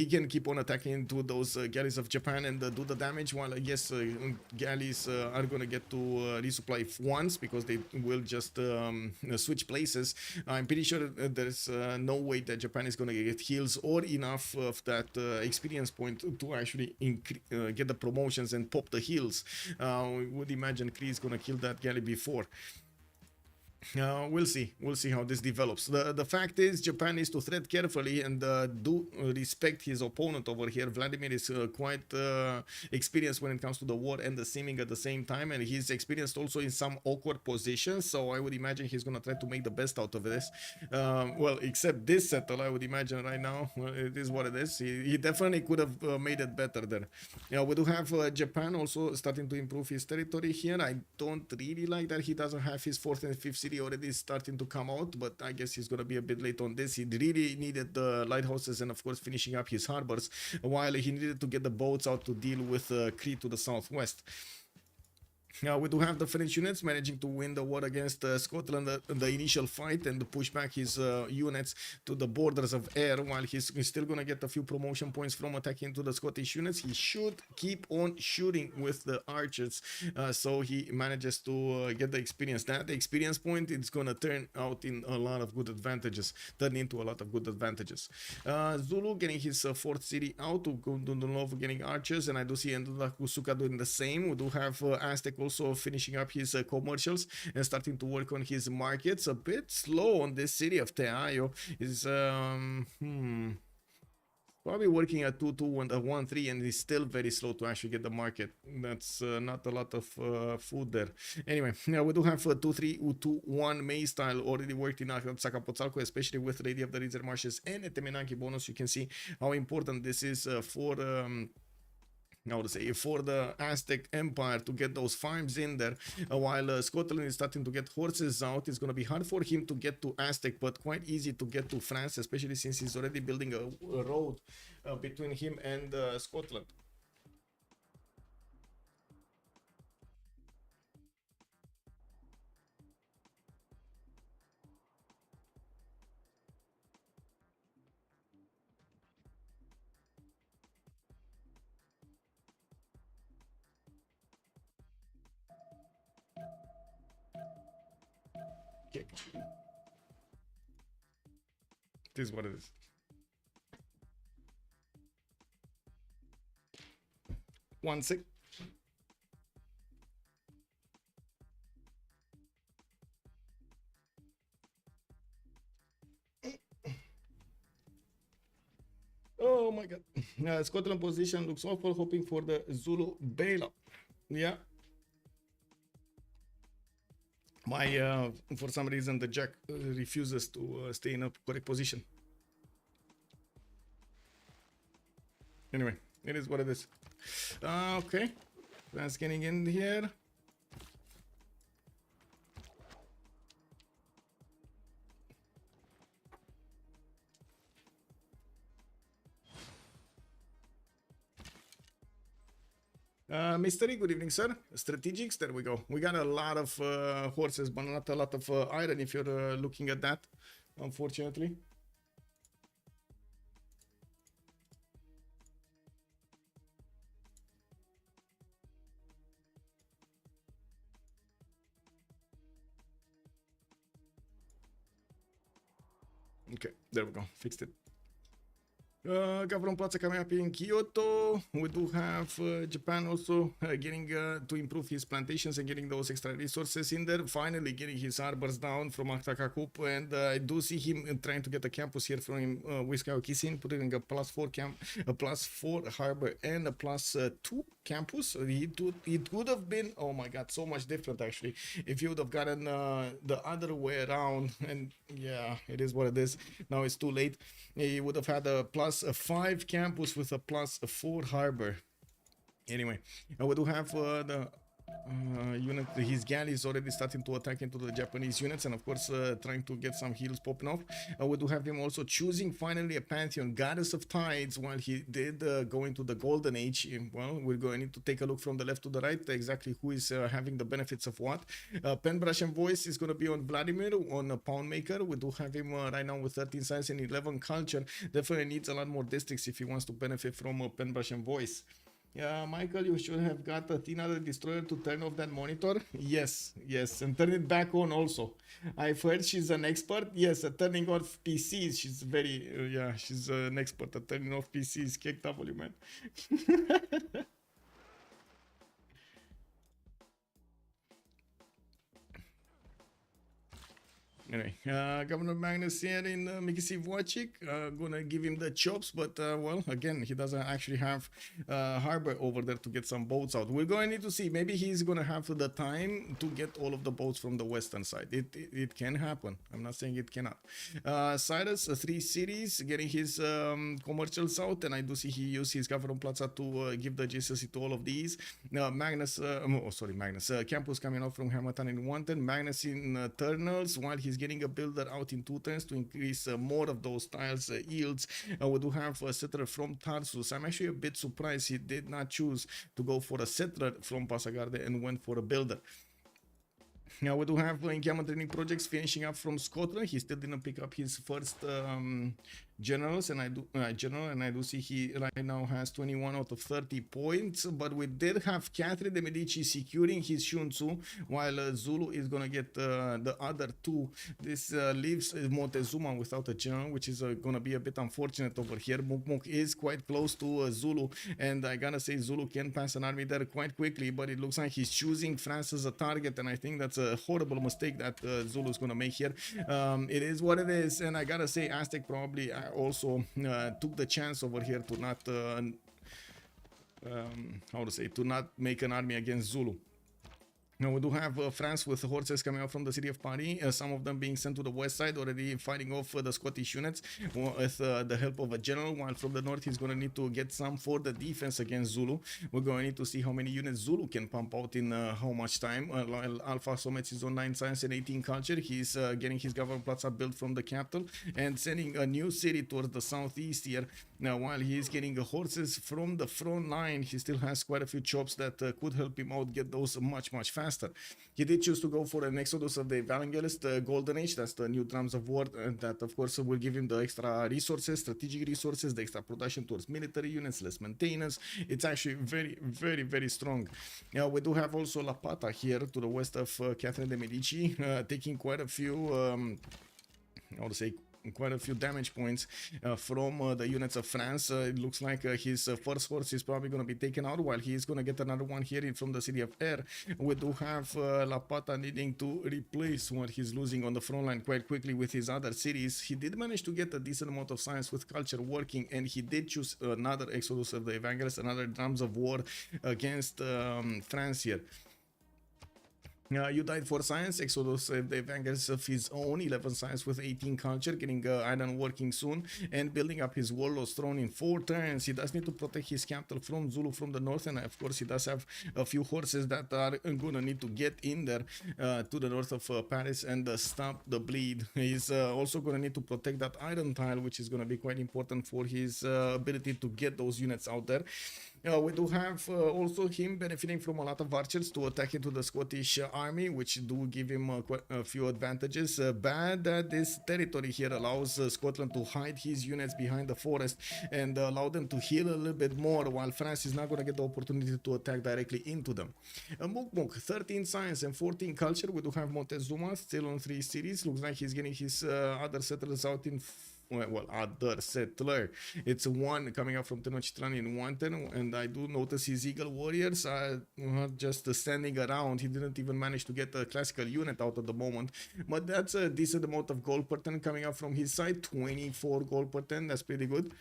He can keep on attacking into those galleys of Japan and do the damage, while I guess galleys are gonna get to resupply once because they will just switch places. I'm pretty sure there's no way that Japan is gonna get heals or enough of that experience point to actually get the promotions and pop the heals. We would imagine Cree is gonna kill that galley before. We'll see how this develops. The fact is, Japan needs to tread carefully and do respect his opponent over here. Vladimir is quite experienced when it comes to the war and the simming at the same time, and he's experienced also in some awkward positions, so I would imagine he's gonna try to make the best out of this. Well, except this settle, I would imagine right now, it is what it is. He definitely could have made it better there. We do have Japan also starting to improve his territory here. I don't really like that he doesn't have his 4th and 5th city already starting to come out, but I guess he's gonna be a bit late on this. He really needed the lighthouses and of course finishing up his harbors, while he needed to get the boats out to deal with Cree to the southwest. We do have the French units managing to win the war against Scotland, the initial fight, and push back his units to the borders of air, while he's still gonna get a few promotion points from attacking to the Scottish units. He should keep on shooting with the archers, so he manages to get the experience. The experience point is gonna turn out in a lot of good advantages, Zulu getting his 4th city out to go to the north, getting archers, and I do see Kusuka doing the same. We do have Aztec also finishing up his commercials and starting to work on his markets. A bit slow on this city of Teayo. Is probably working at 2-2 and 1-3, and is still very slow to actually get the market. That's not a lot of food there. Anyway, we do have 2-3 2-1 May style already worked in Zacapotzalco, especially with Lady of the Reserve Marshes and a Temenanki bonus. You can see how important this is for the Aztec Empire to get those farms in there. While Scotland is starting to get horses out, it's going to be hard for him to get to Aztec, but quite easy to get to France, especially since he's already building a road between him and Scotland. Okay. It is what it is. 1-6. Oh my god. Scotland position looks awful, hoping for the Zulu bailout. Yeah. For some reason, the Jack refuses to stay in a correct position. Anyway, it is what it is. Okay. That's getting in here. Mystery, good evening, sir. Strategics, there we go. We got a lot of horses, but not a lot of iron if you're looking at that, unfortunately. Okay, there we go. Fixed it. Government plots are coming up in Kyoto. We do have Japan also getting to improve his plantations and getting those extra resources in there. Finally getting his harbors down from Akakakup, and I do see him trying to get a campus here from him, Wiskao putting a +4 harbor and a +2 campus. It would have been, oh my god, so much different actually if you would have gotten the other way around. And yeah, it is what it is. Now it's too late. He would have had a +5 campus with a +4 harbor. Anyway, we do have the unit, his galleys already starting to attack into the Japanese units, and of course trying to get some heals popping off. We do have him also choosing finally a pantheon, goddess of tides, while he did go into the golden age. Well, we're going to take a look from the left to the right exactly who is having the benefits of what. Pen, brush and voice is going to be on Vladimir, on a pound maker. We do have him right now with 13 science and 11 culture. Definitely needs a lot more districts if he wants to benefit from pen, brush and voice. Yeah, Michael, you should have got Athena the Destroyer to turn off that monitor. Yes, and turn it back on also. I've heard she's an expert. Yes, at turning off PCs. She's very, yeah, she's an expert at turning off PCs. Kick W, man. Anyway, Governor Magnus here in Mikisiwachik, gonna give him the chops, but well, again, he doesn't actually have harbor over there to get some boats out. We're going to need to see, maybe he's gonna have the time to get all of the boats from the western side. It can happen. I'm not saying it cannot. Cyrus, 3 cities, getting his commercials out, and I do see he used his government plaza to give the GCC to all of these. Magnus, Magnus, Campus coming out from Hamilton in 1 turn, Magnus in Turnals, while he's getting a builder out in 2 turns to increase more of those tiles yields. We do have a settler from Tarsus. I'm actually a bit surprised he did not choose to go for a settler from Pasagarde and went for a builder. Now we do have encampment training projects finishing up from Scotland. He still didn't pick up his first generals, and I do see he right now has 21 out of 30 points. But we did have Catherine de Medici securing his Shunzu, while Zulu is gonna get the other 2. This leaves Montezuma without a general, which is gonna be a bit unfortunate over here. Mukmuk is quite close to Zulu, and I gotta say Zulu can pass an army there quite quickly, but it looks like he's choosing France as a target, and I think that's a horrible mistake that Zulu is gonna make here. It is what it is, and I gotta say Aztec probably also took the chance over here to not to not make an army against Zulu. Now we do have France with horses coming out from the city of Paris, some of them being sent to the west side, already fighting off the Scottish units with the help of a general, while from the north he's going to need to get some for the defense against Zulu. We're going to need to see how many units Zulu can pump out in how much time. Alfasomets is on 9 science and 18 culture. He's getting his government plaza built from the capital and sending a new city towards the southeast here. Now while he's getting horses from the front line, he still has quite a few chops that could help him out get those much faster. He did choose to go for an Exodus of the Evangelist, Golden Age. That's the new drums of war, and that of course will give him the extra resources, strategic resources, the extra production towards military units, less maintenance. It's actually very strong. We do have also Lapata here to the west of Catherine de Medici, taking quite a few quite a few damage points from the units of France. It looks like his first horse is probably going to be taken out, while he is going to get another one here from the city of Air. We do have Lapata needing to replace what he's losing on the front line quite quickly with his other cities. He did manage to get a decent amount of science with culture working, and he did choose another Exodus of the Evangelist, another drums of war against France here. You died for science, Exodus, the Evangelist of his own, 11 science with 18 culture, getting iron working soon, and building up his warlord's throne in 4 turns. He does need to protect his capital from Zulu from the north, and of course he does have a few horses that are gonna need to get in there to the north of Paris and stop the bleed. He's also gonna need to protect that iron tile, which is gonna be quite important for his ability to get those units out there. We do have also him benefiting from a lot of archers to attack into the Scottish army, which do give him quite a few advantages. Bad that this territory here allows Scotland to hide his units behind the forest and allow them to heal a little bit more, while France is not going to get the opportunity to attack directly into them. Mukmuk, 13 science and 14 culture. We do have Montezuma still on 3 cities. Looks like he's getting his other settlers out in well, other settler. It's one coming up from Tenochtitlan in 110, and I do notice his Eagle Warriors are just standing around. He didn't even manage to get a classical unit out at the moment, but that's a decent amount of gold per turn coming up from his side. 24 gold per turn, that's pretty good.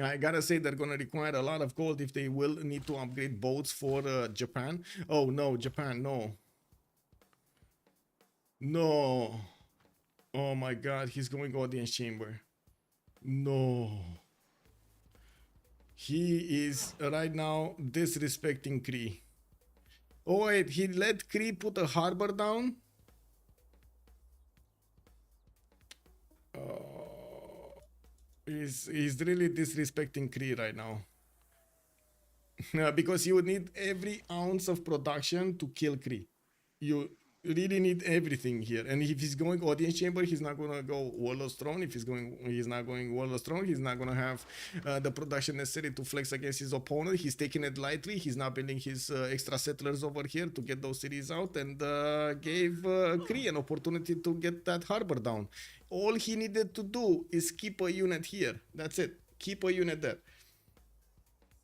I gotta say they're gonna require a lot of gold if they will need to upgrade boats for Japan. Oh no, Japan, no. No. Oh my god, he's going audience chamber. No. He is right now disrespecting Cree. Oh wait, he let Cree put a harbor down? He's really disrespecting Cree right now. Because you would need every ounce of production to kill Cree. You really need everything here. And if he's going audience chamber, he's not gonna go Warlord's Throne. If he's not going Warlord's Throne, he's not gonna have the production necessary to flex against his opponent. He's taking it lightly. He's not building his extra settlers over here to get those cities out, and gave Cree an opportunity to get that harbor down. All he needed to do is keep a unit here. That's it. Keep a unit there.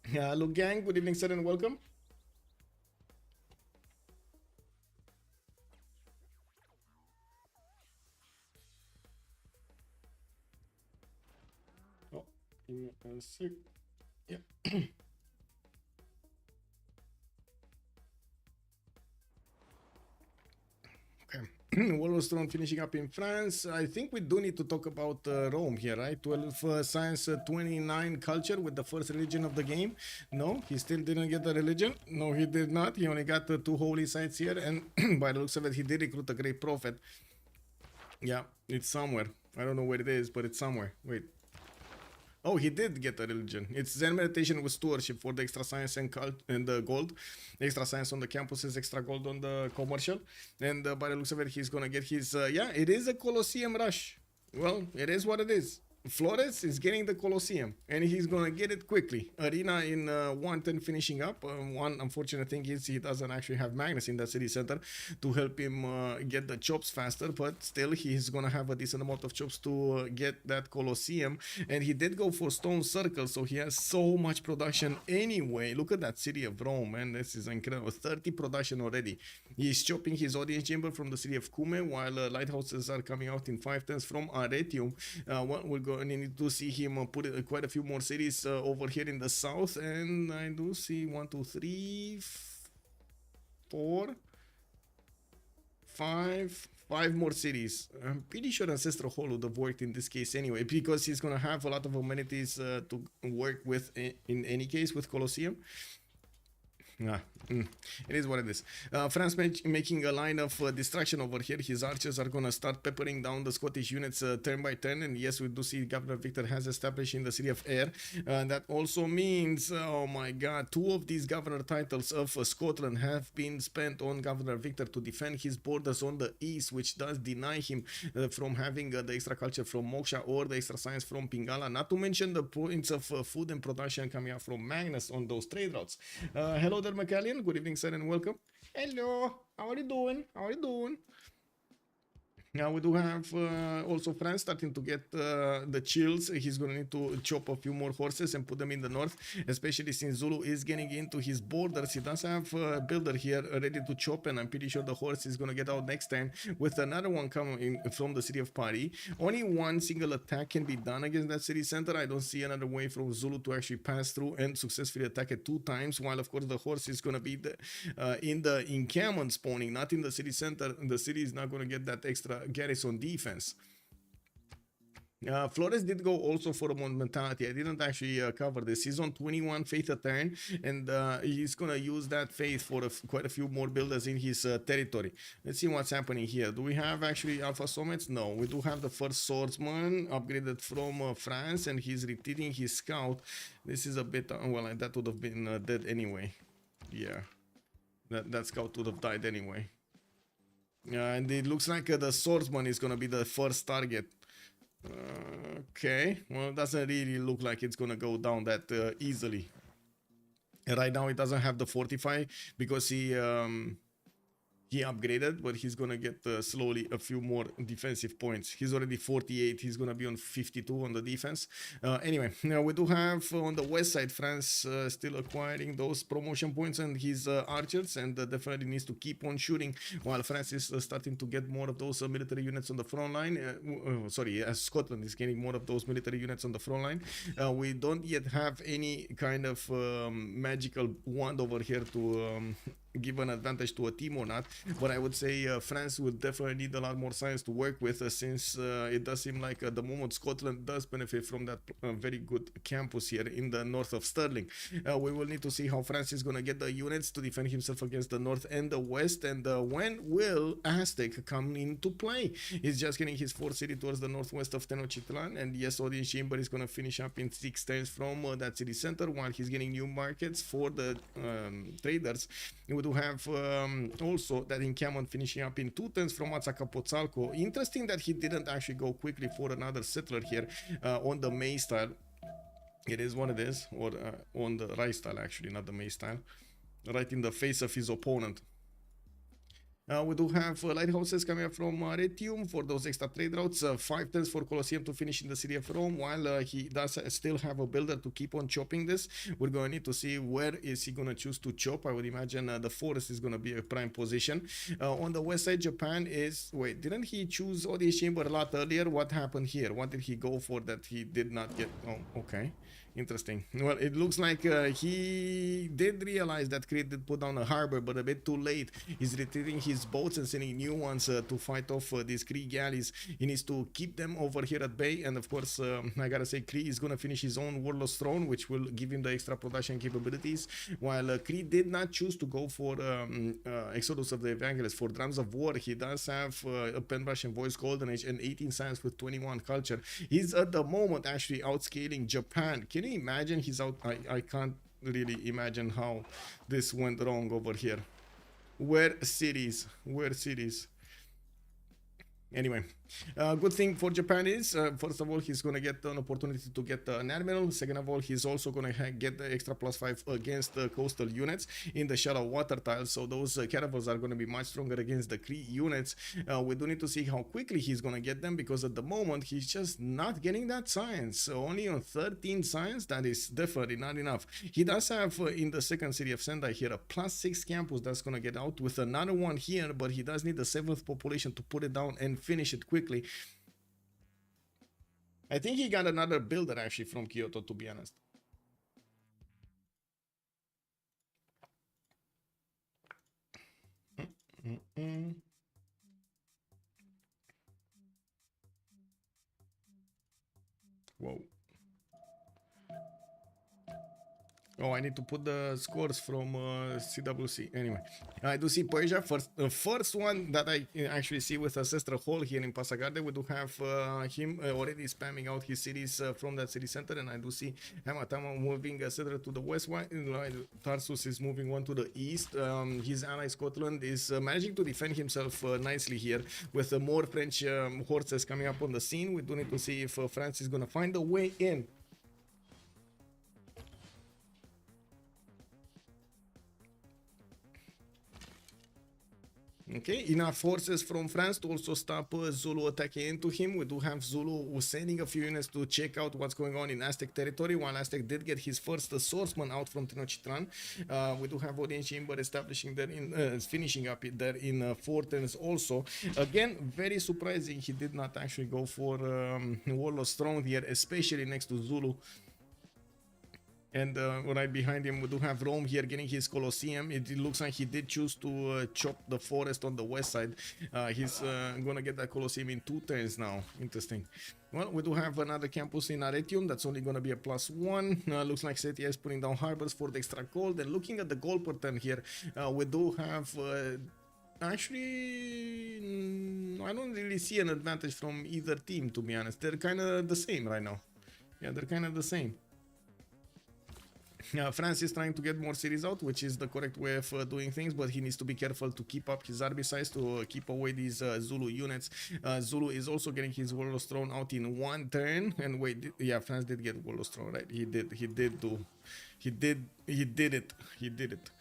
Hello gang, good evening sir and welcome. Oh, give me a sec. Yeah. Okay. Warlord's Throne finishing up in France. I think we do need to talk about Rome here, right? 12 science, 29 culture with the first religion of the game. No, he still didn't get the religion. No, he did not. He only got the 2 holy sites here, and by the looks of it, he did recruit a great prophet. Yeah, it's somewhere. I don't know where it is, but it's somewhere. Wait. Oh, he did get a religion. It's Zen meditation with stewardship for the extra science and cult and the gold. Extra science on the campuses, extra gold on the commercial. And by the looks of it, he's gonna get his... yeah, it is a Colosseum rush. Well, it is what it is. Flores is getting the Colosseum, and he's gonna get it quickly. Arena in 110 finishing up. One unfortunate thing is he doesn't actually have Magnus in the city center to help him get the chops faster, but still he's gonna have a decent amount of chops to get that Colosseum. And he did go for Stone Circle, so he has so much production anyway. Look at that city of Rome, man. This is incredible. 30 production already. He's chopping his audience chamber from the city of Cume, while lighthouses are coming out in 5 turns from Arretium. We're going to need to see him put quite a few more cities over here in the south, and I do see 1, 2, 3, 4, 5 more cities. I'm pretty sure Ancestral Hall would have worked in this case anyway, because he's gonna have a lot of amenities to work with in any case with Colosseum. It is what it is. France making a line of distraction over here. His archers are gonna start peppering down the Scottish units turn by turn, and yes, we do see Governor Victor has established in the city of Ayr. That also means, oh my god, 2 of these governor titles of Scotland have been spent on Governor Victor to defend his borders on the east, which does deny him from having the extra culture from Moksha or the extra science from Pingala, not to mention the points of food and production coming out from Magnus on those trade routes. Hello there, Macallian. Good evening, sir, and welcome. Hello. How are you doing? How are you doing? Now we do have also France starting to get the chills. He's going to need to chop a few more horses and put them in the north, especially since Zulu is getting into his borders. He does have a builder here ready to chop, and I'm pretty sure the horse is going to get out next time with another one coming in from the city of Paris. Only one single attack can be done against that city center. I don't see another way for Zulu to actually pass through and successfully attack it 2 times, while of course the horse is going to be in the encampment spawning, not in the city center. The city is not going to get that extra garrison defense. Flores did go also for a mentality. I didn't actually cover this. He's on 21 faith a turn, and he's gonna use that faith for quite a few more builders in his territory. Let's see what's happening here. Do we have actually Alfasomets? No, we do have the first swordsman upgraded from France, and he's retreating his scout. This is a bit well, that would have been dead anyway. Yeah, that scout would have died anyway. And it looks like the swordsman is gonna be the first target. Okay, well, it doesn't really look like it's gonna go down that easily. Right now it doesn't have the fortify because he he upgraded, but he's gonna get slowly a few more defensive points. He's already 48. He's gonna be on 52 on the defense. Anyway, now we do have on the west side France still acquiring those promotion points and his archers, and definitely needs to keep on shooting while France is starting to get more of those military units on the front line. Scotland is getting more of those military units on the front line. We don't yet have any kind of magical wand over here to give an advantage to a team or not, but I would say France will definitely need a lot more science to work with, since it does seem like at the moment Scotland does benefit from that very good campus here in the north of Stirling. We will need to see how France is going to get the units to defend himself against the north and the west, and when will Aztec come into play. He's just getting his fourth city towards the northwest of Tenochtitlan, and yes, audience chamber is going to finish up in 6 turns from that city center, while he's getting new markets for the traders. We do have also that encampment finishing up in 2 turns from Azcapotzalco. Interesting that he didn't actually go quickly for another settler here on the May style. It is what it is, or on the right style actually, not the May style, right in the face of his opponent. We do have lighthouses coming up from Retium for those extra trade routes, 5 turns for Colosseum to finish in the city of Rome, while he does still have a builder to keep on chopping this. We're going to need to see where is he going to choose to chop. I would imagine the forest is going to be a prime position. On the west side, Japan is... Wait, didn't he choose audience chamber a lot earlier? What happened here? What did he go for that he did not get? Oh, okay. Interesting. Well, it looks like he did realize that Cree did put down a harbor, but a bit too late. He's retreating his boats and sending new ones to fight off these Cree galleys. He needs to keep them over here at bay, and of course, I gotta say, Cree is gonna finish his own Warlord's Throne, which will give him the extra production capabilities, while Cree did not choose to go for Exodus of the Evangelist. For Drums of War, he does have a Penbrush and Voice Golden Age and 18 science with 21 culture. He's at the moment actually outscaling Japan. Can you imagine he's out? I can't really imagine how this went wrong over here. Where cities? Anyway, good thing for Japan is, first of all, he's going to get an opportunity to get an admiral. Second of all, he's also going to get the extra +5 against the coastal units in the shallow water tiles. So those caravels are going to be much stronger against the Cree units. We do need to see how quickly he's going to get them, because at the moment he's just not getting that science. So only on 13 science, that is definitely not enough. He does have in the second city of Sendai here a +6 campus that's going to get out with another one here, but he does need the 7th population to put it down and finish it quickly. I think he got another builder actually from Kyoto, to be honest. Whoa. Oh, I need to put the scores from CWC. Anyway, I do see Persia first. The first one that I actually see with Ancestral Hall here in Passagarde. We do have him already spamming out his cities from that city center, and I do see Hamatama moving a settler to the west. Tarsus is moving one to the east. His ally Scotland is managing to defend himself nicely here with more French horses coming up on the scene. We do need to see if France is going to find a way in. Okay, enough forces from France to also stop Zulu attacking into him. We do have Zulu sending a few units to check out what's going on in Aztec territory, while Aztec did get his first swordsman out from Tenochtitlan. We do have audience chamber establishing there in finishing up it there in 4 turns also. Again, very surprising he did not actually go for Warlord's Throne here, especially next to Zulu. And right behind him, we do have Rome here getting his Colosseum. It looks like he did choose to chop the forest on the west side. He's gonna get that Colosseum in 2 turns now. Interesting. Well, we do have another campus in Arretium. That's only gonna be a +1. Looks like Setia is putting down harbors for the extra gold. And looking at the gold per turn here, we do have... actually, I don't really see an advantage from either team, to be honest. They're kind of the same right now. Yeah, they're kind of the same. France is trying to get more cities out, which is the correct way of doing things, but he needs to be careful to keep up his army size to keep away these Zulu units. Zulu is also getting his Warlord's Throne out in 1 turn. And wait, yeah, France did get Warlord's Throne, right? He did do He did it. He did it.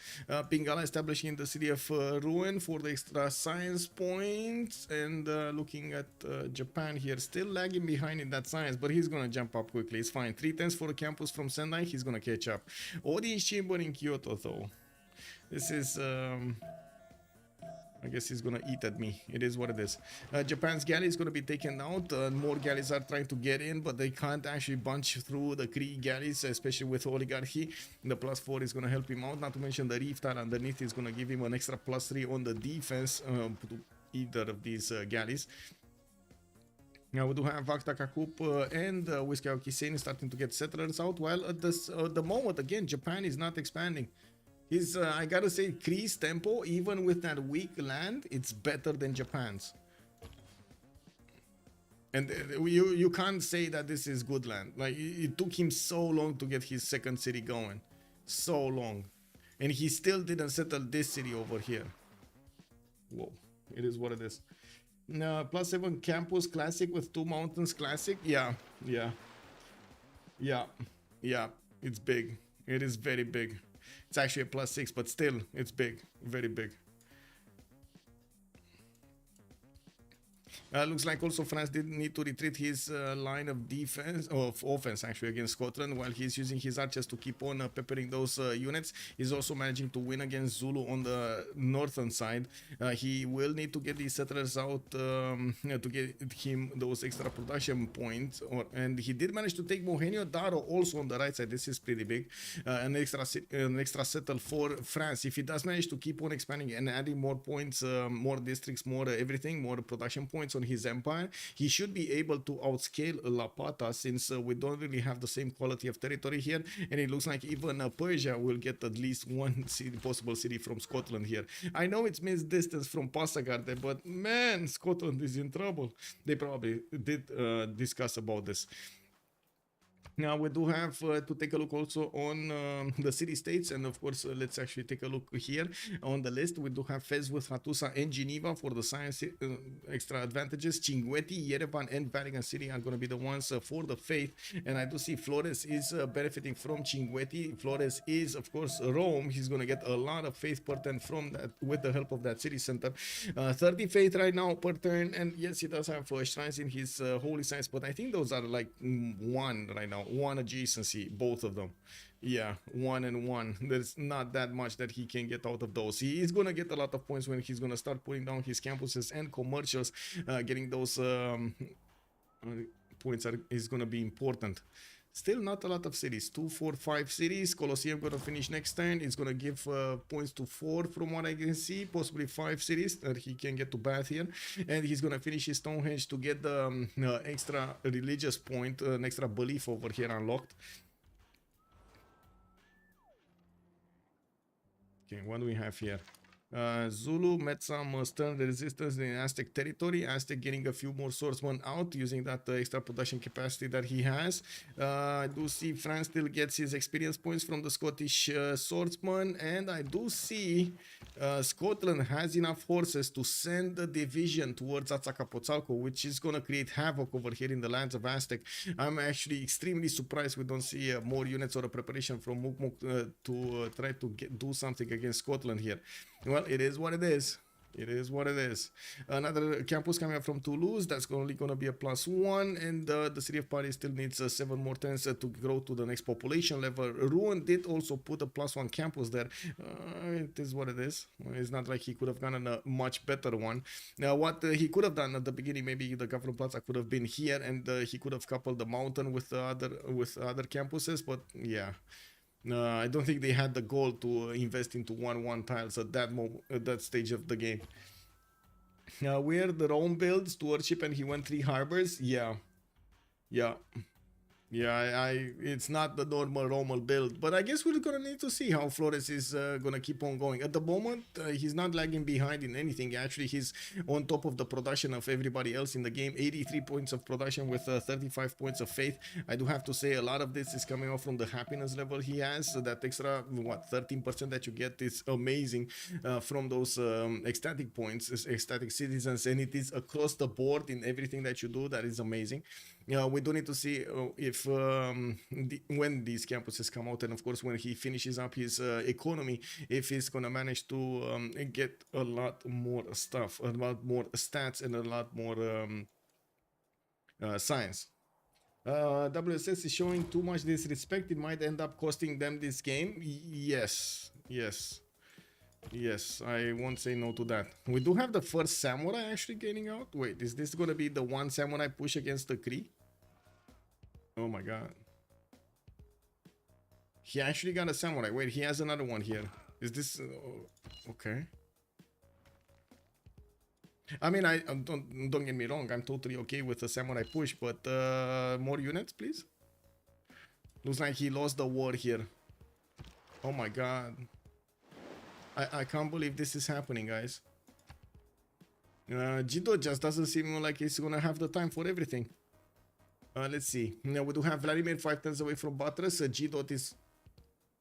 Pingala establishing the city of Ruin for the extra science points, and looking at Japan here, still lagging behind in that science, but he's gonna jump up quickly. It's fine. 3 tenths for the campus from Sendai. He's gonna catch up. Audience chamber in Kyoto, though. This is. I guess he's gonna eat at me. It is what it is. Japan's galley is gonna be taken out. More galleys are trying to get in, but they can't actually bunch through the Cree galleys, especially with oligarchy. The +4 is gonna help him out. Not to mention the reef tile underneath is gonna give him an extra +3 on the defense to either of these galleys. Now we do have Vakta Kakup and Whiskey Kisane starting to get settlers out, while at the moment, again, Japan is not expanding. His, I gotta say, Cree's tempo, even with that weak land, it's better than Japan's. And you can't say that this is good land. Like, it took him so long to get his second city going. So long. And he still didn't settle this city over here. Whoa. It is what it is. +7 campus classic with 2 mountains classic. Yeah. It's big. It is very big. It's actually a +6, but still, it's big. Very big. Looks like also France did need to retreat his line of defense, of offense actually, against Scotland, while he's using his archers to keep on peppering those units. He's also managing to win against Zulu on the northern side. He will need to get these settlers out to get him those extra production points, and he did manage to take Mohenio Daro also on the right side. This is pretty big. An extra settle for France. If he does manage to keep on expanding and adding more points, more districts, more everything, more production points on his empire, he should be able to outscale Xlapatax, since we don't really have the same quality of territory here, and it looks like even Persia will get at least one possible city from Scotland here. I know it's missed distance from Passagarde, but man, Scotland is in trouble. They probably did discuss about this. Now we do have to take a look also on the city-states, and of course let's actually take a look here on the list. We do have Fez with Hattusa and Geneva for the science extra advantages. Cinguetti, Yerevan and Vatican City are going to be the ones for the faith, and I do see Flores is benefiting from Cinguetti. Flores is of course Rome. He's going to get a lot of faith per turn from that with the help of that city center. 30 faith right now per turn, and yes, he does have shrines in his holy sites, but I think those are like 1 right now. 1 adjacency, both of them. Yeah, 1 and 1. There's not that much that he can get out of those. He is going to get a lot of points when he's going to start putting down his campuses and commercials. Getting those points is going to be important. Still not a lot of cities. 2, 4, 5 cities. Colosseum going to finish next turn. It's going to give points to 4 from what I can see. Possibly 5 cities that he can get to Bath here. And he's going to finish his Stonehenge to get the extra religious point, an extra belief over here unlocked. Okay, what do we have here? Zulu met some stern resistance in Aztec territory. Aztec getting a few more swordsmen out using that extra production capacity that he has. I do see France still gets his experience points from the Scottish swordsman, and I do see Scotland has enough horses to send a division towards Azcapotzalco, which is going to create havoc over here in the lands of Aztec. I'm actually extremely surprised we don't see more units or a preparation from Mukmuk to try to do something against Scotland here. Well, it is what it is. It is what it is. Another campus coming up from Toulouse. That's only going to be a +1. And the city of Paris still needs 7 more turns to grow to the next population level. Rouen did also put a +1 campus there. It is what it is. It's not like he could have gotten a much better one. Now, what he could have done at the beginning, maybe the Government Plaza could have been here, and he could have coupled the mountain with other campuses. But yeah. I don't think they had the goal to invest into 1-1 tiles at that stage of the game. Where the Rome builds stewardship and he went 3 harbors. Yeah, it's not the normal Roman build, but I guess we're gonna need to see how Flores is gonna keep on going. At the moment, he's not lagging behind in anything. Actually, he's on top of the production of everybody else in the game. 83 points of production with 35 points of faith. I do have to say a lot of this is coming off from the happiness level he has. So that extra 13% that you get is amazing from those ecstatic points, ecstatic citizens, and it is across the board in everything that you do. That is amazing. We do need to see if when these campuses come out, and of course when he finishes up his economy, if he's gonna manage to get a lot more stuff, a lot more stats, and a lot more science. WSS is showing too much disrespect. It might end up costing them this game. Yes, I won't say no to that. We do have the first samurai actually getting out. Wait, is this gonna be the one samurai push against the Cree? Oh my god. He actually got a samurai. Wait, he has another one here. Is this okay? I mean, I don't get me wrong. I'm totally okay with the samurai push, but more units, please. Looks like he lost the war here. Oh my god. I can't believe this is happening, guys. Gdot just doesn't seem like he's gonna have the time for everything. Let's see. Now we do have Vladimir 5 turns away from Buttress. Gdot is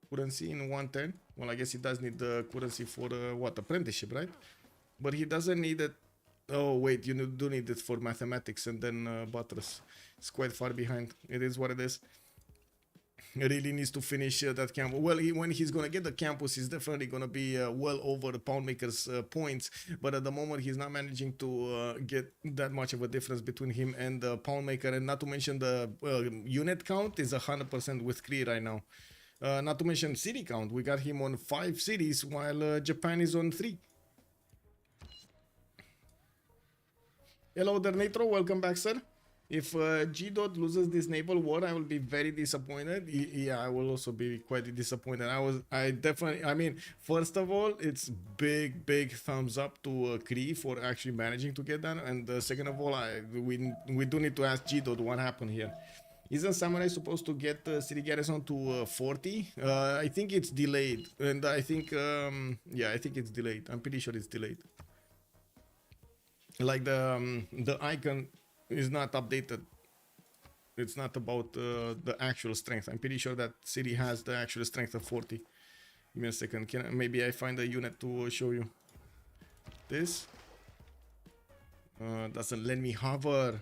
currency in 110. Well, I guess he does need the currency for what, apprenticeship, right? But he doesn't need it. Oh wait, you do need it for mathematics, and then Buttress. It's quite far behind. It is what it is. He really needs to finish that campus. Well, when he's gonna get the campus, he's definitely gonna be well over the Poundmaker's points. But at the moment, he's not managing to get that much of a difference between him and the Poundmaker. And not to mention the unit count is 100% with Cree right now. Not to mention city count. We got him on 5 cities while Japan is on 3. Hello there, Nitro. Welcome back, sir. If Gdot loses this naval war, I will be very disappointed. Yeah, I will also be quite disappointed. I mean, first of all, it's big thumbs up to Cree for actually managing to get that. And second of all, we do need to ask Gdot what happened here. Isn't Samurai supposed to get city garrison to 40? I think it's delayed. And I think, yeah, I think it's delayed. I'm pretty sure it's delayed. Like the icon is not updated. It's not about the actual strength. I'm pretty sure that city has the actual strength of 40. Give me a second. Maybe I find a unit to show you. This doesn't let me hover.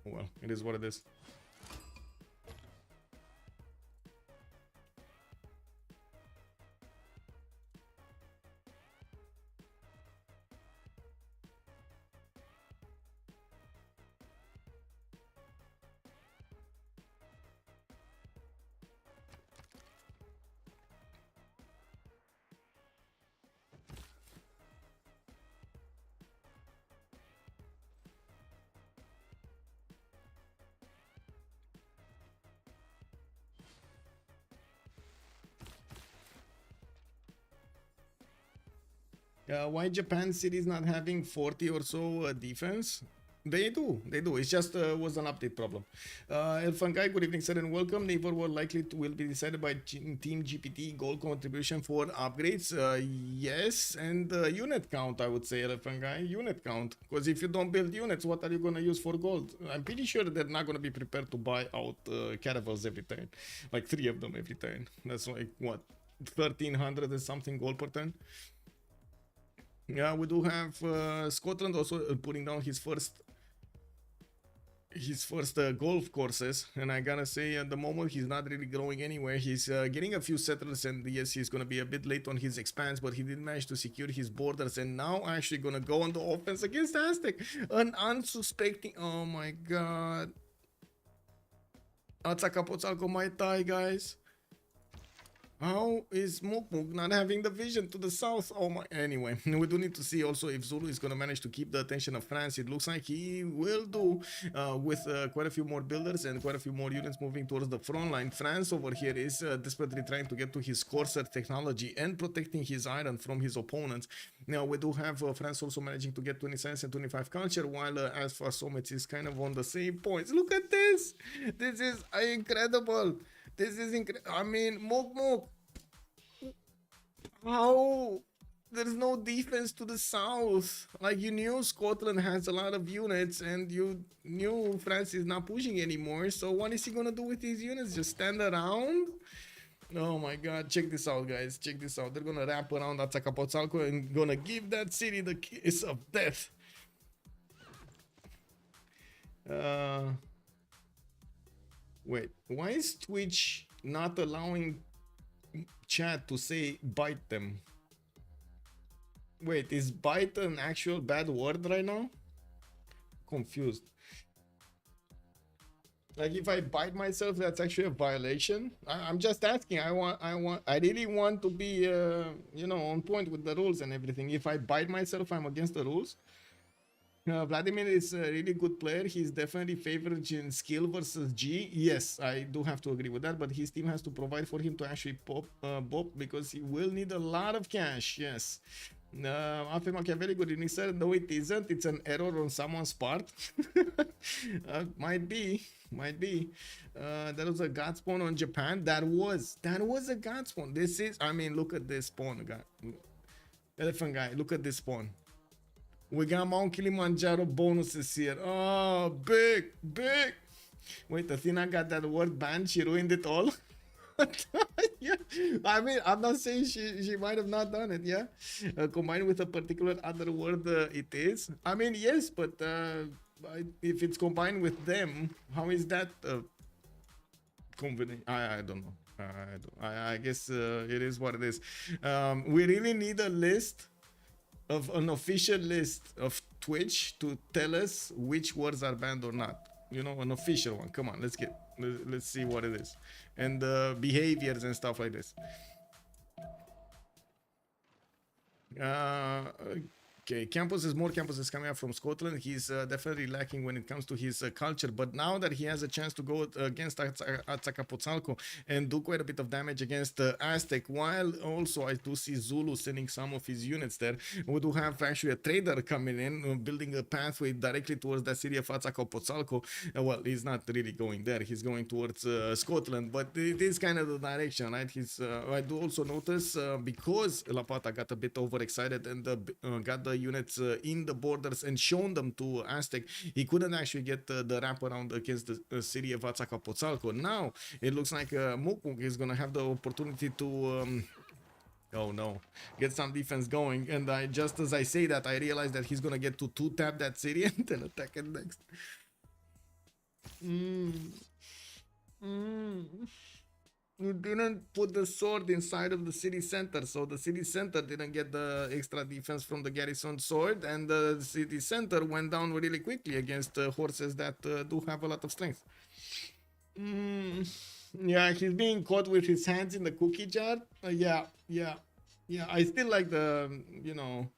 Oh, well, it is what it is. Why Japan cities not having 40 or so defense? They do. It's just was an update problem. Elfangai, good evening, sir, and welcome. Neighbor war likely will be decided by Team GPT goal contribution for upgrades. Yes, and unit count, I would say, Elfangai, unit count. Because if you don't build units, what are you going to use for gold? I'm pretty sure they're not going to be prepared to buy out caravels every turn. Like 3 of them every turn. That's like, what, 1,300 and something gold per turn? Yeah, we do have Scotland also putting down his first golf courses, and I gotta say at the moment he's not really growing anywhere. He's getting a few settlers, and yes, he's gonna be a bit late on his expanse, but he did manage to secure his borders, and now actually gonna go on the offense against Aztec, an unsuspecting. Oh my god, Atsakapotzalko might die, guys. How is Mukmuk not having the vision to the south? Oh my. Anyway, we do need to see also if Zulu is going to manage to keep the attention of France. It looks like he will do with quite a few more builders and quite a few more units moving towards the front line. France over here is desperately trying to get to his Corsair technology and protecting his iron from his opponents. Now, we do have France also managing to get 20 science and 25 culture, while Alfasomets is kind of on the same points. Look at this! This is incredible! This is incredible. I mean, Mukmuk. How? There's no defense to the south. Like, you knew Scotland has a lot of units, and you knew France is not pushing anymore. So what is he gonna do with these units? Just stand around? Oh my god, check this out, guys. Check this out. They're gonna wrap around Atsakapotzalko and gonna give that city the kiss of death. Wait, why is Twitch not allowing chat to say bite them? Wait, is bite an actual bad word right now? Confused. Like if I bite myself, that's actually a violation. I'm just asking. I really want to be, you know, on point with the rules and everything. If I bite myself, I'm against the rules. Vladimir is a really good player. He's definitely favored in skill versus G. Yes, I do have to agree with that. But his team has to provide for him to actually bop because he will need a lot of cash. Yes. Alpha Machiavelli good evening, sir. No, it isn't. It's an error on someone's part. Might be. There was a god spawn on Japan. That was a god spawn. This is, I mean, look at this spawn, guy. Elephant guy, look at this spawn. We got Mount Kilimanjaro bonuses here. Oh, big. Wait, Athena got that word banned. She ruined it all. Yeah, I mean, I'm not saying she might have not done it. Yeah, combined with a particular other word, it is. I mean, yes, but if it's combined with them, how is that convenient? I don't know. I guess it is what it is. We really need a list of an official list of Twitch to tell us which words are banned or not. You know, an official one. Come on, let's see what it is, and behaviors and stuff like this. Okay, more campuses coming up from Scotland. He's definitely lacking when it comes to his culture, but now that he has a chance to go against Azcapotzalco and do quite a bit of damage against Aztec, while also I do see Zulu sending some of his units there. We do have actually a trader coming in, building a pathway directly towards that city of Azcapotzalco. Well, he's not really going there. He's going towards Scotland, but it is kind of the direction, right? I do also notice because Lapata got a bit overexcited and got the units in the borders and shown them to Aztec, he couldn't actually get the wraparound against the city of Azcapotzalco. Now it looks like Mukmuk is gonna have the opportunity to oh no, get some defense going, and just as I say that, I realize that he's gonna get to 2-tap that city and then attack it next. You didn't put the sword inside of the city center, so the city center didn't get the extra defense from the garrison sword, and the city center went down really quickly against horses that do have a lot of strength. Yeah, he's being caught with his hands in the cookie jar. Yeah. I still like the, you know,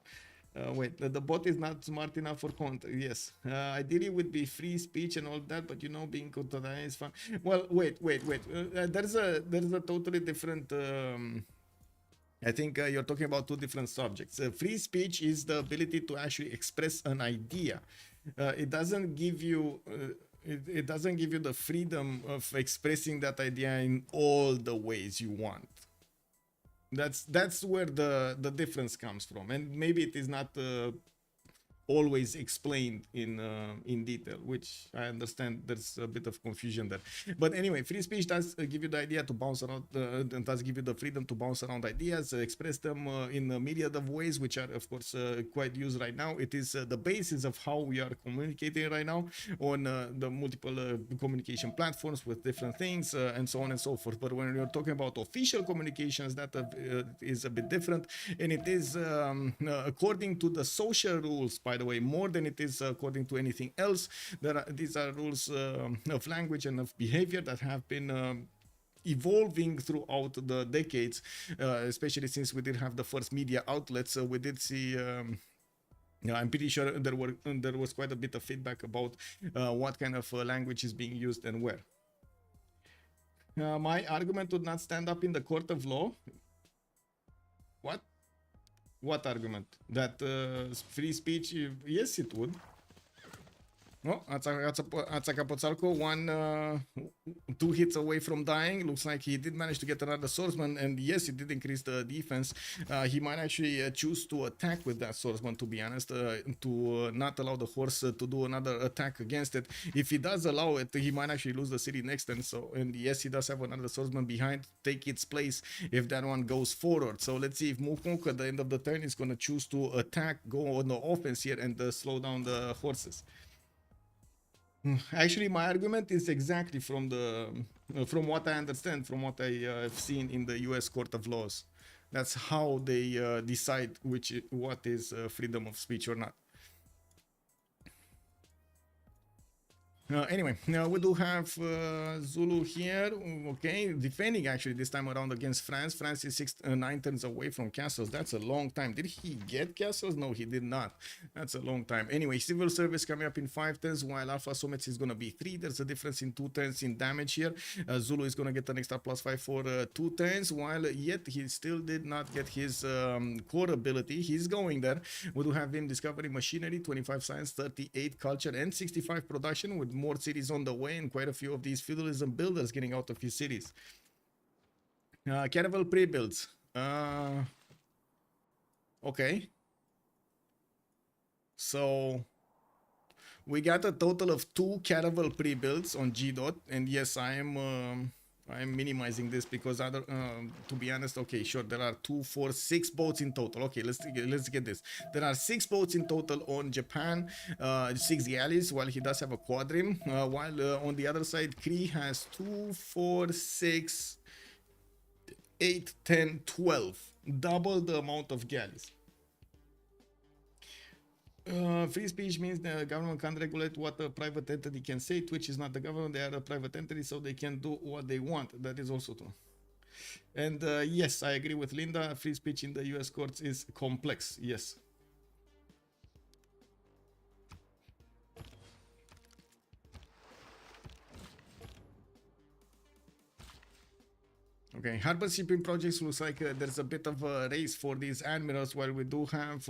wait, the bot is not smart enough for content. Yes, ideally would be free speech and all that, but you know, being content is fun. Well, wait. There's a totally different. I think you're talking about two different subjects. Free speech is the ability to actually express an idea. It doesn't give you. It doesn't give you the freedom of expressing that idea in all the ways you want. That's where the difference comes from, and maybe it is not always explained in detail, which I understand there's a bit of confusion there. But anyway, free speech does give you the idea to bounce around, does give you the freedom to bounce around ideas, express them in a myriad of ways, which are of course quite used right now. It is the basis of how we are communicating right now on the multiple communication platforms with different things and so on and so forth. But when you're talking about official communications, that is a bit different, and it is according to the social rules, by the way, more than it is according to anything else. These are rules of language and of behavior that have been evolving throughout the decades, especially since we did have the first media outlets. We did see I'm pretty sure there was quite a bit of feedback about what kind of language is being used and where. My argument would not stand up in the court of law. What argument? That free speech? Yes, it would. Oh, Azcapotzalco, 2 hits away from dying. Looks like he did manage to get another swordsman, and yes, he did increase the defense. He might actually choose to attack with that swordsman, to be honest, to not allow the horse to do another attack against it. If he does allow it, he might actually lose the city next, and yes, he does have another swordsman behind, take its place if that one goes forward. So let's see if Mukmuk at the end of the turn is going to choose to attack, go on the offense here, and slow down the horses. Actually, my argument is exactly from the from what I understand, from what I have seen in the U.S. Court of Laws. That's how they decide what is freedom of speech or not. Anyway, now we do have Zulu here, okay, defending actually this time around against France. France is 9 turns away from castles. That's a long time. Did he get castles? No, he did not. That's a long time. Anyway, civil service coming up in 5 turns, while Alfasomets is going to be 3. There's a difference in 2 turns in damage here. Zulu is going to get an extra +5 for 2 turns, while yet he still did not get his core ability. He's going there. We do have him discovering machinery, 25 science, 38 culture, and 65 production, with more cities on the way and quite a few of these feudalism builders getting out of his cities. Caravel pre-builds. Okay. So we got a total of 2 Caravel pre-builds on Gdot, and yes, I'm minimizing this because to be honest, okay, sure, there are 2, 4, 6 boats in total. Okay, let's get this. There are 6 boats in total on Japan, 6 galleys, while he does have a quadrim, while on the other side, Cree has 2, 4, 6, 8, 10, 12, double the amount of galleys. Free speech means the government can't regulate what a private entity can say. Twitch is not the government, they are a private entity, so they can do what they want. That is also true. And yes, I agree with Linda, free speech in the US courts is complex, yes. Okay, harbor shipping projects looks like there's a bit of a race for these admirals, while we do have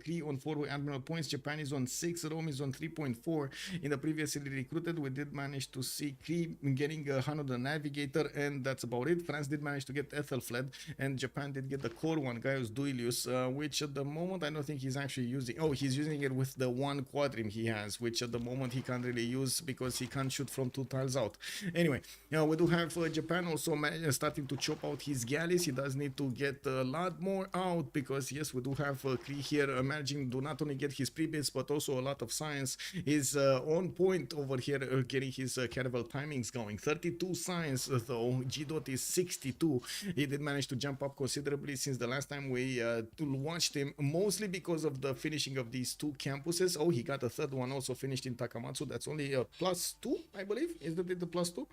Cree on 4 admiral points, Japan is on 6, Rome is on 3.4. In the previously recruited, we did manage to see Cree getting Han the navigator, and that's about it. France did manage to get Ethelfled, and Japan did get the core one, Gaius Duilius, which at the moment I don't think he's actually using. Oh, he's using it with the 1 quadrim he has, which at the moment he can't really use because he can't shoot from 2 tiles out. Anyway, we do have Japan also starting to chop out his galleys. He does need to get a lot more out because yes, we do have Cree here managing to not only get his pre-builds but also a lot of science. Is on point over here, getting his caravel timings going. 32 science though, Gdot is 62. He did manage to jump up considerably since the last time we watched him, mostly because of the finishing of these 2 campuses. Oh, he got a 3rd one also finished in Takamatsu. That's only a +2, I believe. Is that the +2?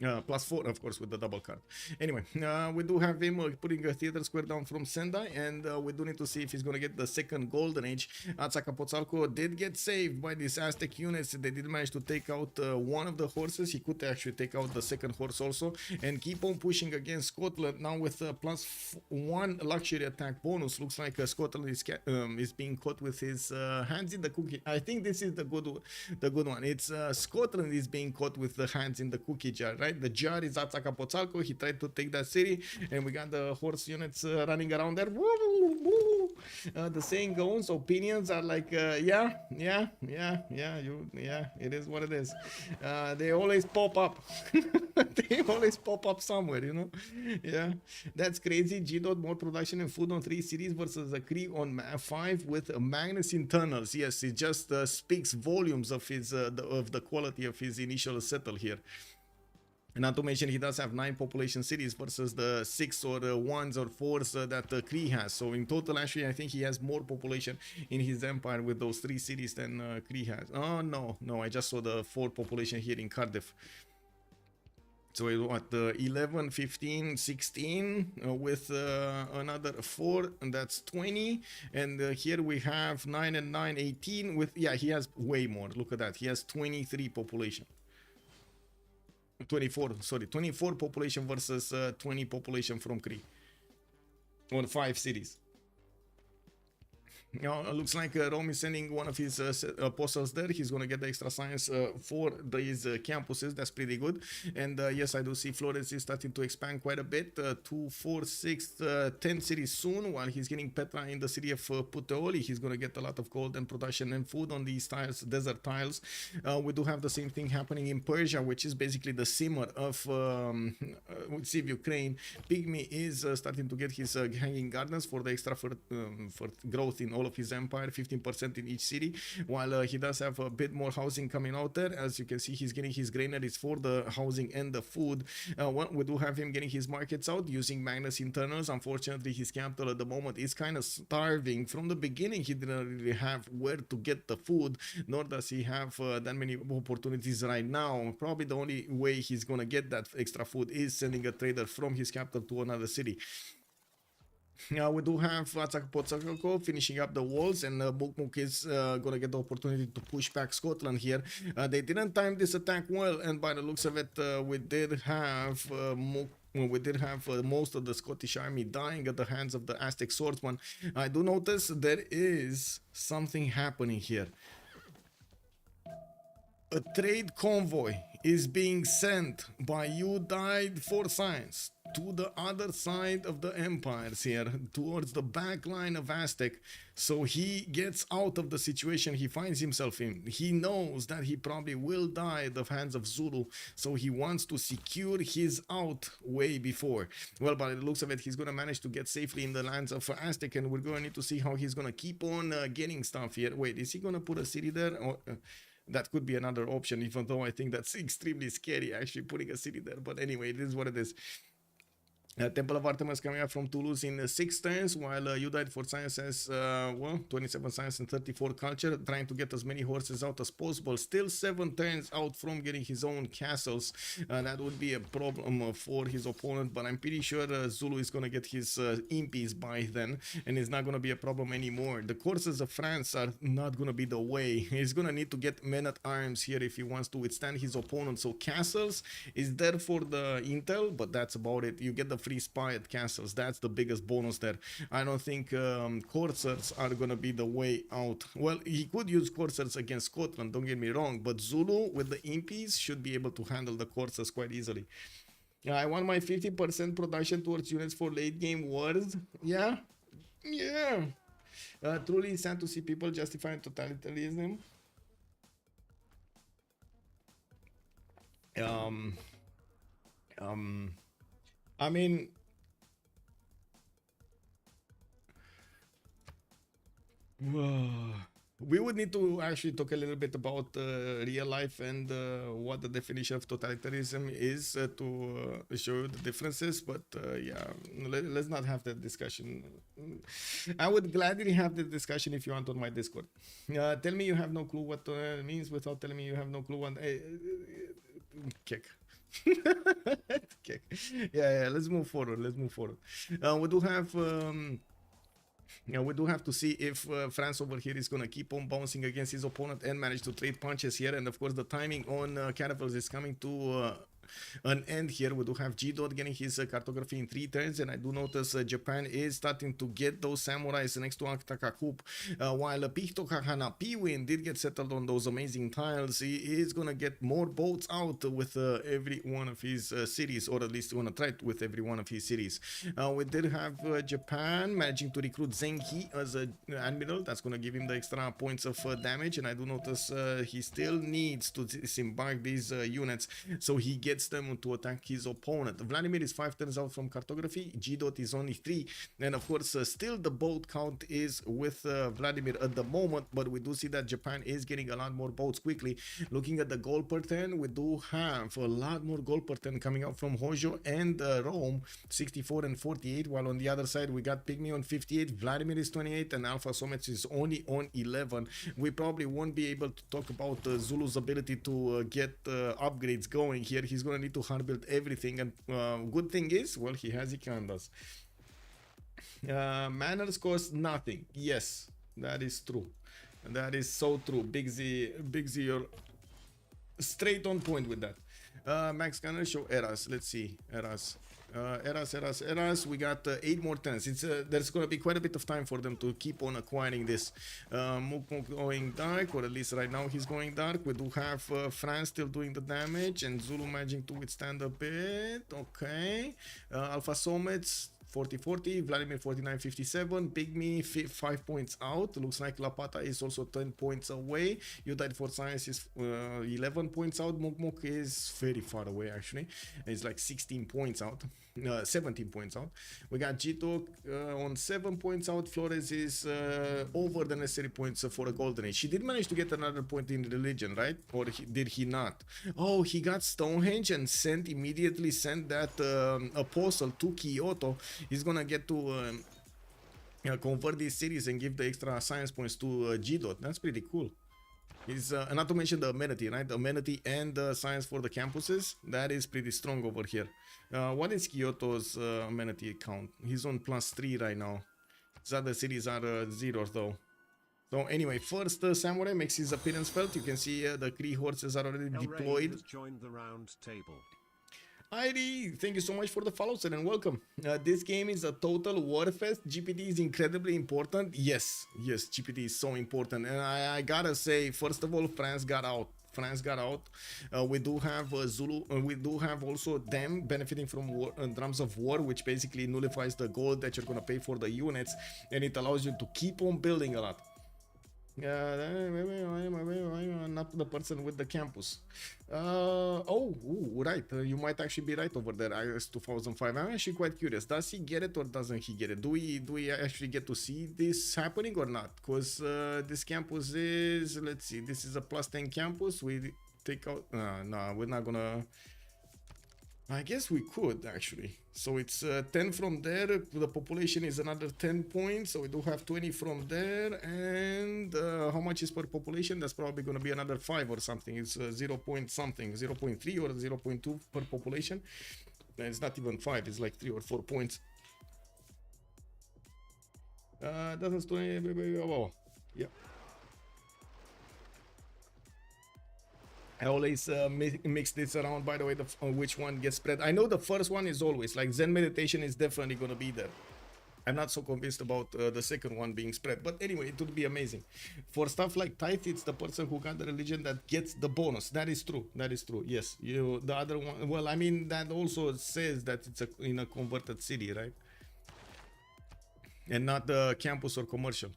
+4, of course, with the double card. Anyway, we do have him putting a theater square down from Sendai, and we do need to see if he's going to get the 2nd golden age. Azcapotzalco did get saved by these Aztec units. They did manage to take out one of the horses. He could actually take out the 2nd horse also, and keep on pushing against Scotland now with a +1 luxury attack bonus. Looks like Scotland is being caught with his hands in the cookie. I think this is the good one. It's Scotland is being caught with the hands in the cookie jar, right? The jar is Azcapotzalco. He tried to take that city, and we got the horse units running around there. The saying goes, opinions are like, yeah, it is what it is. They always pop up. They always pop up somewhere, you know. Yeah, that's crazy. Gdot more production and food on 3 cities versus a Cree on 5 with Magnus in tunnels. Yes, it just speaks volumes of his of the quality of his initial settle here. Not to mention he does have 9 population cities versus the 6 or 1s or 4s that Cree has. So in total, actually, I think he has more population in his empire with those 3 cities than Cree has. Oh, no, I just saw the 4 population here in Cardiff. So what, 11, 15, 16 with another 4, and that's 20. And here we have 9 and 9, 18 with, yeah, he has way more. Look at that. He has 23 population. 24 population versus 20 population from Cree on 5 cities. Now, it looks like Rome is sending one of his apostles there. He's going to get the extra science for these campuses. That's pretty good. And yes, I do see Iflores is starting to expand quite a bit. 2, 4, 6, 10 cities soon. While he's getting Petra in the city of Puteoli, he's going to get a lot of gold and production and food on these tiles, desert tiles. We do have the same thing happening in Persia, which is basically the simmer of CivUkraine. Pigmey is starting to get his hanging gardens for the extra for growth in all whole of his empire, 15% in each city, while he does have a bit more housing coming out there. As you can see, he's getting his granaries for the housing and the food. Well, we do have him getting his markets out using Magnus internals. Unfortunately, his capital at the moment is kind of starving. From the beginning, he didn't really have where to get the food, nor does he have that many opportunities right now. Probably the only way he's gonna get that extra food is sending a trader from his capital to another city. Now we do have Potsakoko finishing up the walls, and Mukmuk is gonna get the opportunity to push back Scotland here. They didn't time this attack well, and by the looks of it, we did have most of the Scottish army dying at the hands of the Aztec swordsman. I do notice there is something happening here. A trade convoy is being sent by You Died for Science to the other side of the empires here, towards the back line of Aztec. So he gets out of the situation he finds himself in. He knows that he probably will die at the hands of Zulu, so he wants to secure his out way before. Well, by the looks of it, he's going to manage to get safely in the lands of Aztec, and we're going to need to see how he's going to keep on getting stuff here. Wait, is he going to put a city there? Or, that could be another option, even though I think that's extremely scary, actually, putting a city there. But anyway, it is what it is. Temple of Artemis coming up from Toulouse in 6 turns, while You Died for Science has, well, 27 science and 34 culture, trying to get as many horses out as possible. Still 7 turns out from getting his own castles. That would be a problem for his opponent, but I'm pretty sure Zulu is going to get his impies by then, and it's not going to be a problem anymore. The courses of France are not going to be the way. He's going to need to get men-at-arms here if he wants to withstand his opponent. So castles is there for the intel, but that's about it. You get the free spy at castles. That's the biggest bonus there. I don't think coursers are gonna be the way out. Well, he could use coursers against Scotland, don't get me wrong, but Zulu with the impies should be able to handle the coursers quite easily. I want my 50% production towards units for late game wars. Yeah, truly sad to see people justifying totalitarianism. I mean, we would need to actually talk a little bit about real life and what the definition of totalitarianism is to show you the differences. But yeah, let's not have that discussion. I would gladly have the discussion if you want on my Discord. Tell me you have no clue what it means without telling me you have no clue what... kick. Okay. Yeah, let's move forward. We do have we do have to see if France over here is going to keep on bouncing against his opponent and manage to trade punches here. And of course, the timing on caravels is coming to an end here. We do have Gdot getting his cartography in 3 turns, and I do notice Japan is starting to get those samurais next to Aktakup, while Pihto Kakanapiwin did get settled on those amazing tiles. He is gonna get more boats out with every one of his cities, or at least gonna try it with every one of his cities. We did have Japan managing to recruit Zenki as an admiral. That's gonna give him the extra points of damage, and I do notice he still needs to disembark these units, so he gets them to attack his opponent. Vladimir is 5 turns out from cartography. Gdot is only 3, and of course still the boat count is with Vladimir at the moment, but we do see that Japan is getting a lot more boats quickly. Looking at the goal per turn, we do have a lot more goal per turn coming out from Hojo and Rome, 64 and 48, while on the other side we got Pigmey on 58, Vladimir is 28, and Alfasomets is only on 11. We probably won't be able to talk about Zulu's ability to get upgrades going here. He's gonna need to hard build everything, and good thing is, well, he has Ikandas. Manners cost nothing. Yes, that is true. That is so true. Big Z, you're straight on point with that. Max Gunner, show Eras. Let's see, Eras. Eras. We got 8 more turns. There's going to be quite a bit of time for them to keep on acquiring this. Muk going dark, or at least right now he's going dark. We do have France still doing the damage, and Zulu managing to withstand a bit. Okay. Alfasomets 40-40, Vladimir 49-57, Pigmey 5 points out. Looks like Xlapatax is also 10 points away. You Died for Science is 11 points out. Mok is very far away, actually. It's like 16 points out. 17 points out. We got Gdot on 7 points out. Flores is over the necessary points for a golden age. He did manage to get another point in religion, right? Or did he not? Oh, he got Stonehenge and immediately sent that apostle to Kyoto. He's gonna get to convert these cities and give the extra science points to Gdot. That's pretty cool. Is not to mention the amenity, right? The amenity and the science for the campuses. That is pretty strong over here. What is Kyoto's amenity count? He's on +3 right now. His other cities are 0 though. So anyway, first Samurai makes his appearance felt. You can see the Cree horses are already deployed. Has joined the round table. Heidi, thank you so much for the follow, sir, and welcome. This game is a total warfest. GPT is incredibly important. Yes, GPT is so important. And I gotta say, first of all, France got out. We do have Zulu. We do have also them benefiting from war, drums of war, which basically nullifies the gold that you're gonna pay for the units, and it allows you to keep on building a lot. Not the person with the campus. Right. You might actually be right over there. IS 2005. I'm actually quite curious. Does he get it or doesn't he get it? Do we actually get to see this happening or not? Because this campus is, let's see, this is a +10 campus. We take out. No, we're not gonna. I guess we could actually. So it's 10 from there. The population is another 10 points. So we do have 20 from there. And how much is per population? That's probably going to be another 5 or something. It's 0 point something, 0.3 or 0.2 per population. And it's not even 5. It's like 3 or 4 points. Doesn't store any. Oh, yeah. I always mix this around, by the way, which one gets spread. I know the first one is always, like Zen meditation is definitely going to be there. I'm not so convinced about the second one being spread. But anyway, it would be amazing. For stuff like tithe, it's the person who got the religion that gets the bonus. That is true. That is true. Yes. The other one, well, I mean, that also says that it's in a converted city, right? And not the campus or commercial.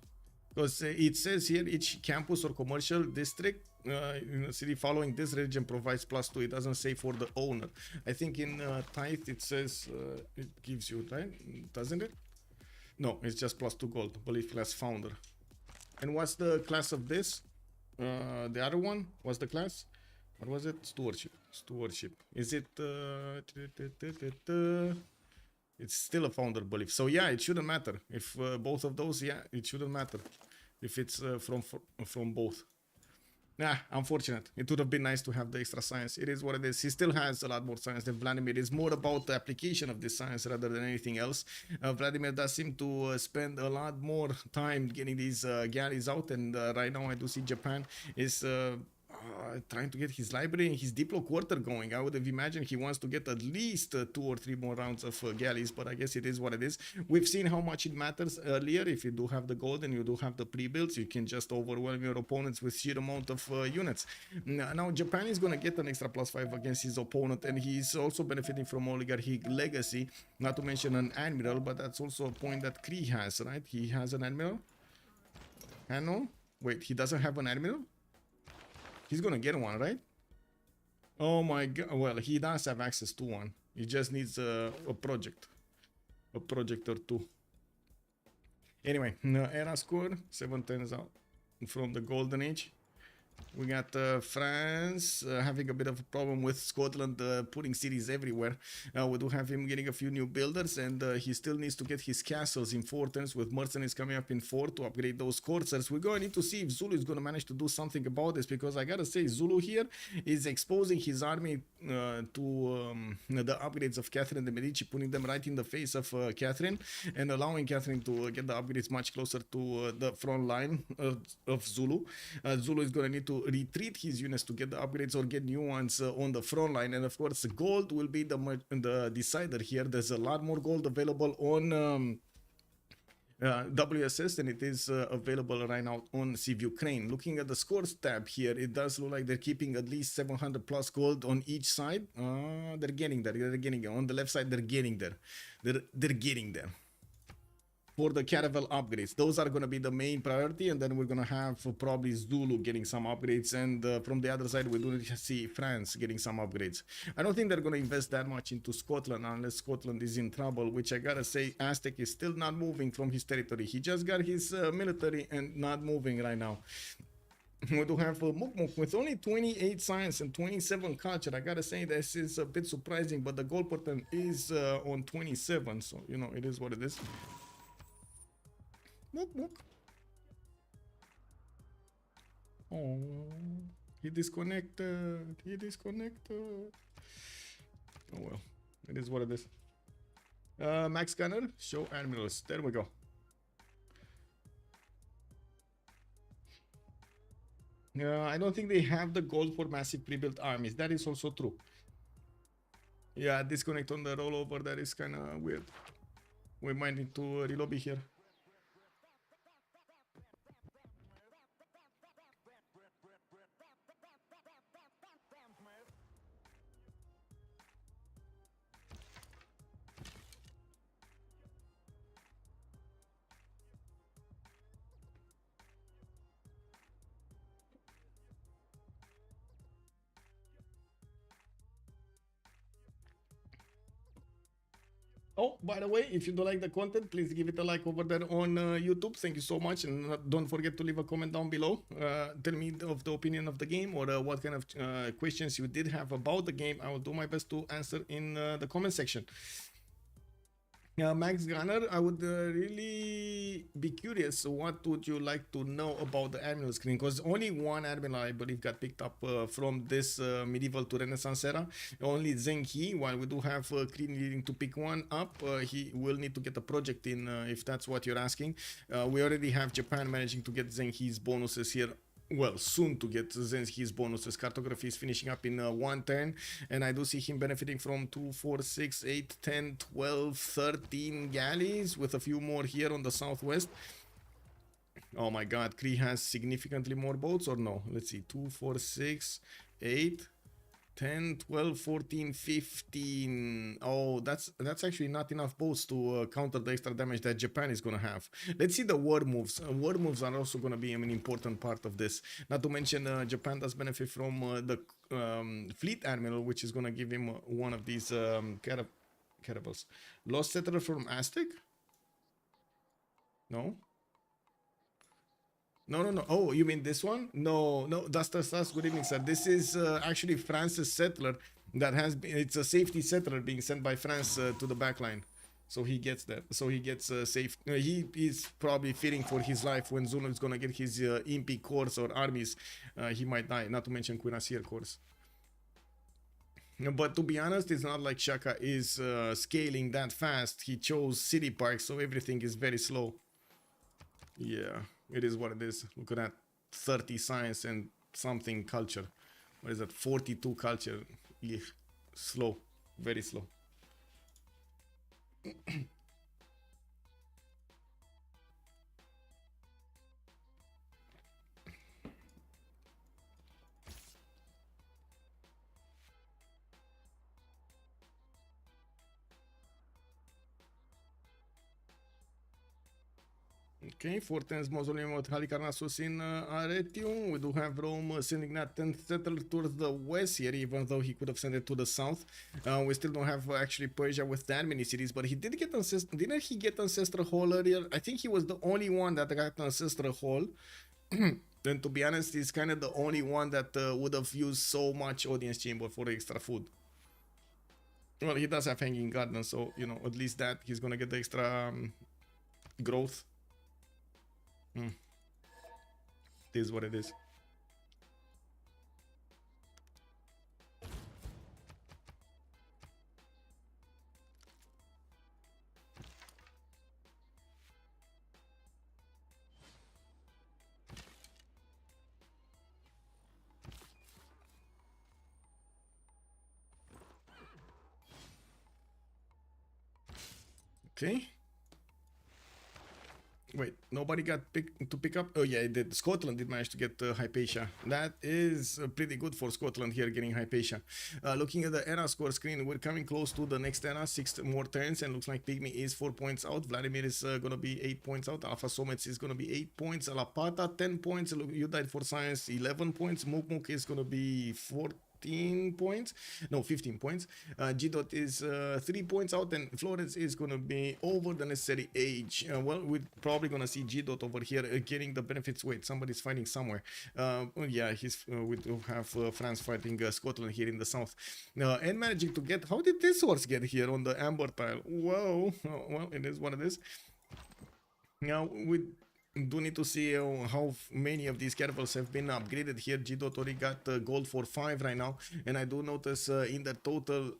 Because it says here each campus or commercial district in a city following this religion provides +2. It doesn't say for the owner. I think in tithe it says it gives you, right? Doesn't it? No, it's just +2 gold. Belief class founder. And what's the class of this? The other one? What's the class? What was it? Stewardship. Stewardship. Is it? It's still a founder belief. So yeah, it shouldn't matter. If both of those, yeah, it shouldn't matter. If it's from both. Nah, unfortunate. It would have been nice to have the extra science. It is what it is. He still has a lot more science than Vladimir. It's more about the application of this science rather than anything else. Vladimir does seem to spend a lot more time getting these galleys out. And right now I do see Japan is trying to get his library and his Diplo quarter going. I would have imagined he wants to get at least 2 or 3 more rounds of galleys, but I guess it is what it is. We've seen how much it matters earlier. If you do have the gold and you do have the pre-builds, you can just overwhelm your opponents with sheer amount of units. Now Japan is going to get an extra +5 against his opponent, and he's also benefiting from oligarchic legacy, not to mention an admiral, but that's also a point that Cree has, right? He has an admiral? No? Wait, he doesn't have an admiral? He's gonna get one, right? Oh my god. Well, he does have access to one. He just needs a project. A project or two. Anyway, era score 7 turns out from the golden age. We got France having a bit of a problem with Scotland putting cities everywhere. We do have him getting a few new builders, and he still needs to get his castles in 4 turns, with mercenaries coming up in 4 to upgrade those coursers. We're going to need to see if Zulu is going to manage to do something about this, because I gotta say, Zulu here is exposing his army to the upgrades of Catherine de Medici, putting them right in the face of Catherine, and allowing Catherine to get the upgrades much closer to the front line of Zulu. Zulu is going to need to retreat his units to get the upgrades or get new ones on the front line, and of course gold will be the decider here. There's a lot more gold available on WSS than it is available right now on CivUkraine. Looking at the scores tab here, it does look like they're keeping at least 700 plus gold on each side. They're getting there. On the left side, they're getting there. They're getting there. for the caravel upgrades. Those are going to be the main priority, and then we're going to have probably Zulu getting some upgrades, and from the other side we do see France getting some upgrades. I don't think they're going to invest that much into Scotland unless Scotland is in trouble, which I gotta say Aztec is still not moving from his territory. He just got his military and not moving right now. We do have Mukmuk with only 28 science and 27 culture. I gotta say this is a bit surprising, but the goal pattern is on 27, so you know it is what it is. Mook, mook. Oh, he disconnected. He disconnected. Oh well, it is what it is. Max Gunner, show admirals. There we go. I don't think they have the gold for massive pre-built armies. That is also true. Yeah, disconnect on the rollover. That is kind of weird. We might need to relobby here. Oh, by the way, if you don't like the content, please give it a like over there on YouTube. Thank you so much. And don't forget to leave a comment down below. Tell me of the opinion of the game, or what kind of questions you did have about the game. I will do my best to answer in the comment section. Max Gunner, I would really be curious, what would you like to know about the admiral screen? Because only one admiral, I believe, got picked up from this medieval to Renaissance era. Only Zheng He, while we do have Cree needing to pick one up, he will need to get a project in, if that's what you're asking. We already have Japan managing to get Zheng He's bonuses here. Well, soon to get his bonuses. Cartography is finishing up in 1 turn, and I do see him benefiting from 2, 4, 6, 8, 10, 12, 13 galleys, with a few more here on the southwest. Oh my god, Cree has significantly more boats, or no? Let's see, 2, 4, 6, 8, 10, 12, 14, 15. Oh, that's actually not enough boats to counter the extra damage that Japan is going to have. Let's see the war moves. War moves are also going to be an important part of this. Not to mention Japan does benefit from the fleet admiral, which is going to give him one of these caravels. Lost settler from Aztec? No? No. Oh, you mean this one? No. Duster Stars, good evening, sir. This is actually France's settler that has been, it's a safety settler being sent by France to the backline. So he gets that. So he gets safe. He is probably fearing for his life when Zulu is going to get his Impi corps or armies. He might die, not to mention Cuirassier corps. But to be honest, it's not like Shaka is scaling that fast. He chose city parks, so everything is very slow. Yeah. It is what it is. Look at that. 30 science and something culture. What is that? 42 culture. Ugh. Slow. Very slow. Okay, 410's Mausoleum with Halicarnassus in Arretium. We do have Rome sending that 10th settler towards the west here, even though he could have sent it to the south. We still don't have actually Persia with that many cities, but he did get didn't he get Ancestral Hall earlier? I think he was the only one that got Ancestral Hall. Then to be honest, he's kind of the only one that would have used so much audience chamber for extra food. Well, he does have Hanging Garden, so, you know, at least that he's gonna get the extra growth. It is what it is. Okay. Wait, nobody got to pick up. Oh yeah, it did. Scotland did manage to get Hypatia. That is pretty good for Scotland here, getting Hypatia. Looking at the era score screen, we're coming close to the next era. 6 more turns, and looks like Pigmey is 4 points out. Vladimir is gonna be 8 points out. Alfasomets is gonna be 8 points. Xlapatax 10 points. Look, you died for science 11 points. Muk is gonna be 14 points, no, 15 points. Gdot is 3 points out, and Iflores is going to be over the necessary age. Well, we're probably going to see Gdot over here getting the benefits. Wait, somebody's fighting somewhere. Yeah, we do have France fighting Scotland here in the south. And managing to get, how did this horse get here on the amber tile? Whoa, well, it is what it is. Now, we do need to see how many of these caravels have been upgraded here. Gdot already got gold for 5 right now, and I do notice in the total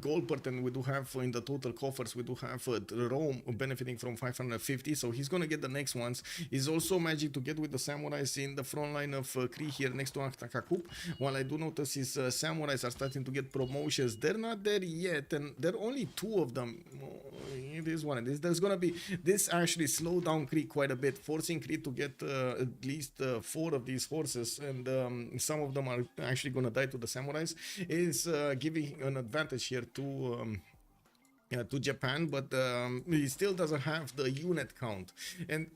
gold button we do have in the total coffers, we do have Rome benefiting from 550, so he's gonna get the next ones. He's also managing to get with the samurais in the front line of Cree here next to Akakakup, while I do notice his samurais are starting to get promotions. They're not there yet, and there are only 2 of them. It is what it is. There's gonna be, this actually slowed down Cree quite a bit, forcing Cree to get at least 4 of these horses, and some of them are actually gonna die to the samurais. Is giving an advantage here to Japan, but he still doesn't have the unit count,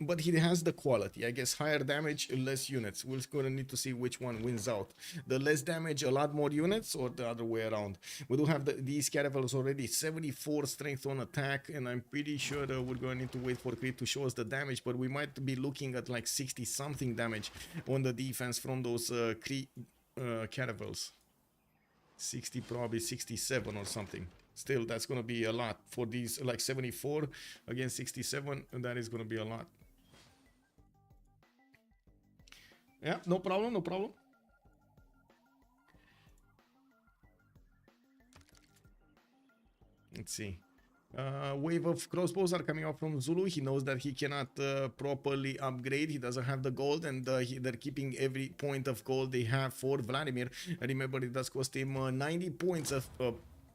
but he has the quality. I guess higher damage, less units. We're gonna need to see which one wins out. The less damage, a lot more units, or the other way around. We do have these caravels already 74 strength on attack, and I'm pretty sure we're gonna need to wait for Cree to show us the damage, but we might be looking at like 60 something damage on the defense from those Cree caravels. 60, probably 67 or something. Still, that's gonna be a lot for these, like 74 against 67, and that is gonna be a lot. Yeah, no problem, no problem. Let's see. Wave of crossbows are coming out from Zulu. He knows that he cannot properly upgrade. He doesn't have the gold, and they're keeping every point of gold they have for Vladimir. Remember, it does cost him 90 points of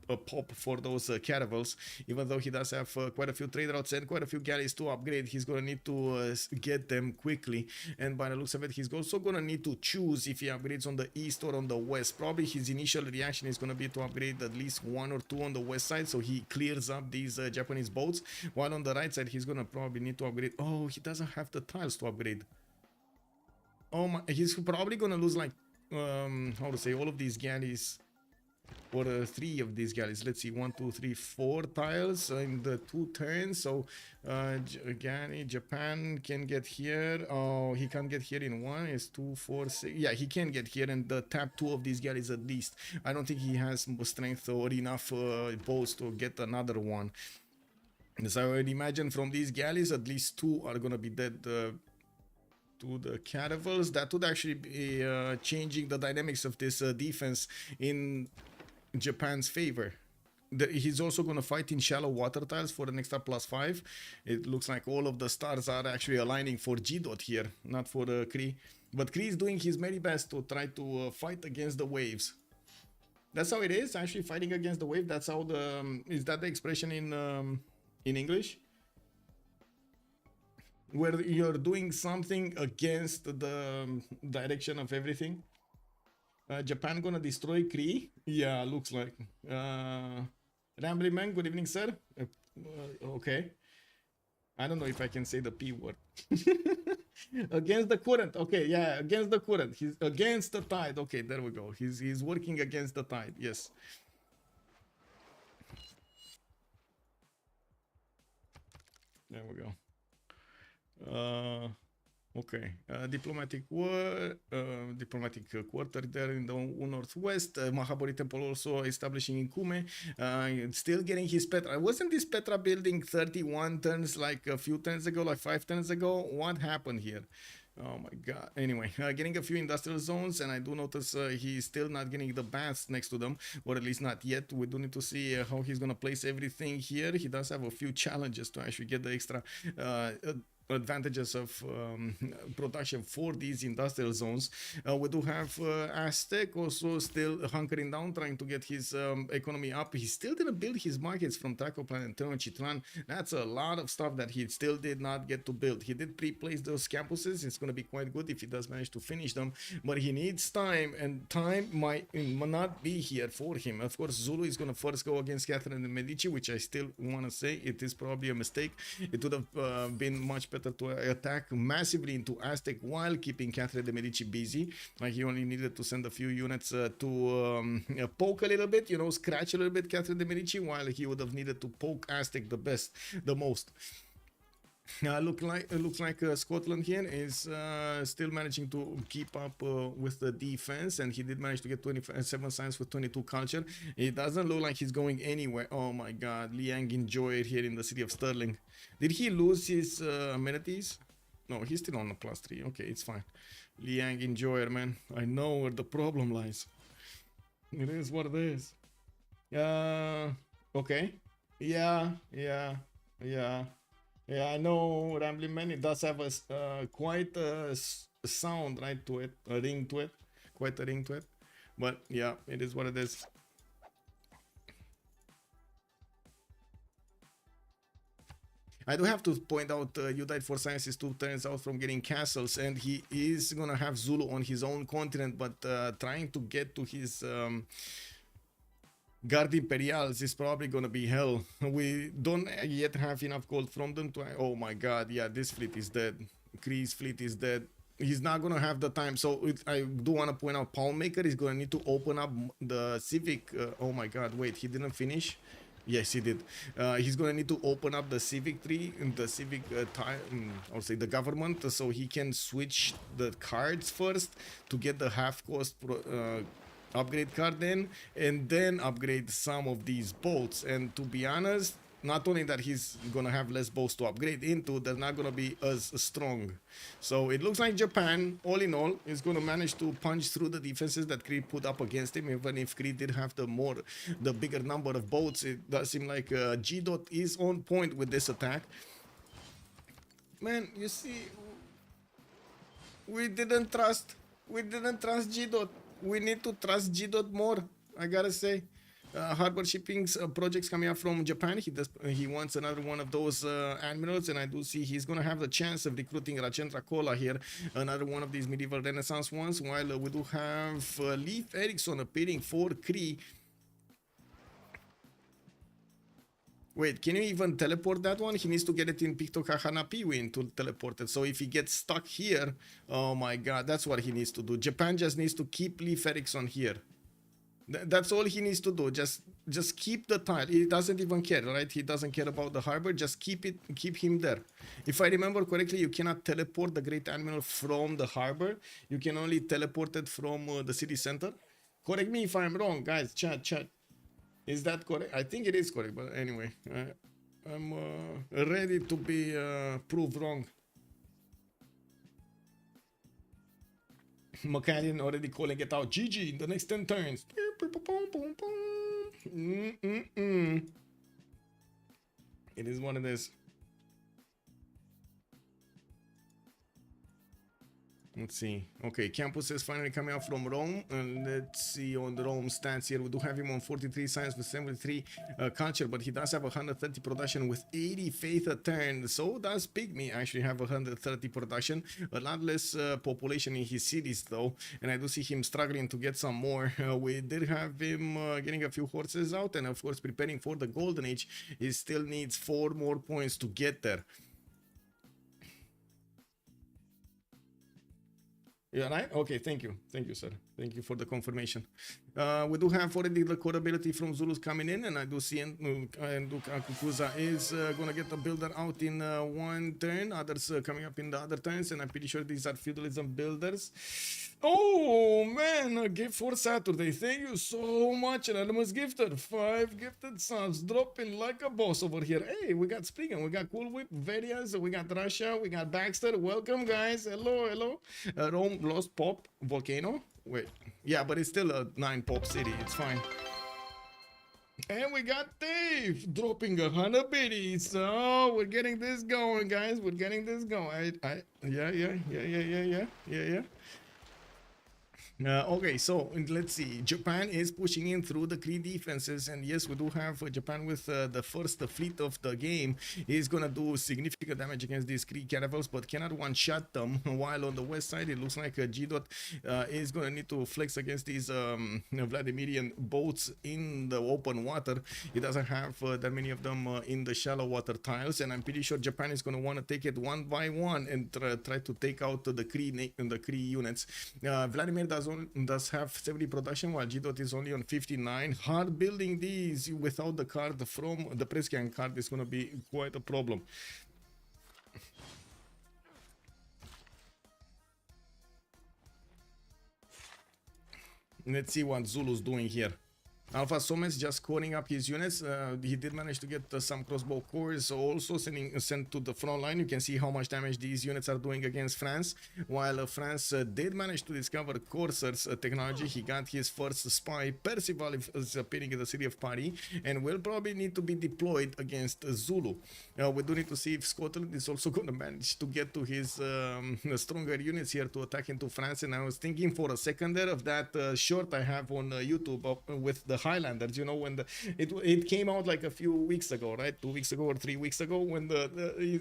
a pop for those caravels. Even though he does have quite a few trade routes and quite a few galleys to upgrade, he's gonna need to get them quickly, and by the looks of it, he's also gonna need to choose if he upgrades on the east or on the west. Probably his initial reaction is gonna be to upgrade at least 1 or 2 on the west side, so he clears up these Japanese boats, while on the right side he's gonna probably need to upgrade. Oh, he doesn't have the tiles to upgrade. Oh my, he's probably gonna lose like how to say, all of these galleys, or 3 of these galleys. Let's see, 1, 2, 3, 4 tiles in the 2 turns. So Japan can get here. Oh, he can't get here in 1. It's 2, 4, 6. Yeah, he can get here and tap 2 of these galleys at least. I don't think he has strength or enough boats to get another one. So I would imagine from these galleys at least 2 are gonna be dead to the caravels. That would actually be changing the dynamics of this defense in Japan's favor. He's also going to fight in shallow water tiles for an extra +5. It looks like all of the stars are actually aligning for Gdot here, not for Cree. But Cree is doing his very best to try to fight against the waves. That's how it is, actually fighting against the wave. That's how is that the expression in English? Where you're doing something against the direction of everything. Japan gonna destroy Cree? Yeah, looks like. Rambling Man, good evening, sir. Okay. I don't know if I can say the P word. Against the current. Okay, yeah, against the current. He's against the tide. Okay, there we go. He's working against the tide. Yes. There we go. Okay, diplomatic war, diplomatic quarter there in the northwest. Mahabori Temple also establishing in Kume. Still getting his Petra. Wasn't this Petra building 31 turns like a few turns ago, like 5 turns ago? What happened here? Oh my god. Anyway, getting a few industrial zones, and I do notice he's still not getting the baths next to them, or at least not yet. We do need to see how he's gonna place everything here. He does have a few challenges to actually get the extra advantages of production for these industrial zones. We do have Aztec also still hunkering down, trying to get his economy up. He still didn't build his markets from Tacoplan and Tenochtitlan. That's a lot of stuff that he still did not get to build. He did pre-place those campuses. It's going to be quite good if he does manage to finish them, but he needs time, and time might not be here for him. Of course, Zulu is going to first go against Catherine de Medici, which I still want to say it is probably a mistake. It would have been much better to attack massively into Aztec while keeping Catherine de Medici busy. Like, he only needed to send a few units to poke a little bit, you know, scratch a little bit Catherine de Medici, while he would have needed to poke Aztec the most. Looks like Scotland here is still managing to keep up with the defense, and he did manage to get 27 science with 22 culture. It doesn't look like he's going anywhere. Oh my god, Liang enjoyed here in the city of Stirling. Did he lose his amenities? No, he's still on the +3. Okay, it's fine. Liang enjoyer, man. I know where the problem lies. It is what it is. Okay. Yeah, I know, Rambling Man. It does have a quite a sound, right, to it, a ring to it, quite a ring to it. But yeah, it is what it is. I do have to point out, you died for sciences 2 turns out from getting castles, and he is gonna have Zulu on his own continent, but trying to get to his Guard Imperials is probably gonna be hell. We don't yet have enough gold from them to... Oh my god, yeah, this fleet is dead. Cree's fleet is dead. He's not gonna have the time. So I do want to point out, Palmmaker is gonna need to open up the Civic... oh my god, wait, he didn't finish? Yes, he did. He's gonna need to open up the Civic tree, the Civic I'll say the government, so he can switch the cards first to get the half-cost upgrade card in, and then upgrade some of these boats. And to be honest, not only that he's gonna have less boats to upgrade into, they're not gonna be as strong. So it looks like Japan, all in all, is gonna manage to punch through the defenses that Cree put up against him. Even if Cree did have the bigger number of boats, it does seem like Gdot is on point with this attack. Man, you see, we didn't trust Gdot. We need to trust Gdot more, I gotta say. Harbor shipping's projects coming up from Japan. He wants another one of those admirals, and I do see he's gonna have the chance of recruiting Racendra Kola here, another one of these medieval Renaissance ones. While we do have Leif Erikson appearing for Cree. Wait, can you even teleport that one? He needs to get it in Pictocahanapiwin to teleport it. So if he gets stuck here, oh my god, that's what he needs to do. Japan just needs to keep Leif Erikson here. That's all he needs to do. Just keep the tile. He doesn't even care, right? He doesn't care about the harbor. Just keep him there. If I remember correctly, you cannot teleport the Great Admiral from the harbor. You can only teleport it from the city center. Correct me if I'm wrong, guys. Chat. Is that correct? I think it is correct, but anyway, I'm ready to be proved wrong. McCallion already calling it out. GG in the next 10 turns. It is what it is. Let's see. Okay, Campus is finally coming out from Rome. Let's see on the Rome stats here. We do have him on 43 science with 73 culture, but he does have 130 production with 80 faith a turn. So does Pigmey actually have 130 production. A lot less population in his cities though, and I do see him struggling to get some more. We did have him getting a few horses out, and of course preparing for the Golden Age. He still needs 4 more points to get there. Yeah, right? Okay, thank you, sir. Thank you for the confirmation. We do have already the core ability from Zulus coming in, and I do see Kukuza is gonna get the builder out in 1 turn, others coming up in the other turns, and I'm pretty sure these are feudalism builders. Oh man, a gift for Saturday. Thank you so much, anonymous gifter. 5 gifted subs dropping like a boss over here. Hey, we got Spriggan, we got Cool Whip, Verias, we got Russia, we got Baxter. Welcome, guys. Hello. Rome lost Pop Volcano. Wait, yeah, but it's still a 9 pop city. It's fine. And we got Dave dropping 100 biddies. So we're getting this going, guys. We're getting this going. Yeah. Okay, so let's see. Japan is pushing in through the Cree defenses, and yes, we do have Japan with the first fleet of the game. Is gonna do significant damage against these Cree caravels, but cannot one-shot them. While on the west side, it looks like Gdot is gonna need to flex against these Vladimirian boats in the open water. He doesn't have that many of them in the shallow water tiles, and I'm pretty sure Japan is gonna want to take it one by one and try to take out the Cree units. Vladimir does have 70 production, while Gdot is only on 59. Hard building these without the card from the press gang card is going to be quite a problem. Let's see what Zulu's doing here. Alfasomets just scoring up his units. He did manage to get some crossbow cores also sent to the front line. You can see how much damage these units are doing against France. While France did manage to discover Corsair's technology, he got his first spy. Percival is appearing in the city of Paris and will probably need to be deployed against Zulu. We do need to see if Scotland is also going to manage to get to his stronger units here to attack into France. And I was thinking for a second there of that short I have on YouTube with the Highlanders, you know, when it came out like a few weeks ago, right? 2 weeks ago or 3 weeks ago, when the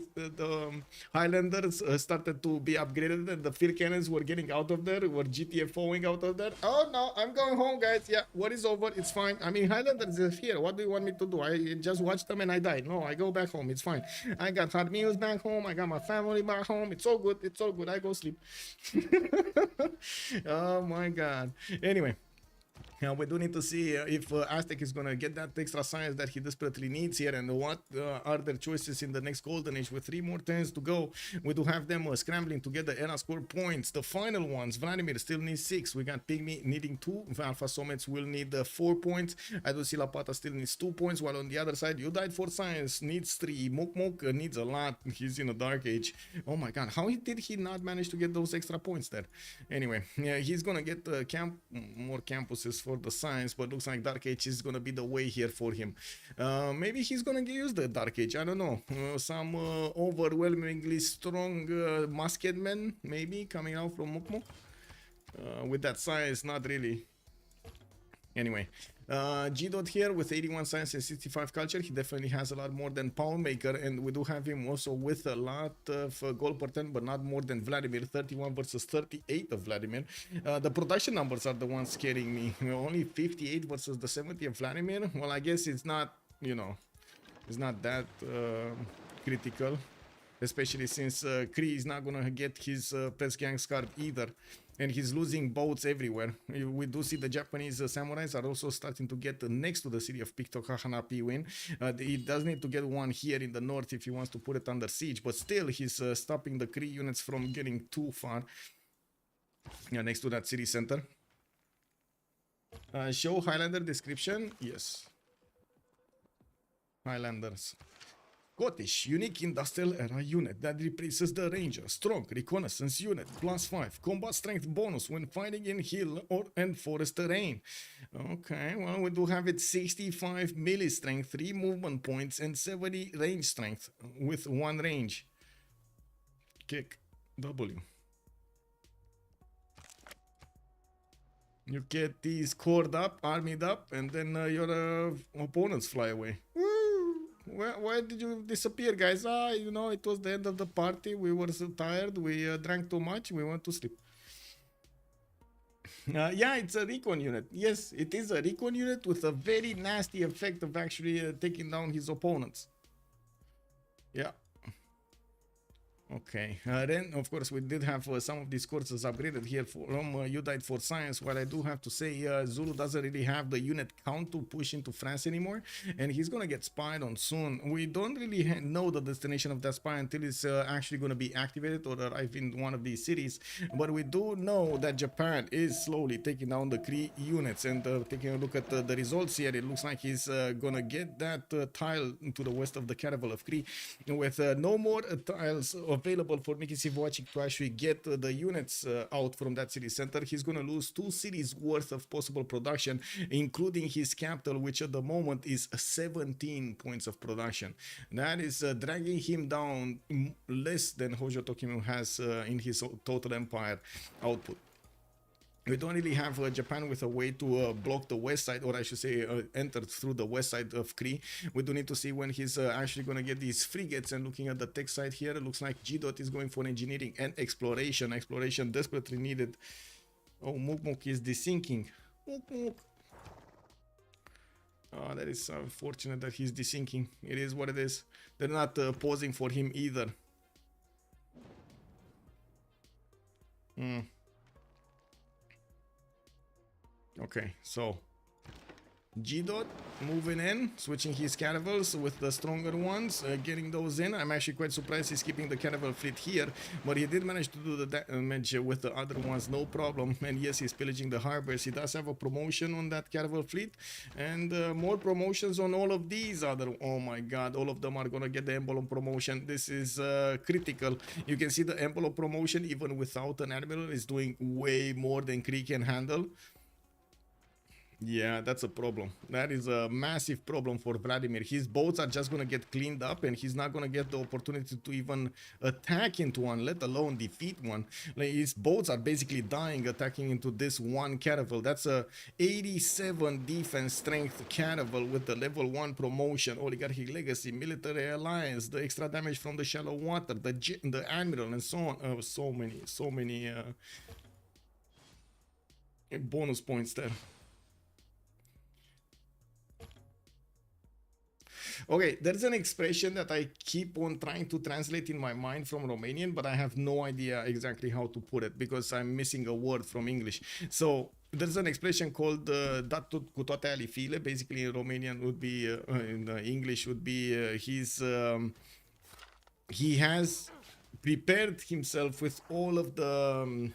Highlanders started to be upgraded and the field cannons were getting out of there, were GTFOing out of there. Oh no, I'm going home, guys. Yeah, war is over. It's fine. I mean, Highlanders is here. What do you want me to do? I just watched them and I died. No, I go back home. It's fine. I got hot meals back home. I got my family back home. It's all good. It's all good. I go sleep. Oh my God. Anyway. Yeah, we do need to see if Aztec is going to get that extra science that he desperately needs here, and what are their choices in the next Golden Age. With 3 more turns to go, we do have them scrambling to get the era score points. The final ones, Vladimir still needs 6. We got Pigmey needing 2. Alfasomets will need 4 points. I do see Xlapatax still needs 2 points, while on the other side, You Died for Science needs 3. Mok needs a lot. He's in a Dark Age. Oh my God, how did he not manage to get those extra points there? Anyway, yeah, he's going to get more campuses for the science, but looks like Dark Age is gonna be the way here for him. Maybe he's gonna use the Dark Age, I don't know. Some overwhelmingly strong musketmen maybe coming out from Mokmok. With that science, not really. Anyway, Gdot here with 81 science and 65 culture. He definitely has a lot more than Poundmaker, and we do have him also with a lot of gold per turn, but not more than Vladimir. 31 versus 38 of Vladimir. The production numbers are the ones scaring me. Only 58 versus the 70 of Vladimir. Well, I guess it's not, you know, it's not that critical, especially since Cree is not gonna get his press gang's card either. And he's losing boats everywhere. We do see the Japanese samurais are also starting to get next to the city of Pikto win. He does need to get one here in the north if he wants to put it under siege, but still he's stopping the Cree units from getting too far. Yeah, next to that city center. Show Highlander description. Yes. Highlanders. Scottish, unique industrial era unit that replaces the Ranger. Strong reconnaissance unit, +5. Combat strength bonus when fighting in hill and forest terrain. Okay, well, we do have it 65 melee strength, 3 movement points, and 70 range strength with 1 range. Kick W. You get these cored up, armied up, and then your opponents fly away. Why did you disappear, guys? You know, it was the end of the party. We were so tired. We drank too much. We went to sleep. Yeah, it's a recon unit. Yes, it is a recon unit with a very nasty effect of actually taking down his opponents. Yeah. Okay, then of course we did have some of these courses upgraded here from You Died for Science. While I do have to say Zulu doesn't really have the unit count to push into France anymore, and he's gonna get spied on soon. We don't really know the destination of that spy until it's actually gonna be activated or arrive in one of these cities, but we do know that Japan is slowly taking down the Cree units. And taking a look at the results here, it looks like he's gonna get that tile to the west of the caravel of Cree with no more tiles of available for Mickey Civ6 to actually get the units out from that city center. He's going to lose 2 cities worth of possible production, including his capital, which at the moment is 17 points of production. That is dragging him down less than Hojo Tokimyo has in his total empire output. We don't really have Japan with a way to block the west side, or I should say enter through the west side of Cree. We do need to see when he's actually going to get these frigates. And looking at the tech side here, it looks like Gdot is going for engineering and exploration. Exploration desperately needed. Oh, Muk is desinking. Muk. Oh, that is unfortunate that he's desinking. It is what it is. They're not pausing for him either. Okay, so Gdot moving in, switching his caravels with the stronger ones, getting those in. I'm actually quite surprised he's keeping the caravel fleet here, but he did manage to do the damage with the other ones, no problem. And yes, he's pillaging the harbors. He does have a promotion on that caravel fleet, and more promotions on all of these other. Oh my god, all of them are gonna get the emblem promotion. This is critical. You can see the emblem promotion, even without an admiral, is doing way more than Cree can handle. Yeah, that's a problem. That is a massive problem for Vladimir. His boats are just going to get cleaned up, and he's not going to get the opportunity to even attack into one, let alone defeat one. Like, his boats are basically dying attacking into this one caravel. That's a 87 defense strength caravel with the level 1 promotion, oligarchic legacy, military alliance, the extra damage from the shallow water, the admiral, and so on. So many bonus points there. Okay, there's an expression that I keep on trying to translate in my mind from Romanian, but I have no idea exactly how to put it because I'm missing a word from English. So there's an expression called dat cu toate alifile. Basically in Romanian would be, in English would be, he has prepared himself with all of the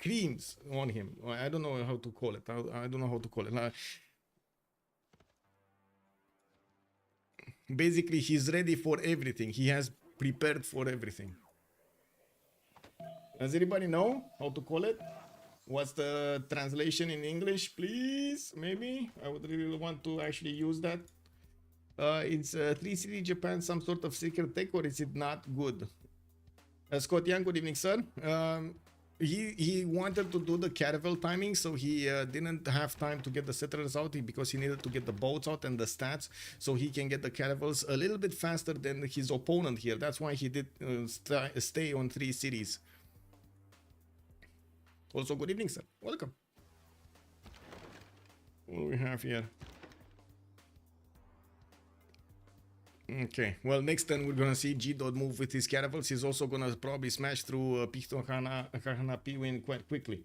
creams on him. I don't know how to call it. I don't know how to call it. Basically, he's ready for everything. He has prepared for everything. Does anybody know how to call it? What's the translation in English, please? Maybe I would really want to actually use that. It's 3 City Japan, some sort of secret tech, or is it not good? Scott Young, good evening, sir. He wanted to do the caravel timing, so he didn't have time to get the settlers out because he needed to get the boats out and the stats so he can get the caravels a little bit faster than his opponent here. That's why he did stay on 3 cities. Also, good evening, sir. Welcome. What do we have here? Okay, well, next turn we're gonna see Gdot move with his caravels. He's also gonna probably smash through Picton Hana Piwin quite quickly.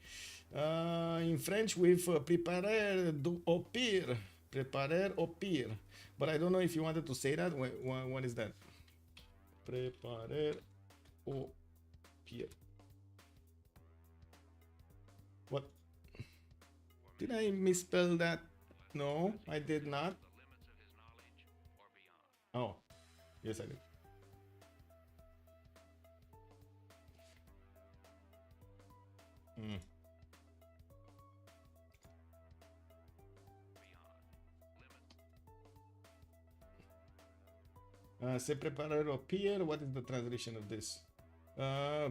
In French, with préparer au pire. Préparer au pire. But I don't know if you wanted to say that. What is that? Préparer au pire. What? Did I misspell that? No, I did not. Oh, yes I did. Se preparar o peer. What is the translation of this?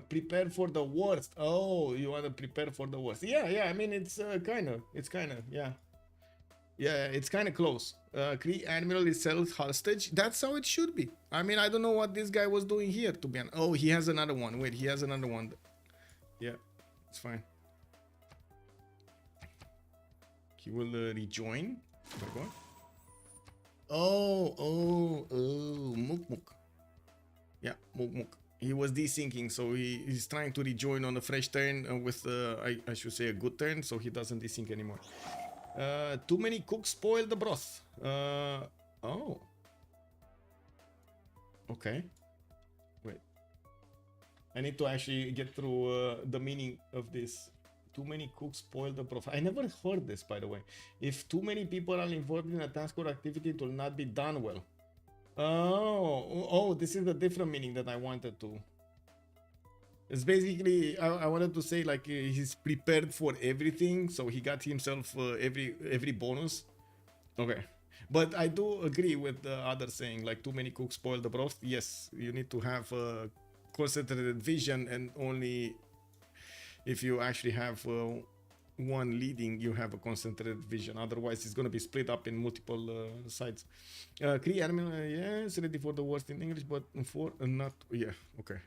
Prepare for the worst. Oh, you want to prepare for the worst. Yeah, I mean, it's kind of, yeah. Yeah, it's kind of close. Cree Admiral is held hostage. That's how it should be. I mean, I don't know what this guy was doing here, to be honest. Oh, he has another one. Wait, he has another one. Yeah, it's fine. He will rejoin. Oh, Muk. Yeah, Muk. He was desyncing, so he's trying to rejoin on a fresh turn with, I should say, a good turn, so he doesn't desync anymore. Too many cooks spoil the broth. Oh. Okay. Wait. I need to actually get through the meaning of this. Too many cooks spoil the broth. I never heard this, by the way. If too many people are involved in a task or activity, it will not be done well. Oh, this is a different meaning that I wanted to. It's basically I wanted to say like he's prepared for everything, so he got himself every bonus. Okay, but I do agree with the other saying like too many cooks spoil the broth. Yes, you need to have concentrated vision, and only if you actually have one leading, you have a concentrated vision. Otherwise, it's going to be split up in multiple sides. Cree animal, yes, ready for the worst in English, but for not. Yeah, okay.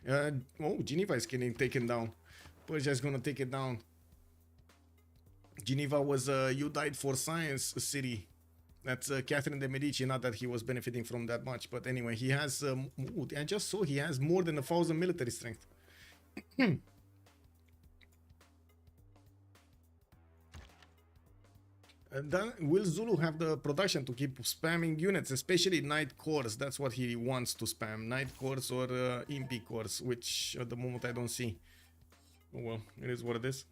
Oh, Geneva is getting taken down. Persia is going to take it down. Geneva was you died for science city. That's Catherine de Medici. Not that he was benefiting from that much, but anyway, he has. I just saw he has more than 1,000 military strength. Then will Zulu have the production to keep spamming units, especially night cores? That's what he wants to spam, night cores or imp cores, which at the moment I don't see. Oh well, it is what it is.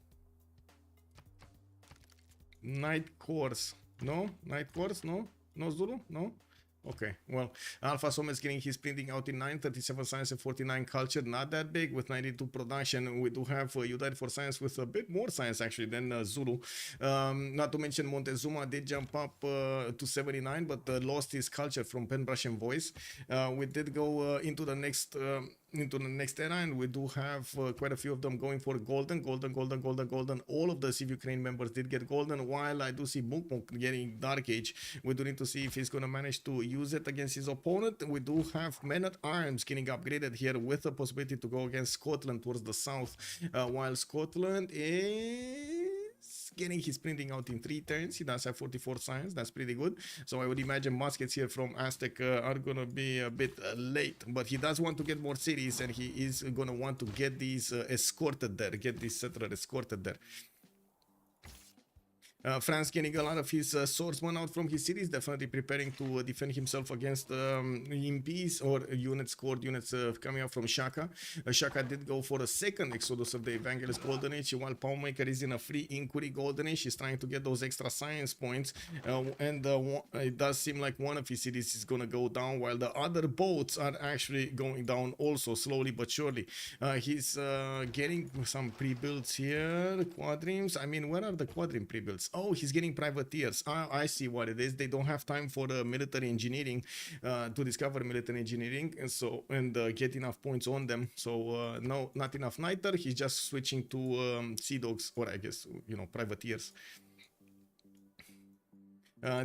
Night cores, no? Night cores, no? No Zulu, no? Okay, well, Alfasomets getting his printing out in 9, 37 science and 49 culture, not that big with 92 production. We do have you died for science with a bit more science actually than Zulu. Not to mention Montezuma did jump up to 79, but lost his culture from Penbrush and Voice. We did go into the next era, and we do have quite a few of them going for golden. All of the CivUkraine members did get golden, while I do see Mukmuk getting Dark Age. We do need to see if he's going to manage to use it against his opponent. We do have Men at Arms getting upgraded here with the possibility to go against Scotland towards the south, while Scotland is getting his printing out in 3 turns. He does have 44 science. That's pretty good. So I would imagine muskets here from Aztec are gonna be a bit late, but he does want to get more cities, and he is gonna want to get these escorted there, get this settler escorted there. France getting a lot of his swordsmen out from his cities, definitely preparing to defend himself against imps or units, scored units coming out from Shaka. Shaka did go for a second Exodus of the Evangelist Golden Age, while Palmmaker is in a free Inquiry Golden Age. He's trying to get those extra science points, and it does seem like one of his cities is going to go down, while the other boats are actually going down also, slowly but surely. He's getting some pre-builds here, quadrims. I mean, where are the quadrim pre-builds? Oh, he's getting privateers. I see what it is. They don't have time for military engineering to discover military engineering, and get enough points on them. So no, not enough niter. He's just switching to sea dogs, or I guess privateers.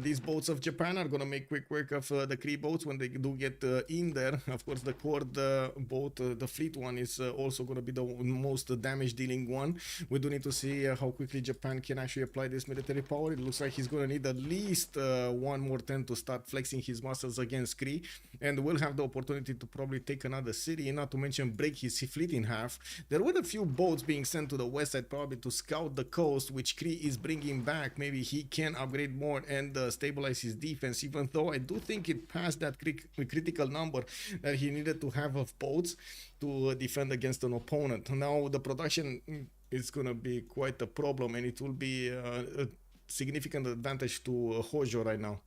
These boats of Japan are gonna make quick work of the Cree boats when they do get in there. Of course, the cord boat, the fleet one, is also gonna be the most damage dealing one. We do need to see how quickly Japan can actually apply this military power. It looks like he's gonna need at least one more turn to start flexing his muscles against Cree, and will have the opportunity to probably take another city, not to mention break his fleet in half. There were a few boats being sent to the west side probably to scout the coast, which Cree is bringing back. Maybe he can upgrade more and stabilize his defense, even though I do think it passed that critical number that he needed to have of boats to defend against an opponent. Now the production is going to be quite a problem, and it will be a significant advantage to Hojo right now.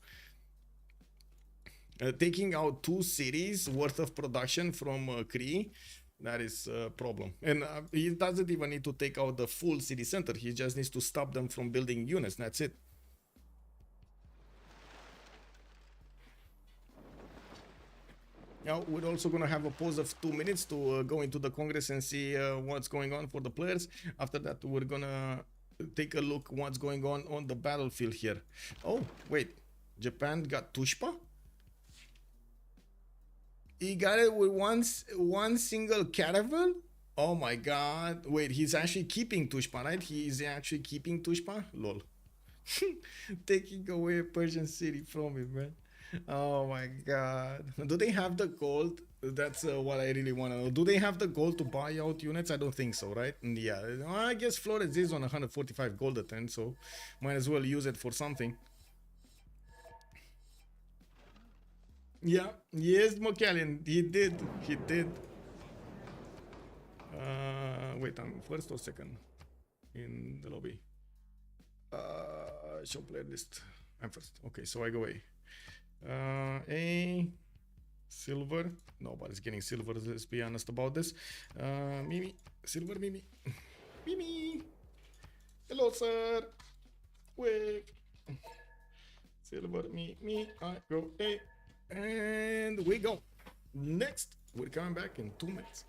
Taking out 2 cities worth of production from Cree, that is a problem. And he doesn't even need to take out the full city center. He just needs to stop them from building units. That's it. Now, we're also going to have a pause of 2 minutes to go into the Congress and see what's going on for the players. After that, we're going to take a look what's going on the battlefield here. Oh, wait. Japan got Tushpa? He got it with one single caravel? Oh my god. Wait, he's actually keeping Tushpa, right? He is actually keeping Tushpa? Lol. Taking away a Persian city from him, man. Oh my god. Do they have the gold? That's what I really want to know. Do they have the gold to buy out units? I don't think so, right? Yeah, I guess Flores is on 145 gold a turn, so might as well use it for something. Yeah, yes, Mokalian. He did. Wait, I'm first or second in the lobby? Show player list. I'm first. Okay, so I go A. Silver. Nobody's getting silver, let's be honest about this. Mimi. Silver Mimi. Mimi. Hello, sir. Wait. Silver me. I go A. And we go. Next. We're coming back in 2 minutes.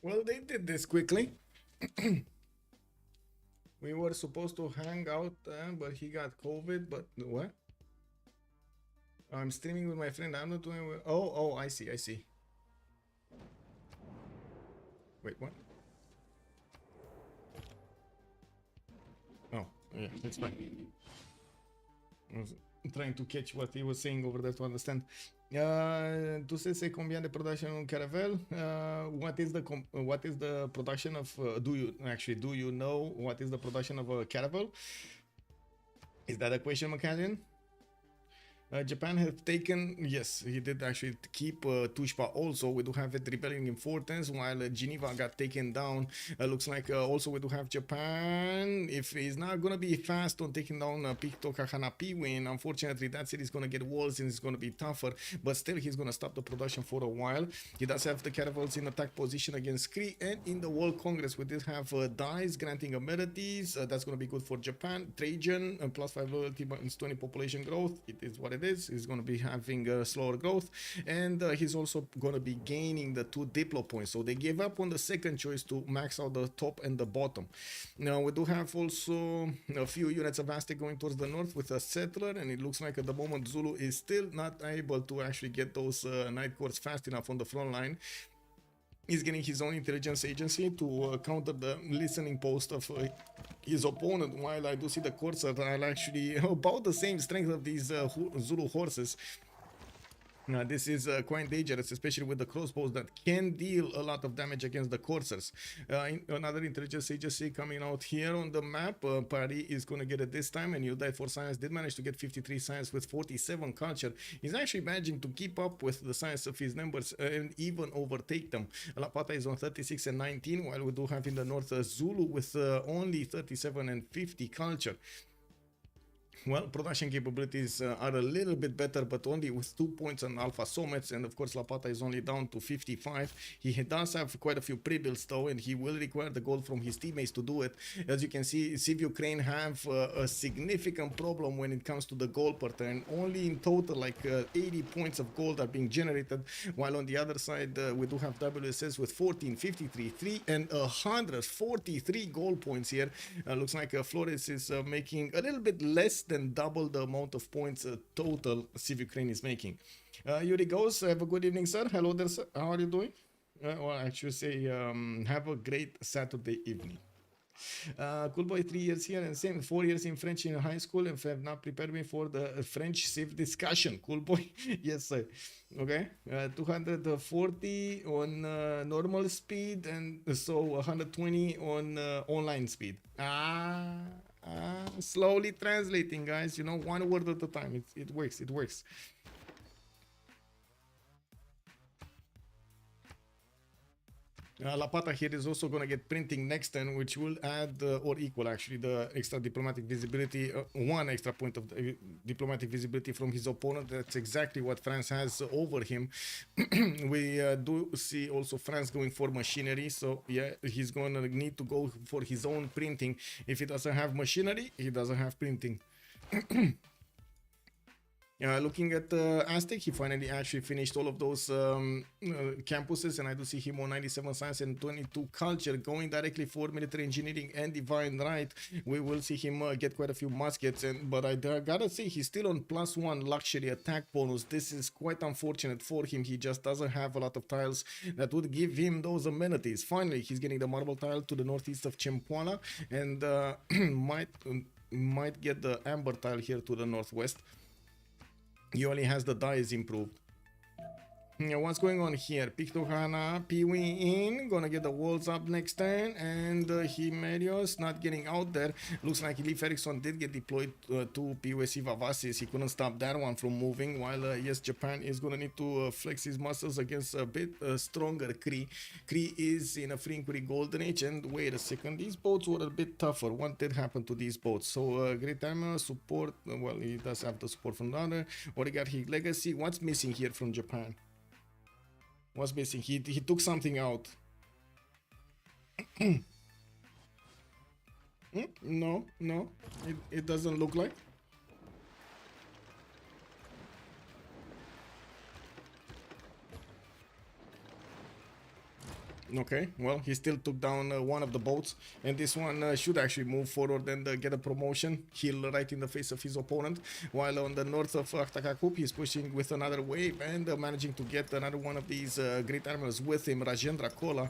Well, they did this quickly. We were supposed to hang out, but he got COVID. But what? I'm streaming with my friend. I'm not doing well. Oh, I see. Wait, what? Oh, yeah, that's fine. I was trying to catch what he was saying over there to understand. Tu se combien de production on Caravel? What is the production of? Do you know what is the production of a Caravel? Is that a question, Macallan? Japan have taken, yes, he did actually keep Tushpa also. We do have it rebelling in Fortens while Geneva got taken down. Looks like also we do have Japan. If he's not going to be fast on taking down Picto Kahanapiwin, unfortunately that city is going to get walls and it's going to be tougher, but still he's going to stop the production for a while. He does have the caravels in attack position against Cree, and in the World Congress we did have dice granting amenities. That's going to be good for Japan. Trajan, +5 loyalty but 20 population growth. It is what it is. He's going to be having slower growth, and he's also going to be gaining the 2 diplo points. So they gave up on the second choice to max out the top and the bottom. Now we do have also a few units of Aztec going towards the north with a settler, and it looks like at the moment Zulu is still not able to actually get those night courts fast enough on the front line. He's getting his own intelligence agency to counter the listening post of his opponent, while I do see the courts are actually about the same strength of these Zulu horses. Now, this is quite dangerous, especially with the crossbows that can deal a lot of damage against the coursers. Another intelligence agency coming out here on the map. Paris is going to get it this time, and You Die for Science did manage to get 53 science with 47 culture. He's actually managing to keep up with the science of his numbers and even overtake them. Xlapatax is on 36 and 19, while we do have in the north Zulu with only 37 and 50 culture. Well, production capabilities are a little bit better, but only with 2 points on Alfasomets, and of course Lapata is only down to 55. He does have quite a few pre-builds though, and he will require the gold from his teammates to do it. As you can see, CivUkraine have a significant problem when it comes to the gold per turn. Only in total like 80 points of gold are being generated, while on the other side we do have WSS with 14, 53, 3 and 143 gold points here. Looks like Flores is making a little bit less than double the amount of points total CivUkraine is making. Yuri goes, have a good evening, sir. Hello there, sir. How are you doing? Well, actually say, have a great Saturday evening. Cool boy, 3 years here and same 4 years in French in high school and have not prepared me for the French Civ discussion. Cool boy. Yes, sir. Okay. 240 on normal speed and so 120 on online speed. Slowly translating, guys. You know, one word at a time. It works. It works. Lapata here is also going to get printing next turn, which will add or equal actually the extra diplomatic visibility, one extra point of diplomatic visibility from his opponent. That's exactly what France has over him. We do see also France going for machinery, so yeah, he's going to need to go for his own printing. If he doesn't have machinery, he doesn't have printing. Looking at Aztec, he finally actually finished all of those campuses, and I do see him on 97 science and 22 culture, going directly for military engineering and divine right. We will see him get quite a few muskets, but I gotta say he's still on +1 luxury attack bonus. This is quite unfortunate for him. He just doesn't have a lot of tiles that would give him those amenities. Finally, he's getting the marble tile to the northeast of Chempoala, and might get the amber tile here to the northwest. He only has the dyes improved. What's going on here? Pictohana, Pigmey in, gonna get the walls up next turn, and Himerios not getting out there. Looks like Leif Erikson did get deployed to POSC Vavasis. He couldn't stop that one from moving, while yes, Japan is gonna need to flex his muscles against a bit stronger Cree. Cree is in a free inquiry golden age, and wait a second, these boats were a bit tougher. What did happen to these boats? So Great Armor support, well, he does have the support from the other. Oligarchy Legacy. What's missing here from Japan? What's missing? He took something out. No, it doesn't look like. Okay, well, he still took down one of the boats, and this one should actually move forward and get a promotion, heal right in the face of his opponent, while on the north of Aktakakup, he's pushing with another wave and managing to get another one of these great armors with him, Rajendra Kola.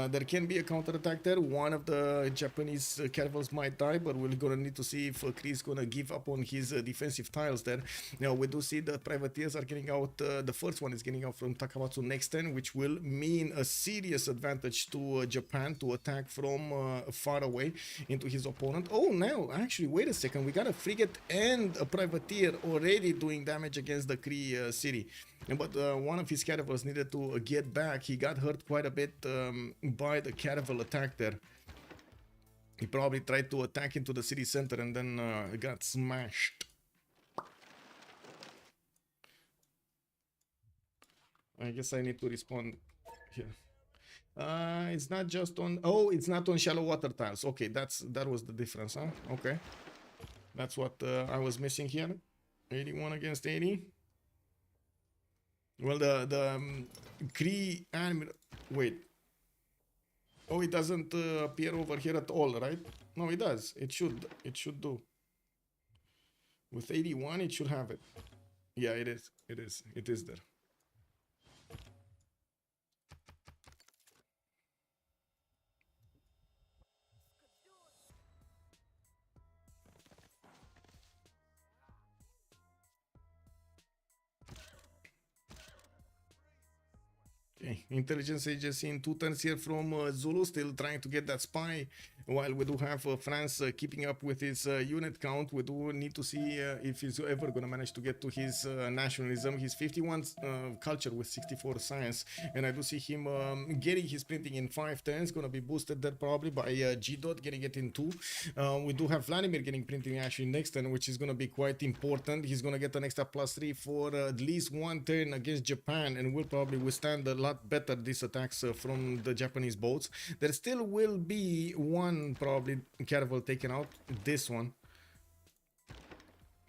There can be a counterattack there. One of the Japanese caravels might die, but we're gonna need to see if Cree is gonna give up on his defensive tiles there. Now, we do see that privateers are getting out, the first one is getting out from Takamatsu next turn, which will mean a serious advantage to Japan to attack from far away into his opponent. Oh, now, actually, wait a second. We got a frigate and a privateer already doing damage against the Cree city. But one of his caravels needed to get back. He got hurt quite a bit by the caravel attack there. He probably tried to attack into the city center and then got smashed. I guess I need to respond here. It's not just on, oh, it's not on shallow water tiles. Okay, that was the difference, huh? Okay, that's what I was missing here. 81 against 80. Well, the Cree animal, wait, oh, it doesn't appear over here at all, right? No, it does. It should do. With 81, it should have it. Yeah, it is there. Okay. Intelligence agency in 2 turns here from Zulu, still trying to get that spy, while we do have France keeping up with his unit count. We do need to see if he's ever going to manage to get to his nationalism. He's 51 culture with 64 science, and I do see him getting his printing in 5 turns, going to be boosted there probably by Gdot getting it in 2. We do have Vladimir getting printing actually next turn, which is going to be quite important. He's going to get an extra +3 for at least 1 turn against Japan, and will probably withstand a lot better these attacks from the Japanese boats. There still will be one probably caravel taken out, this one.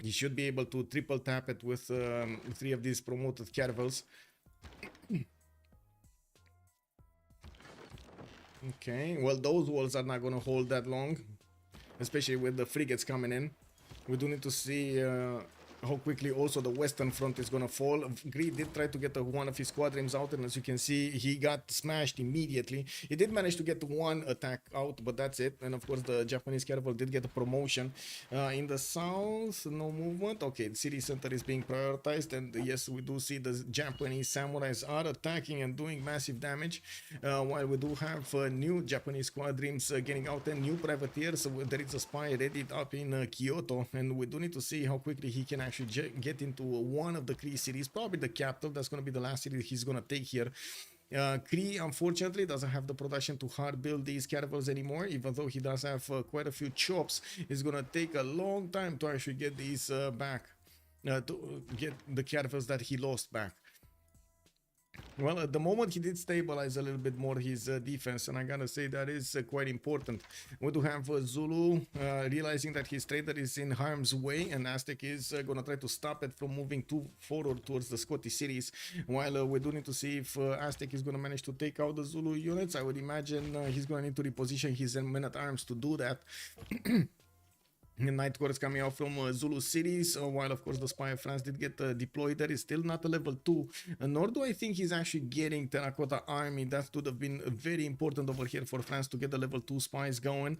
He should be able to triple tap it with 3 of these promoted caravels. Okay, well, those walls are not going to hold that long, especially with the frigates coming in. We do need to see how quickly also the western front is gonna fall. Cree did try to get one of his squadrons out, and as you can see, he got smashed immediately. He did manage to get one attack out, but that's it. And of course, the Japanese caravel did get a promotion. In the south, no movement. Okay, the city center is being prioritized, and yes, we do see the Japanese samurais are attacking and doing massive damage. While we do have new Japanese squadrons getting out, and new privateers. So there is a spy ready up in Kyoto, and we do need to see how quickly he can actually get into one of the Cree cities, probably the capital. That's going to be the last city he's going to take here. Cree unfortunately doesn't have the production to hard build these caravels anymore, even though he does have quite a few chops. It's going to take a long time to actually get these back, to get the caravels that he lost back. Well, at the moment he did stabilize a little bit more his defense, and I gotta say that is quite important. We do have Zulu realizing that his trader is in harm's way, and Aztec is gonna try to stop it from moving too forward towards the Scottish cities. While we do need to see if Aztec is gonna manage to take out the Zulu units. I would imagine he's gonna need to reposition his men-at-arms to do that. Night Corps coming out from Zulu cities, while of course the Spy of France did get deployed. There is still not a level 2, nor do I think he's actually getting Terracotta Army. That would have been very important over here for France to get the level 2 spies going.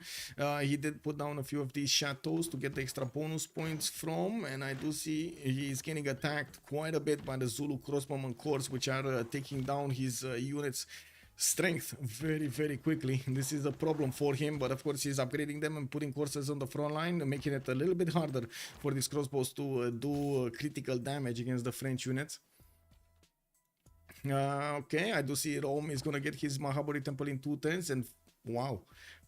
He did put down a few of these chateaus to get the extra bonus points from, and I do see he's getting attacked quite a bit by the Zulu crossbowman corps, which are taking down his units strength very quickly. This is a problem for him, but of course he's upgrading them and putting courses on the front line, making it a little bit harder for these crossbows to do critical damage against the French units. Okay, I do see Rome is gonna get his Mahabharata temple in 2 turns, and wow,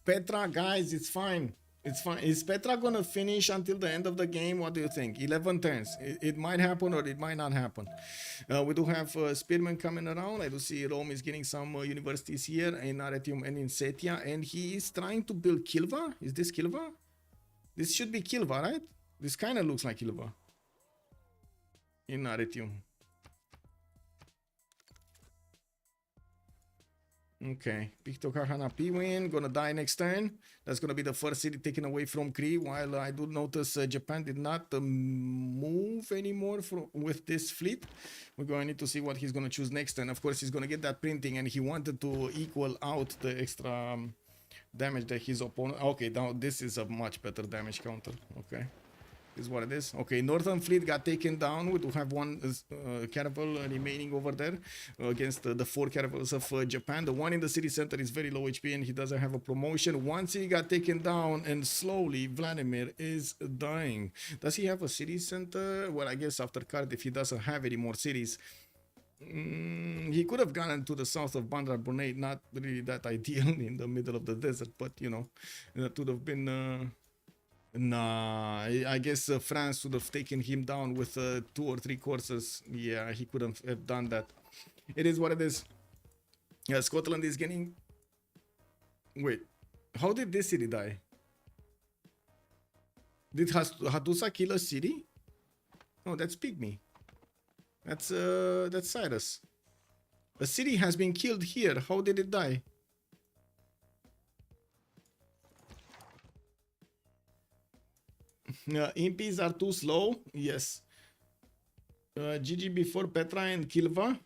Petra, guys, it's fine. It's fine. Is Petra gonna finish until the end of the game? What do you think? 11 turns. It might happen or it might not happen. We do have Spearmen coming around. I do see Rome is getting some universities here in Arretium and in Setia, and he is trying to build Kilva. Is this Kilva? This should be Kilva, right? This kind of looks like Kilva in Arretium. Okay, Pictocahana P-Win gonna die next turn. That's gonna be the first city taken away from Cree. While I do notice Japan did not move anymore with this fleet. We're going to need to see what he's gonna choose next turn. Of course, he's gonna get that printing, and he wanted to equal out the extra damage that his opponent. Okay, now this is a much better damage counter. Okay. Is what it is. Okay, Northern Fleet got taken down. We do have one caravel remaining over there against the 4 caravels of Japan. The one in the city center is very low HP, and he doesn't have a promotion. One city got taken down, and slowly Vladimir is dying. Does he have a city center? Well, I guess after Cardiff he doesn't have any more cities. He could have gone to the south of Bandar Brunei. Not really that ideal in the middle of the desert, but you know, that would have been nah, I guess France would have taken him down with 2 or 3 courses. Yeah, he couldn't have done that. It is what it is. Scotland is getting... Wait, how did this city die? Did Hattusa kill a city? No, that's Pigmey. That's Cyrus. A city has been killed here. How did it die? Impies are too slow. Yes. GG before Petra and Kilva.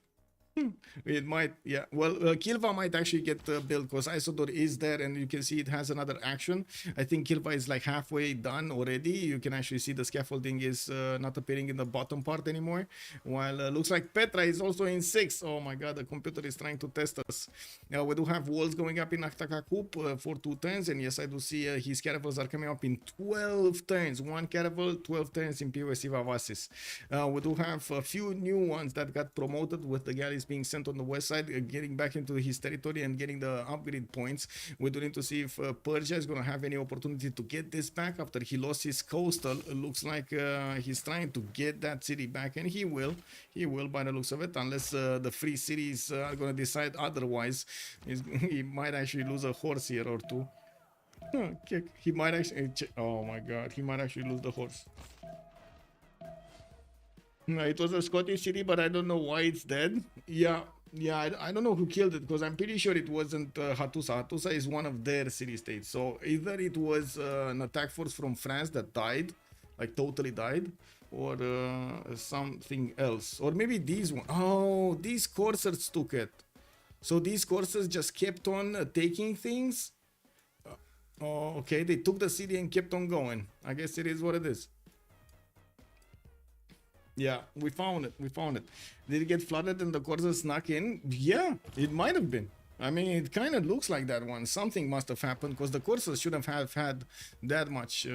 It might, yeah. Well, Kilva might actually get built because Isodor is there, and you can see it has another action. I think Kilva is like halfway done already. You can actually see the scaffolding is not appearing in the bottom part anymore. While looks like Petra is also in 6. Oh my god, the computer is trying to test us. We do have walls going up in Aktakakup for 2 turns, and yes, I do see his caravels are coming up in 12 turns. 1 caravel, 12 turns in POS Vavasis. We do have a few new ones that got promoted with the galleys being sent on the west side, getting back into his territory and getting the upgrade points. We do need to see if Persia is going to have any opportunity to get this back after he lost his coastal. It looks like he's trying to get that city back, and he will by the looks of it, unless the free cities are going to decide otherwise. He might actually lose a horse here or 2. He might actually, oh my god, he might actually lose the horse. It was a Scottish city, but I don't know why it's dead. Yeah, I don't know who killed it, because I'm pretty sure it wasn't Hattusa. Hattusa is one of their city-states. So either it was an attack force from France that died, like totally died, or something else, or maybe these one. Oh, these coursers took it. So these coursers just kept on taking things. Oh, okay, they took the city and kept on going. I guess it is what it is. Yeah, we found it. We found it. Did it get flooded and the coursers snuck in? Yeah, it might have been. I mean, it kind of looks like that one. Something must have happened because the coursers shouldn't have had that much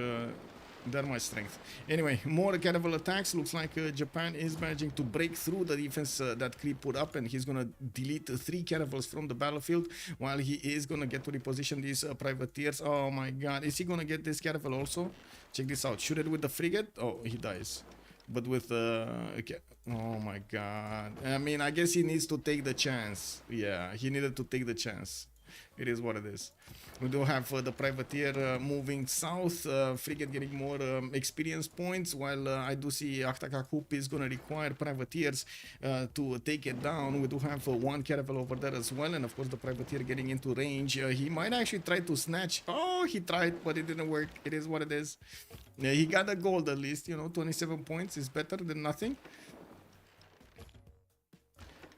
strength. Anyway, more caravel attacks. Looks like Japan is managing to break through the defense that Cree put up, and he's gonna delete 3 caravels from the battlefield while he is gonna get to reposition these privateers. Oh my god, is he gonna get this caravel also? Check this out. Shoot it with the frigate. Oh, he dies. But with okay. Oh my god. I mean, I guess he needs to take the chance. Yeah, he needed to take the chance. It is what it is. We do have the privateer moving south, frigate getting more experience points, while I do see Aktakakup is going to require privateers to take it down. We do have 1 caravel over there as well, and of course the privateer getting into range. He might actually try to snatch. Oh, he tried, but it didn't work. It is what it is. He got a gold at least, you know, 27 points is better than nothing.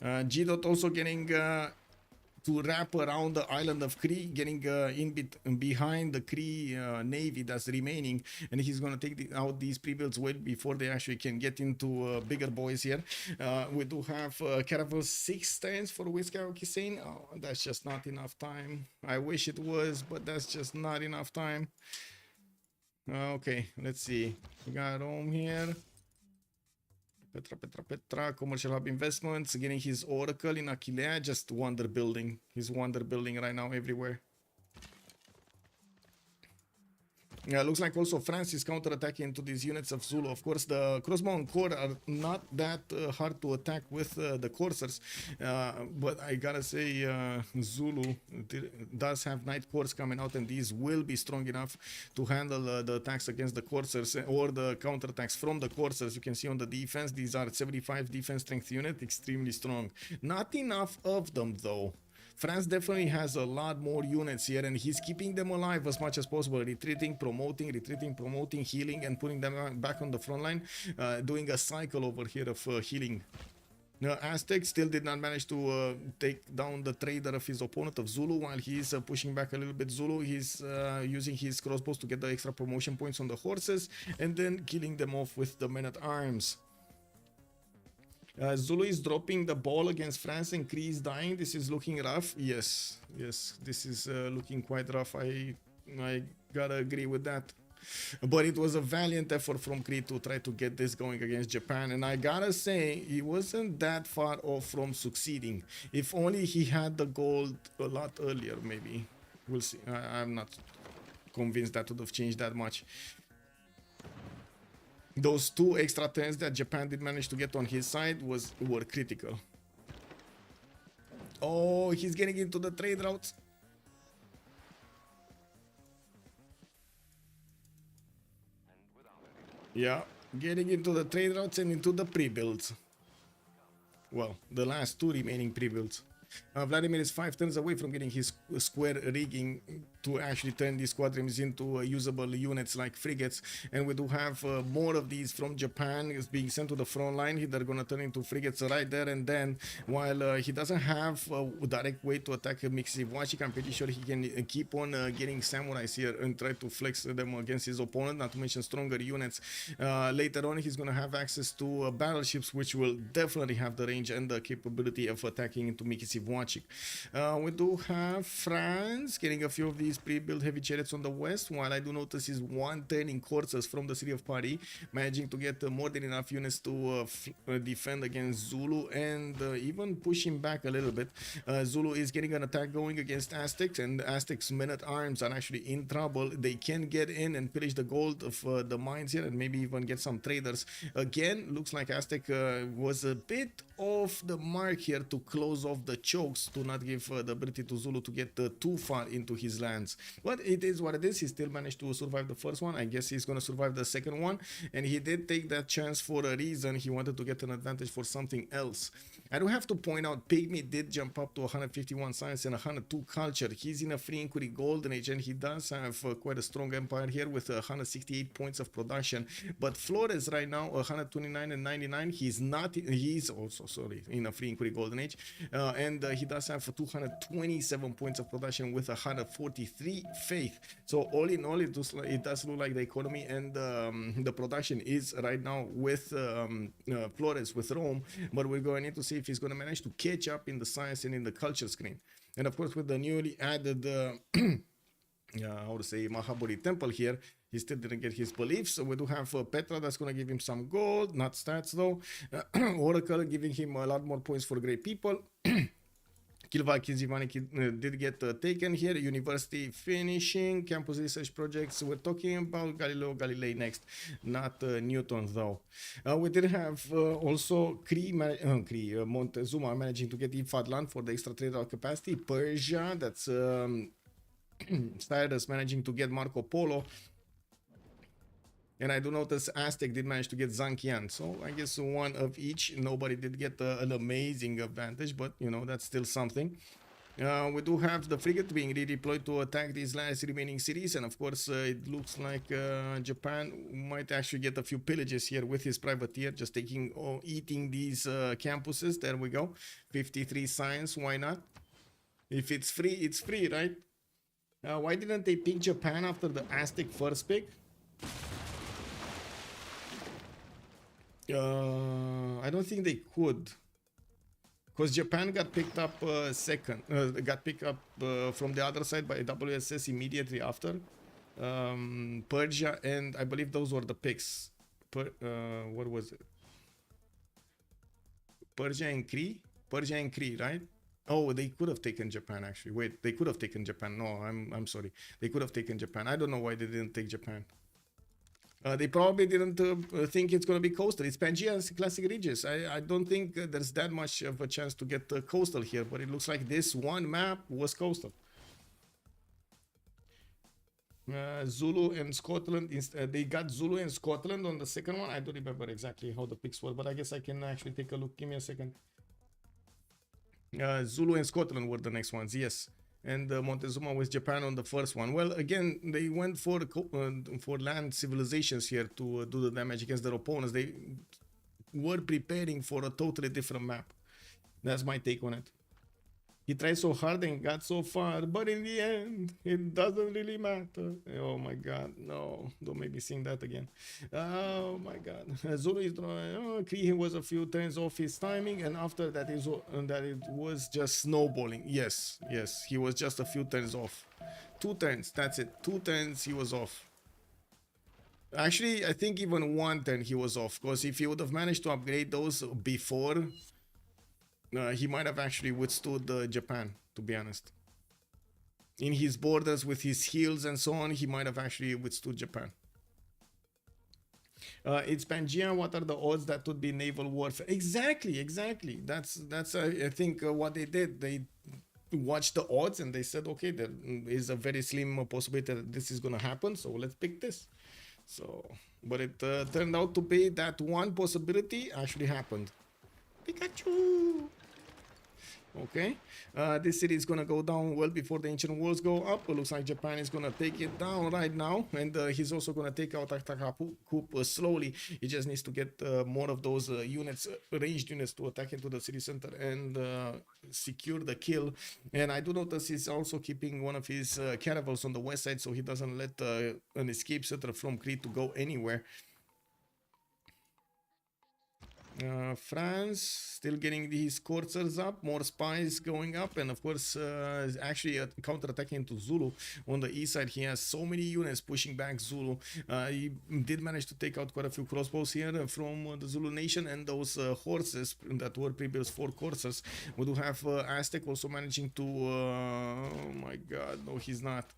Gdot also getting to wrap around the island of Cree, getting behind the Cree navy that's remaining, and he's going to take out these pre-builds well before they actually can get into bigger boys here. We do have caravel 6 turns for Whiskey. Oh, that's just not enough time. I wish it was, but that's just not enough time. Okay, let's see. We got Rome here. Petra, commercial hub investments, getting his oracle in Aquilea, just wonder building. He's wonder building right now everywhere. Yeah, looks like also France is counter-attacking into these units of Zulu. Of course, the crossbow and core are not that hard to attack with the coursers, but I gotta say Zulu does have night cores coming out, and these will be strong enough to handle the attacks against the coursers or the counter-attacks from the coursers. You can see on the defense, these are 75 defense strength unit, extremely strong. Not enough of them though. France definitely has a lot more units here, and he's keeping them alive as much as possible, retreating, promoting, healing, and putting them back on the front line, doing a cycle over here of healing. Aztec still did not manage to take down the trader of his opponent of Zulu, while he's pushing back a little bit Zulu. He's using his crossbows to get the extra promotion points on the horses, and then killing them off with the men-at-arms. Zulu is dropping the ball against France, and Cree is dying. This is looking rough. Yes, this is looking quite rough. I gotta agree with that. But it was a valiant effort from Cree to try to get this going against Japan, and I gotta say he wasn't that far off from succeeding. If only he had the gold a lot earlier, maybe. We'll see. I'm not convinced that would have changed that much. Those 2 extra turns that Japan did manage to get on his side were critical. Oh, he's getting into the trade routes. Yeah, getting into the trade routes and into the pre-builds. Well, the last 2 remaining pre-builds. Vladimir is 5 turns away from getting his square rigging to actually turn these squadrons into usable units like frigates, and we do have more of these from Japan is being sent to the front line. They're gonna turn into frigates right there and then, while he doesn't have a direct way to attack CivUkraine. I'm pretty sure he can keep on getting samurais here and try to flex them against his opponent, not to mention stronger units. Later on he's gonna have access to battleships, which will definitely have the range and the capability of attacking into CivUkraine. We do have France getting a few of these pre-built heavy chariots on the west, while I do notice is 1 turning coursers from the city of Paris, managing to get more than enough units to defend against Zulu, and even pushing back a little bit. Zulu is getting an attack going against Aztecs, and Aztecs men-at-arms are actually in trouble. They can get in and pillage the gold of the mines here, and maybe even get some traders. Again, looks like Aztec was a bit off the mark here to close off the chokes to not give the ability to Zulu to get too far into his lands. But it is what it is. He still managed to survive the first one. I guess he's going to survive the second one. And he did take that chance for a reason. He wanted to get an advantage for something else. I do have to point out, Pigmey did jump up to 151 science and 102 culture. He's in a free inquiry golden age, and he does have quite a strong empire here with 168 points of production. But Flores right now 129 and 99. He's also, sorry, in a free inquiry golden age, and he does have 227 points of production with 143 faith. So all in all, it does look like the economy and the production is right now with Flores, with Rome. But we're going to need to see if he's going to manage to catch up in the science and in the culture screen. And of course, with the newly added how to say, Mahaburi temple here, he still didn't get his beliefs. So we do have Petra that's going to give him some gold, not stats though. Oracle giving him a lot more points for great people. Kilva Kinzivani did get taken here. University finishing. Campus research projects. We're talking about Galileo Galilei next, not Newton though. We did have also Cree, Montezuma managing to get Ifadlan for the extra trader capacity. Persia, that's Cyrus managing to get Marco Polo. And I do notice Aztec did manage to get Zankian. So I guess one of each. Nobody did get an amazing advantage, but you know, that's still something. We do have the frigate being redeployed to attack these last remaining cities. And of course, it looks like Japan might actually get a few pillages here with his privateer, just taking or eating these campuses. There we go. 53 science, why not? If it's free, right? Why didn't they pick Japan after the Aztec first pick? I don't think they could, because Japan got picked up second. Got picked up from the other side by WSS immediately after. Persia, and I believe those were the picks. What was it? Persia and Cree? Persia and Cree, right? Oh, they could have taken Japan actually. Wait, they could have taken Japan. No, I'm sorry. They could have taken Japan. I don't know why they didn't take Japan. They probably didn't think it's going to be coastal. It's Pangea and Classic Regis. I don't think there's that much of a chance to get coastal here, but it looks like this one map was coastal. Zulu and Scotland, they got Zulu and Scotland on the second one. I don't remember exactly how the picks were, but I guess I can actually take a look. Give me a second. Zulu and Scotland were the next ones, yes. And Montezuma with Japan on the first one. Well, again, they went for land civilizations here to do the damage against their opponents. They were preparing for a totally different map. That's my take on it. He tried so hard and got so far, but in the end, it doesn't really matter. Oh my God, no, don't make me sing that again. Oh my God. Zulu is Cree was a few turns off his timing, and after that, it was just snowballing. Yes, he was just a few turns off. 2 turns, that's it. 2 turns, he was off. Actually, I think even 1 turn he was off, because if he would have managed to upgrade those before, he might have actually withstood Japan, to be honest. In his borders with his heels and so on, he might have actually withstood Japan. It's Pangea. What are the odds that would be naval warfare? Exactly. That's I think what they did. They watched the odds and they said, okay, there is a very slim possibility that this is going to happen, so let's pick this. So, but it turned out to be that one possibility actually happened. Pikachu! Okay, this city is gonna go down well before the ancient walls go up. It looks like Japan is gonna take it down right now, and he's also gonna take out Takakup slowly. He just needs to get more of those units, ranged units, to attack into the city center and secure the kill. And I do notice he's also keeping one of his caravels on the west side, so he doesn't let an escape settler from Cree to go anywhere. France still getting these coursers up, more spies going up, and of course actually counter-attacking into Zulu. On the east side, he has so many units pushing back Zulu. He did manage to take out quite a few crossbows here from the Zulu nation, and those horses that were previous 4 coursers. We do have Aztec also managing to oh my God, no, he's not.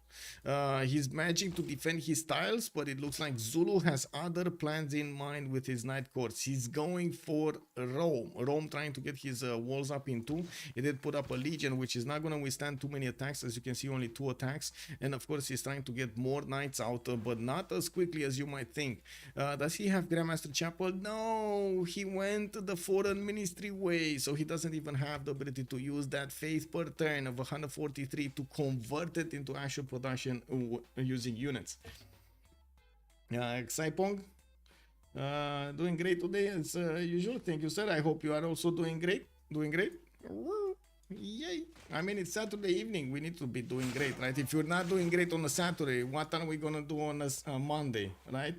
He's managing to defend his tiles, but it looks like Zulu has other plans in mind with his night courts. He's going for Rome. Rome trying to get his walls up in 2. He did put up a legion, which is not going to withstand too many attacks. As you can see, only 2 attacks. And of course, he's trying to get more knights out, but not as quickly as you might think. Does he have Grandmaster Chapel? No, he went the Foreign Ministry way, so he doesn't even have the ability to use that faith per turn of 143 to convert it into actual production using units. Xaipong, doing great today as usual. Thank you, sir. I hope you are also doing great. Yay. I mean, it's Saturday evening. We need to be doing great, right? If you're not doing great on a Saturday, what are we gonna do on a Monday, right?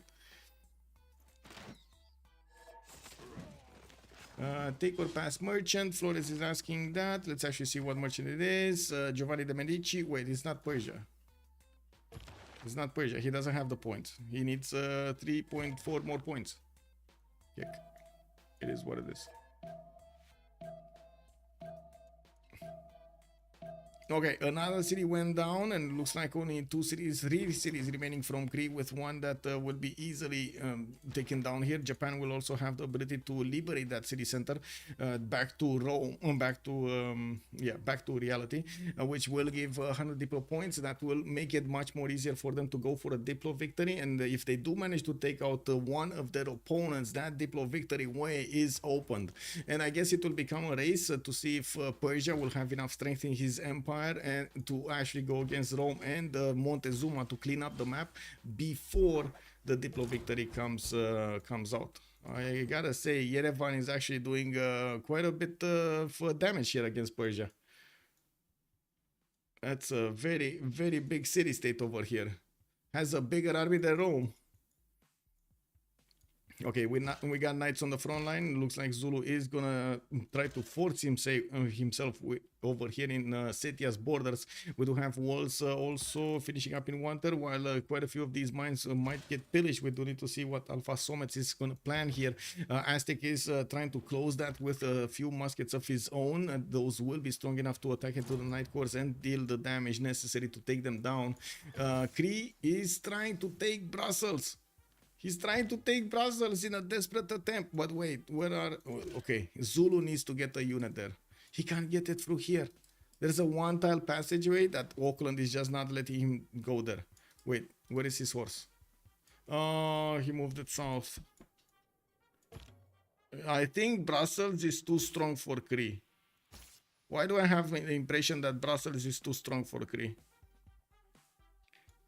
Take or pass merchant. Flores is asking that. Let's actually see what merchant it is. Giovanni de Medici. Wait, it's not Persia. It's not Persia. He doesn't have the points. He needs 3.4 more points. Heck. It is what it is. Okay, another city went down, and looks like only 3 cities remaining from Cree, with one that will be easily taken down here. Japan will also have the ability to liberate that city center back to Rome, back to reality, which will give 100 Diplo points. That will make it much more easier for them to go for a Diplo victory. And if they do manage to take out one of their opponents, that Diplo victory way is opened. And I guess it will become a race to see if Persia will have enough strength in his empire and to actually go against Rome and Montezuma to clean up the map before the Diplo victory comes out. I gotta say, Yerevan is actually doing quite a bit of damage here against Persia. That's a very, very big city-state over here. Has a bigger army than Rome. Okay, we got knights on the front line. Looks like Zulu is gonna try to force himself over here in Setia's borders. We do have walls also finishing up in winter, while quite a few of these mines might get pillaged. We do need to see what Alfasomets is gonna plan here. Aztec is trying to close that with a few muskets of his own, and those will be strong enough to attack into the night cores and deal the damage necessary to take them down. Cree is trying to take Brussels. He's trying to take Brussels in a desperate attempt. But wait, where are... Okay, Zulu needs to get a unit there. He can't get it through here. There's a one-tile passageway that Auckland is just not letting him go there. Wait, where is his horse? Oh, he moved it south. I think Brussels is too strong for Cree. Why do I have the impression that Brussels is too strong for Cree?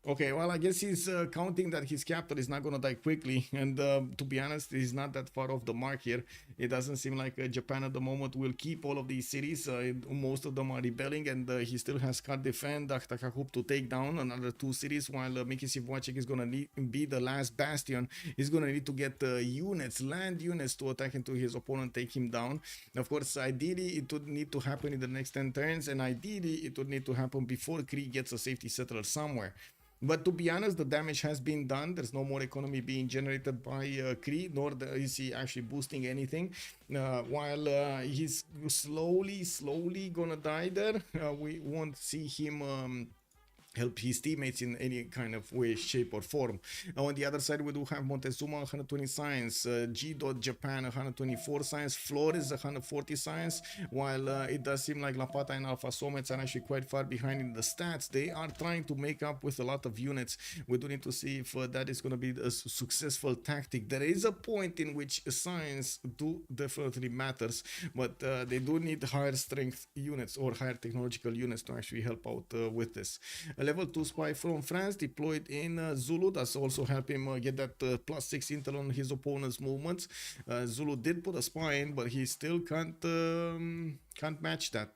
Okay, well, I guess he's counting that his capital is not going to die quickly. And to be honest, he's not that far off the mark here. It doesn't seem like Japan at the moment will keep all of these cities. Most of them are rebelling, and he still has Card Defend, Aktakakup to take down another 2 cities, while Miki Sivwachik is going to be the last bastion. He's going to need to get units, land units, to attack into his opponent, take him down. Of course, ideally, it would need to happen in the next 10 turns, and ideally, it would need to happen before Cree gets a safety settler somewhere. But to be honest, the damage has been done. There's no more economy being generated by Cree, nor is he actually boosting anything. While he's slowly gonna die there, we won't see him help his teammates in any kind of way, shape, or form. On the other side, we do have Montezuma 120 science, Gdot Japan 124 science, Iflores 140 science. While it does seem like Xlapatax and Alfasomets are actually quite far behind in the stats, they are trying to make up with a lot of units. We do need to see if that is going to be a successful tactic. There is a point in which science definitely matters, but they do need higher strength units or higher technological units to actually help out with this. A level 2 spy from France deployed in Zulu. That's also help him get that +6 intel on his opponent's movements. Zulu did put a spy in, but he still can't match that.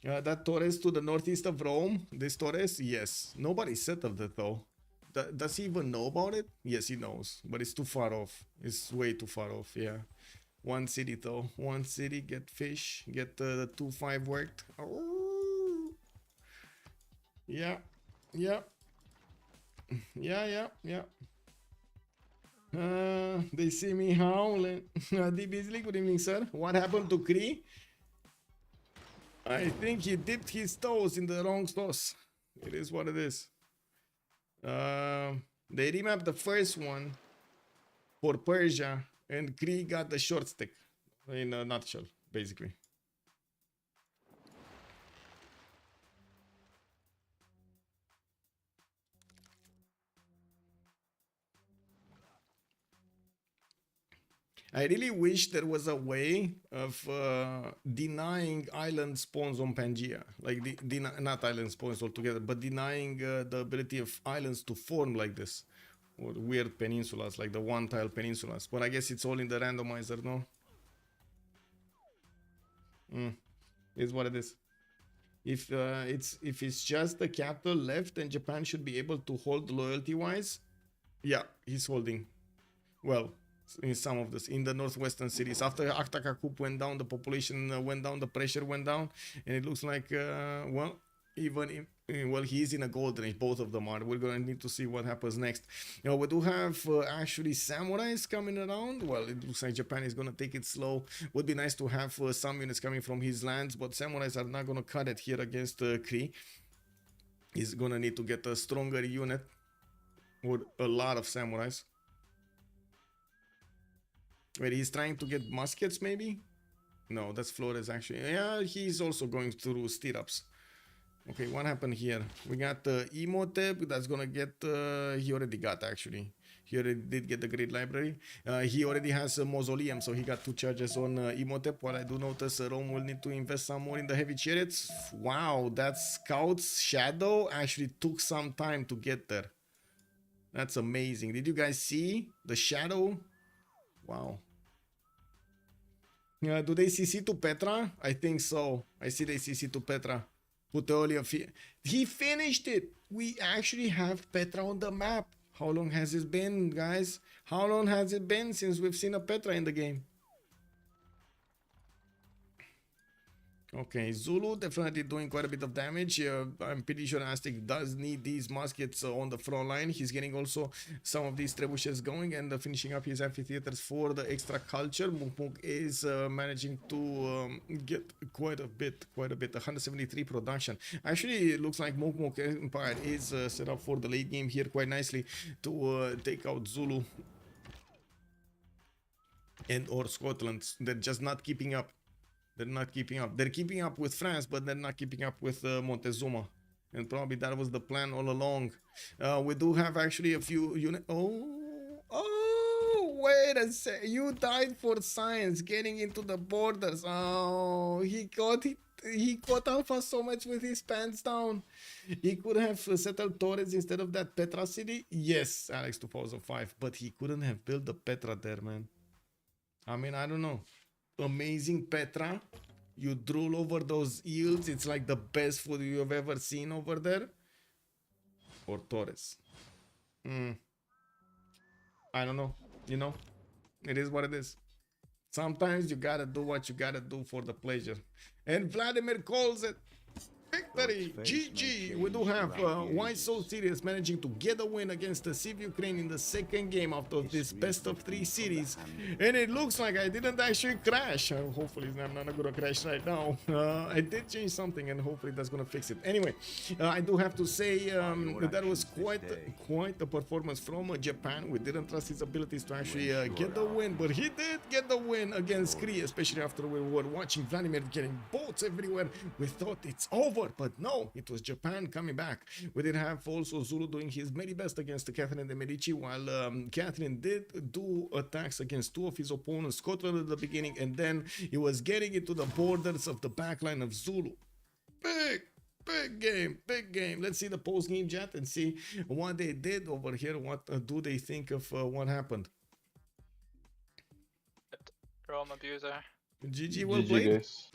That Torres to the northeast of Rome. This Torres, yes. Nobody settled it though. Does he even know about it? Yes, he knows, but it's too far off. It's way too far off. Yeah. One city though. One city. Get fish. Get the 2-5 worked. Oh. Yeah. They see me howling. D Beasley, good evening, sir. What happened to Cree? I think he dipped his toes in the wrong sauce. It is what it is. They remapped the first one for Persia, and Cree got the short stick, in a nutshell, basically. I really wish there was a way of denying island spawns on Pangea. Like, not island spawns altogether, but denying the ability of islands to form like this. Or weird peninsulas, like the one-tile peninsulas. But I guess it's all in the randomizer, no? Is what it is. If it's just the capital left, then Japan should be able to hold loyalty-wise. Yeah, he's holding. Well, in some of this, in the northwestern cities. After Aktaka coup went down, the population went down, the pressure went down, and it looks like, well, even if, well, he is in a gold range, both of them are. We're gonna need to see what happens next. Now, we do have actually samurais coming around. Well, it looks like Japan is gonna take it slow. Would be nice to have some units coming from his lands, but samurais are not gonna cut it here against Cree. He's gonna need to get a stronger unit with a lot of samurais. Wait, he's trying to get muskets, maybe? No, that's Flores, actually. Yeah, he's also going through stirrups. Okay, what happened here? We got Emotep, that's gonna get... he already got, actually. He already did get the Great Library. He already has a Mausoleum, so he got 2 charges on Emotep. What I do notice, Rome will need to invest some more in the heavy chariots. Wow, that Scout's Shadow actually took some time to get there. That's amazing. Did you guys see the Shadow? Wow. Do they CC to Petra? I think so. I see they CC to Petra. Puteolia, he finished it. We actually have Petra on the map. How long has it been, guys? How long has it been since we've seen a Petra in the game? Okay, Zulu definitely doing quite a bit of damage. I'm pretty sure Aztec does need these muskets on the front line. He's getting also some of these trebuchets going and finishing up his amphitheaters for the extra culture. Mukmuk is managing to get quite a bit, 173 production. Actually, it looks like Mukmuk Empire is set up for the late game here quite nicely to take out Zulu and or Scotland. They're just not keeping up. They're not keeping up. They're keeping up with France, but they're not keeping up with Montezuma. And probably that was the plan all along. We do have actually a few units. Oh, wait a sec. You died for science, getting into the borders. Oh, he caught Alfasomets with his pants down. He could have settled Torres instead of that Petra city. Yes, Alex 2005. But he couldn't have built the Petra there, man. I mean, I don't know. Amazing Petra, you drool over those eels. It's like the best food you've ever seen over there. Or Torres. I don't know. You know, it is what it is. Sometimes you gotta do what you gotta do for the pleasure. And Vladimir calls it victory. GG. We do have Why So Serious managing to get a win against the CivUkraine in the second game out of this best of 3 series. And it looks like I didn't actually crash. Hopefully I'm not gonna crash right now. I did change something and hopefully that's gonna fix it. Anyway, I do have to say that was quite a performance from Japan. We didn't trust his abilities to actually get the win, but he did get the win against Cree, especially after we were watching Vladimir getting boats everywhere. We thought it's over. But no, it was Japan coming back. We did have also Zulu doing his very best against Catherine de Medici, while Catherine did do attacks against 2 of his opponents, Scotland at the beginning, and then he was getting into the borders of the backline of Zulu. Big game. Let's see the post-game chat and see what they did over here. What do they think of what happened? Rome abuser. GG, well GG, played. guys.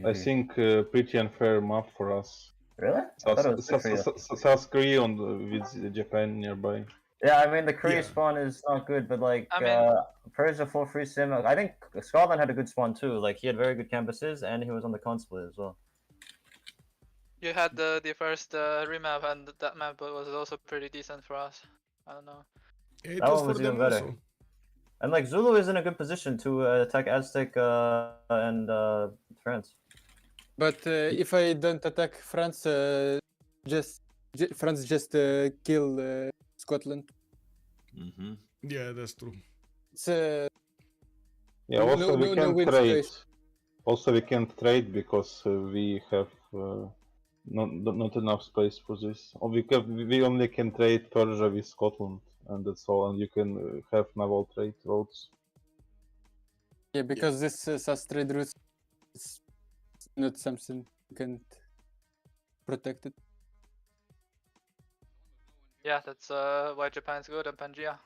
I think pretty unfair map for us. Really? I thought it was good for you. South Korea with Japan nearby. Yeah, I mean the Cree Yeah. spawn is not good, but like I mean- Persia full free sim. I think Scotland had a good spawn too. Like he had very good campuses and he was on the con split as well. You had the first remap, and that map was also pretty decent for us. I don't know. It That was one for was them even better. also. And like Zulu is in a good position to attack Aztec and France. But if I don't attack France, France just kill Scotland. Mm-hmm. Yeah, that's true. It's Yeah, No- also we no can't win trade. situation. Also we can't trade because we have not enough space for this. Or we only can trade Persia with Scotland, and that's all. And you can have naval trade roads. Yeah, because this SAS trade route is not something you can protect it. Yeah, that's why Japan's good at Pangaea.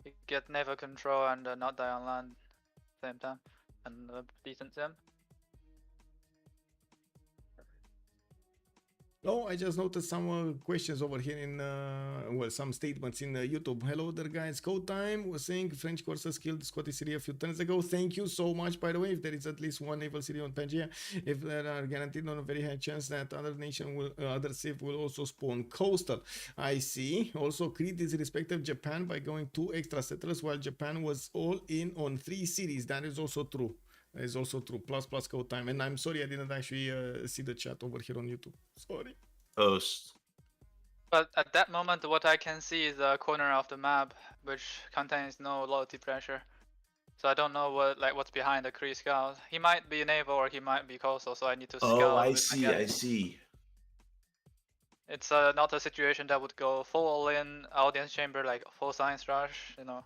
You get naval control and not die on land same time, and decent sim. Oh, I just noticed some questions over here in, well, some statements in YouTube. Hello there, guys. Code Time was saying French courses killed Scottish Syria a few turns ago. Thank you so much, by the way. If there is at least one naval city on Pangaea, if there are guaranteed on a very high chance that other nation will, other Civ will also spawn coastal. I see. Also, Cree disrespected Japan by going 2 extra settlers while Japan was all in on 3 cities. That is also true. That is also true. Plus Code Time. And I'm sorry I didn't actually see the chat over here on YouTube. Sorry. Post. But at that moment, what I can see is a corner of the map which contains no loyalty pressure. So I don't know what's behind the Cree scout. He might be naval or he might be coastal, so I need to scout. Oh, I with my see. guys. I see. It's not a situation that would go full all-in audience chamber, like full science rush, you know.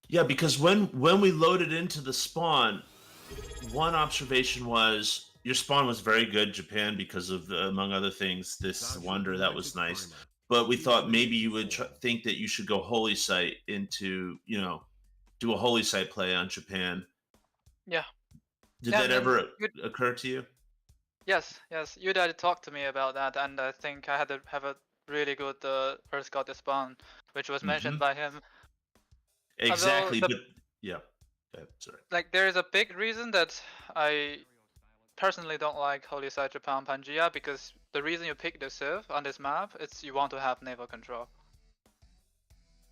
Yeah, because when we loaded into the spawn, one observation was your spawn was very good, Japan, because of among other things this wonder that was nice. But we thought maybe you would think that you should go holy site into, you know, do a holy site play on Japan. Yeah. Did Yeah, that I mean, ever occur to you? Yes, you did talk to me about that, and I think I had to have a really good first got the spawn, which was mentioned by him. Exactly, Although but yeah. Sorry. like there is a big reason that I personally don't like Holy Site Japan Pangaea, because the reason you pick the Civ on this map is you want to have naval control.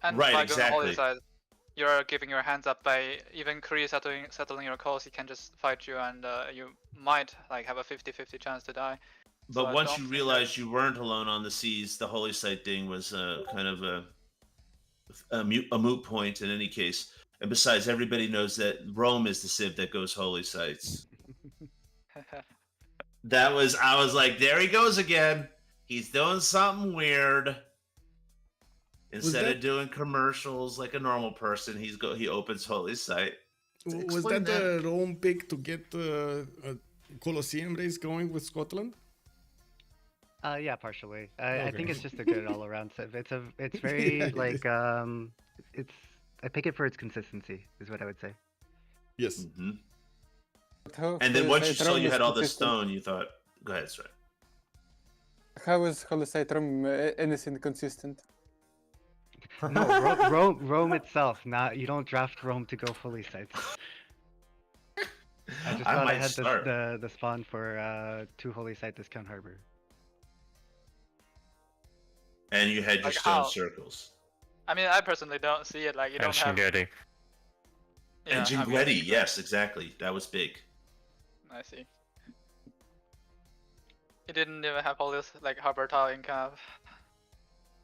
And Right, by going Holy exactly. Site, you're giving your hands up by even Cree settling your coast. He can just fight you, and you might like have a 50-50 chance to die. But So I once don't you think realized you weren't alone on the seas, the holy site thing was kind of a moot point in any case. And besides, everybody knows that Rome is the civ that goes holy sites. I was like, there he goes again. He's doing something weird. Instead of doing commercials like a normal person, he opens holy site. Was that the Rome pick to get a Colosseum race going with Scotland? Yeah, partially. I think it's just a good all-around civ. It's very Yeah, like I pick it for its consistency, is what I would say. Yes. Mm-hmm. How And then once you saw Rome you is had all the consistent? stone, you thought, go ahead, sorry. How is Holy Site Rome anything consistent? No, Rome itself. Not you don't draft Rome to go fully sites. I just thought I might had start. the spawn for 2 holy site discount harbor. And you had your Like stone how? circles. I mean, I personally don't see it like you don't have. Shingeti. Yeah, And I mean, Jingretti, yes, exactly. That was big. I see. He didn't even have Holy like Harbor Tile in camp.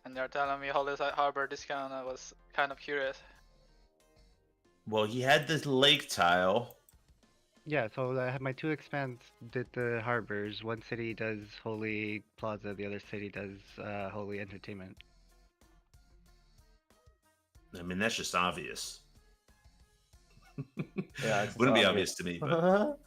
And they're telling me Holy Site Harbor discount. I was kind of curious. Well, he had the lake tile. Yeah, so I have my 2 expands did the harbors. One city does Holy Plaza, the other city does Holy Entertainment. I mean, that's just obvious. Yeah, it's Wouldn't be obvious to me, but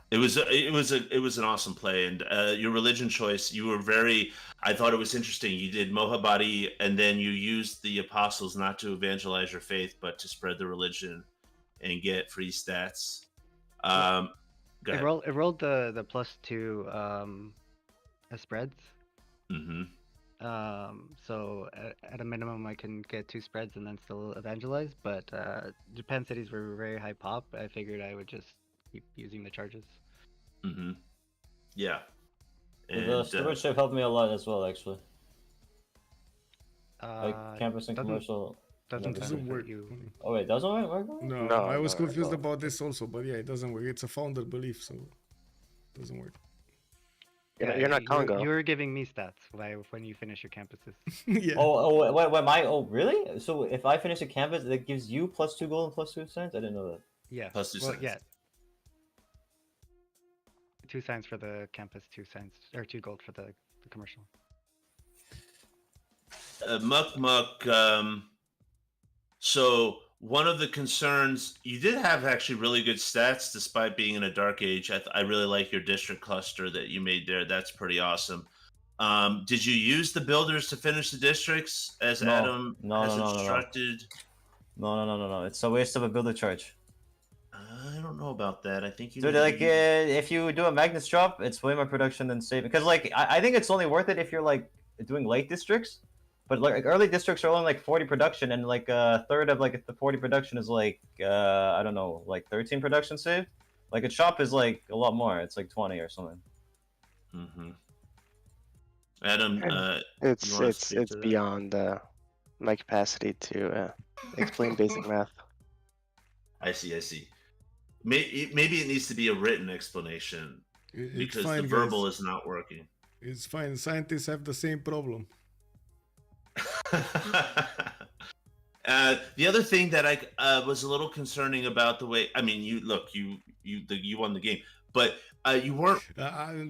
it was an awesome play. And your religion choice, you were very. I thought it was interesting. You did Mohabadi, and then you used the apostles not to evangelize your faith, but to spread the religion and get free stats. Go ahead. It rolled the +2 spreads. Mm-hmm. So at a minimum, I can get 2 spreads and then still evangelize. But Japan cities were very high pop. I figured I would just keep using the charges. Mm-hmm. Yeah. The stewardship helped me a lot as well, actually. Like campus and doesn't- commercial. Doesn't Doesn't benefit work. you. Oh wait, doesn't it work? No, No, I was no, confused no. about this also, but yeah, it doesn't work. It's a founder belief, so it doesn't work. You're not Congo. You're giving me stats when you finish your campuses. Yeah. Oh, really? So if I finish a campus, that gives you +2 gold and +2 science? I didn't know that. Yeah. Plus 2 cents. Yeah. 2 cents for the campus, 2 cents or 2 gold for the commercial. Muck. So one of the concerns, you did have actually really good stats despite being in a dark age. I really like your district cluster that you made there. That's pretty awesome. Did you use the builders to finish the districts as Adam has instructed? No. It's a waste of a builder charge. I don't know about that. I think you. Dude, like if you do a Magnus drop, it's way more production than saving. Because like I think it's only worth it if you're like doing late districts. But like early districts are only like 40 production, and like a third of like the 40 production is like I don't know, like 13 production saved. Like a shop is like a lot more. It's like 20 or something. Mm-hmm. Adam, it's beyond my capacity to explain basic math. I see. Maybe it needs to be a written explanation because fine, the verbal guys. is not working. It's fine. Scientists have the same problem. The other thing that I was a little concerning about the way, I mean, you won the game, but you weren't.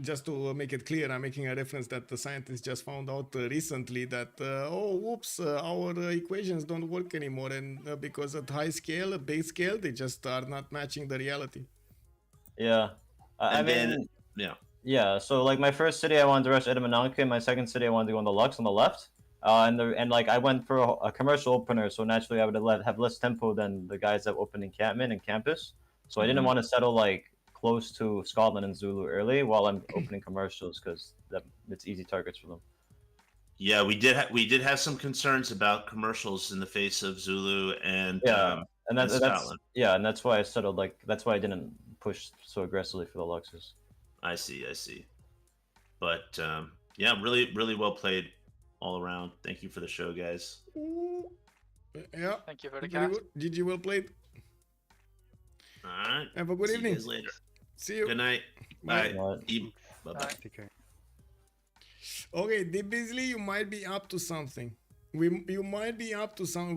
Just to make it clear, I'm making a reference that the scientists just found out recently that our equations don't work anymore, and because at base scale, they just are not matching the reality. Yeah, Yeah, so like my first city I wanted to rush Edamananke, my second city I wanted to go on the Lux on the left. And like I went for a commercial opener, so naturally I would have less tempo than the guys that opened encampment and campus. So I didn't want to settle like close to Scotland and Zulu early while I'm opening commercials because it's easy targets for them. Yeah, we did have some concerns about commercials in the face of Zulu and that's Scotland. Yeah, and that's why I settled that's why I didn't push so aggressively for the Luxes. I see. But yeah, really well played all around. Thank you for the show, guys. Yeah. Thank you for the cast. GG, well played. All right. Have a good evening. See you guys later. See you. Good night. Bye. Bye. Take care. Okay, Deep Beasley, you might be up to something. You might be up to something.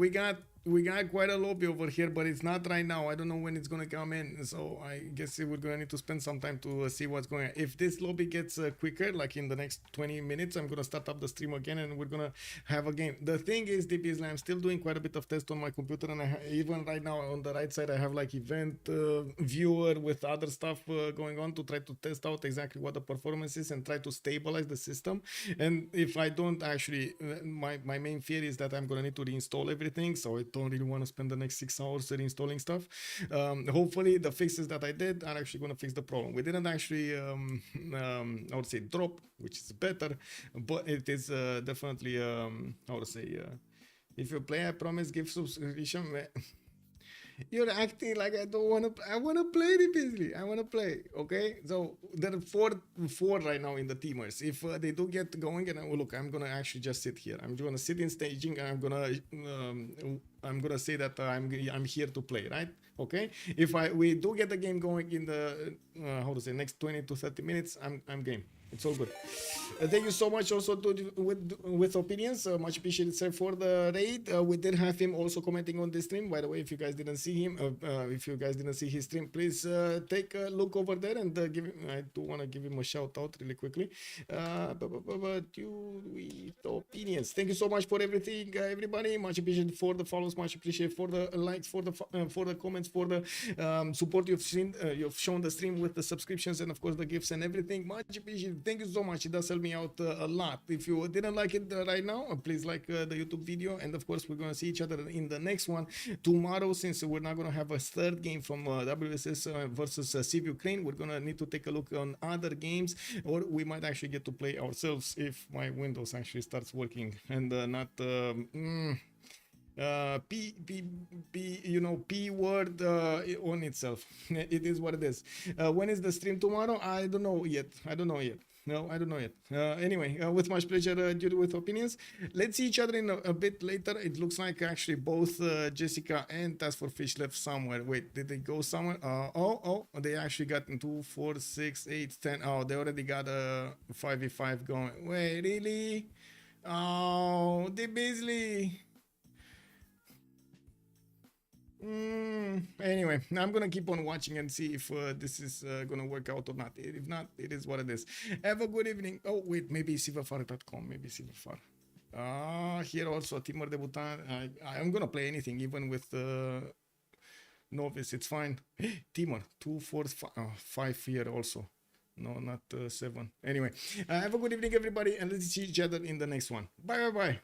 We got quite a lobby over here, but it's not right now. I don't know when it's gonna come in, so I guess we're gonna need to spend some time to see what's going on. If this lobby gets quicker, like in the next 20 minutes, I'm gonna start up the stream again and we're gonna have a game. The thing is, Deep Beasley, I'm still doing quite a bit of test on my computer, and even right now on the right side I have like event viewer with other stuff going on to try to test out exactly what the performance is and try to stabilize the system. And if I don't actually, my main fear is that I'm gonna need to reinstall everything, so I don't really want to spend the next 6 hours reinstalling stuff. Hopefully the fixes that I did are actually going to fix the problem. We didn't actually I would say drop, which is better, but it is definitely how to say if you play, I promise give subscription. You're acting like I don't want to. I want to play the Beasley. I want to play. Okay, so there are four right now in the teamers. If they do get going, and look, I'm gonna actually just sit here. I'm gonna sit in staging, and I'm gonna say that I'm here to play, right? Okay. If we do get the game going in the next 20 to 30 minutes, I'm game. It's all good. Thank you so much also with opinions. Much appreciated, sir, for the raid. We did have him also commenting on this stream. By the way, if you guys didn't see him, if you guys didn't see his stream, please take a look over there and give him. I do want to give him a shout out really quickly. Opinions. Thank you so much for everything, everybody. Much appreciated for the follows. Much appreciated for the likes, for the comments, for the support you've shown the stream with the subscriptions and of course the gifts and everything. Much appreciated. Thank you so much. It does help me out a lot. If you didn't like it right now, please like the YouTube video. And of course, we're going to see each other in the next one tomorrow. Since we're not going to have a third game from WSS versus CivUkraine, we're going to need to take a look on other games, or we might actually get to play ourselves if my Windows actually starts working and not P word on itself. It is what it is. When is the stream tomorrow? I don't know yet. No, I don't know yet. Anyway, with much pleasure, Judy with opinions. Let's see each other in a bit later. It looks like actually both Jessica and Task for Fish left somewhere. Wait, did they go somewhere? Oh, they actually got in 2, 4, 6, 8, 10. Oh, they already got a 5v5 going. Wait, really? Oh, they basically... Anyway, I'm gonna keep on watching and see if this is gonna work out or not. If not, it is what it is. Have a good evening. Oh wait, maybe CivUkraine.com, maybe CivUkraine. Here also Timur Debutant. I'm gonna play anything, even with novice. It's fine. Timur 2, 4, 5 here also. No, not 7. Anyway, have a good evening, everybody, and let's see each other in the next one. Bye.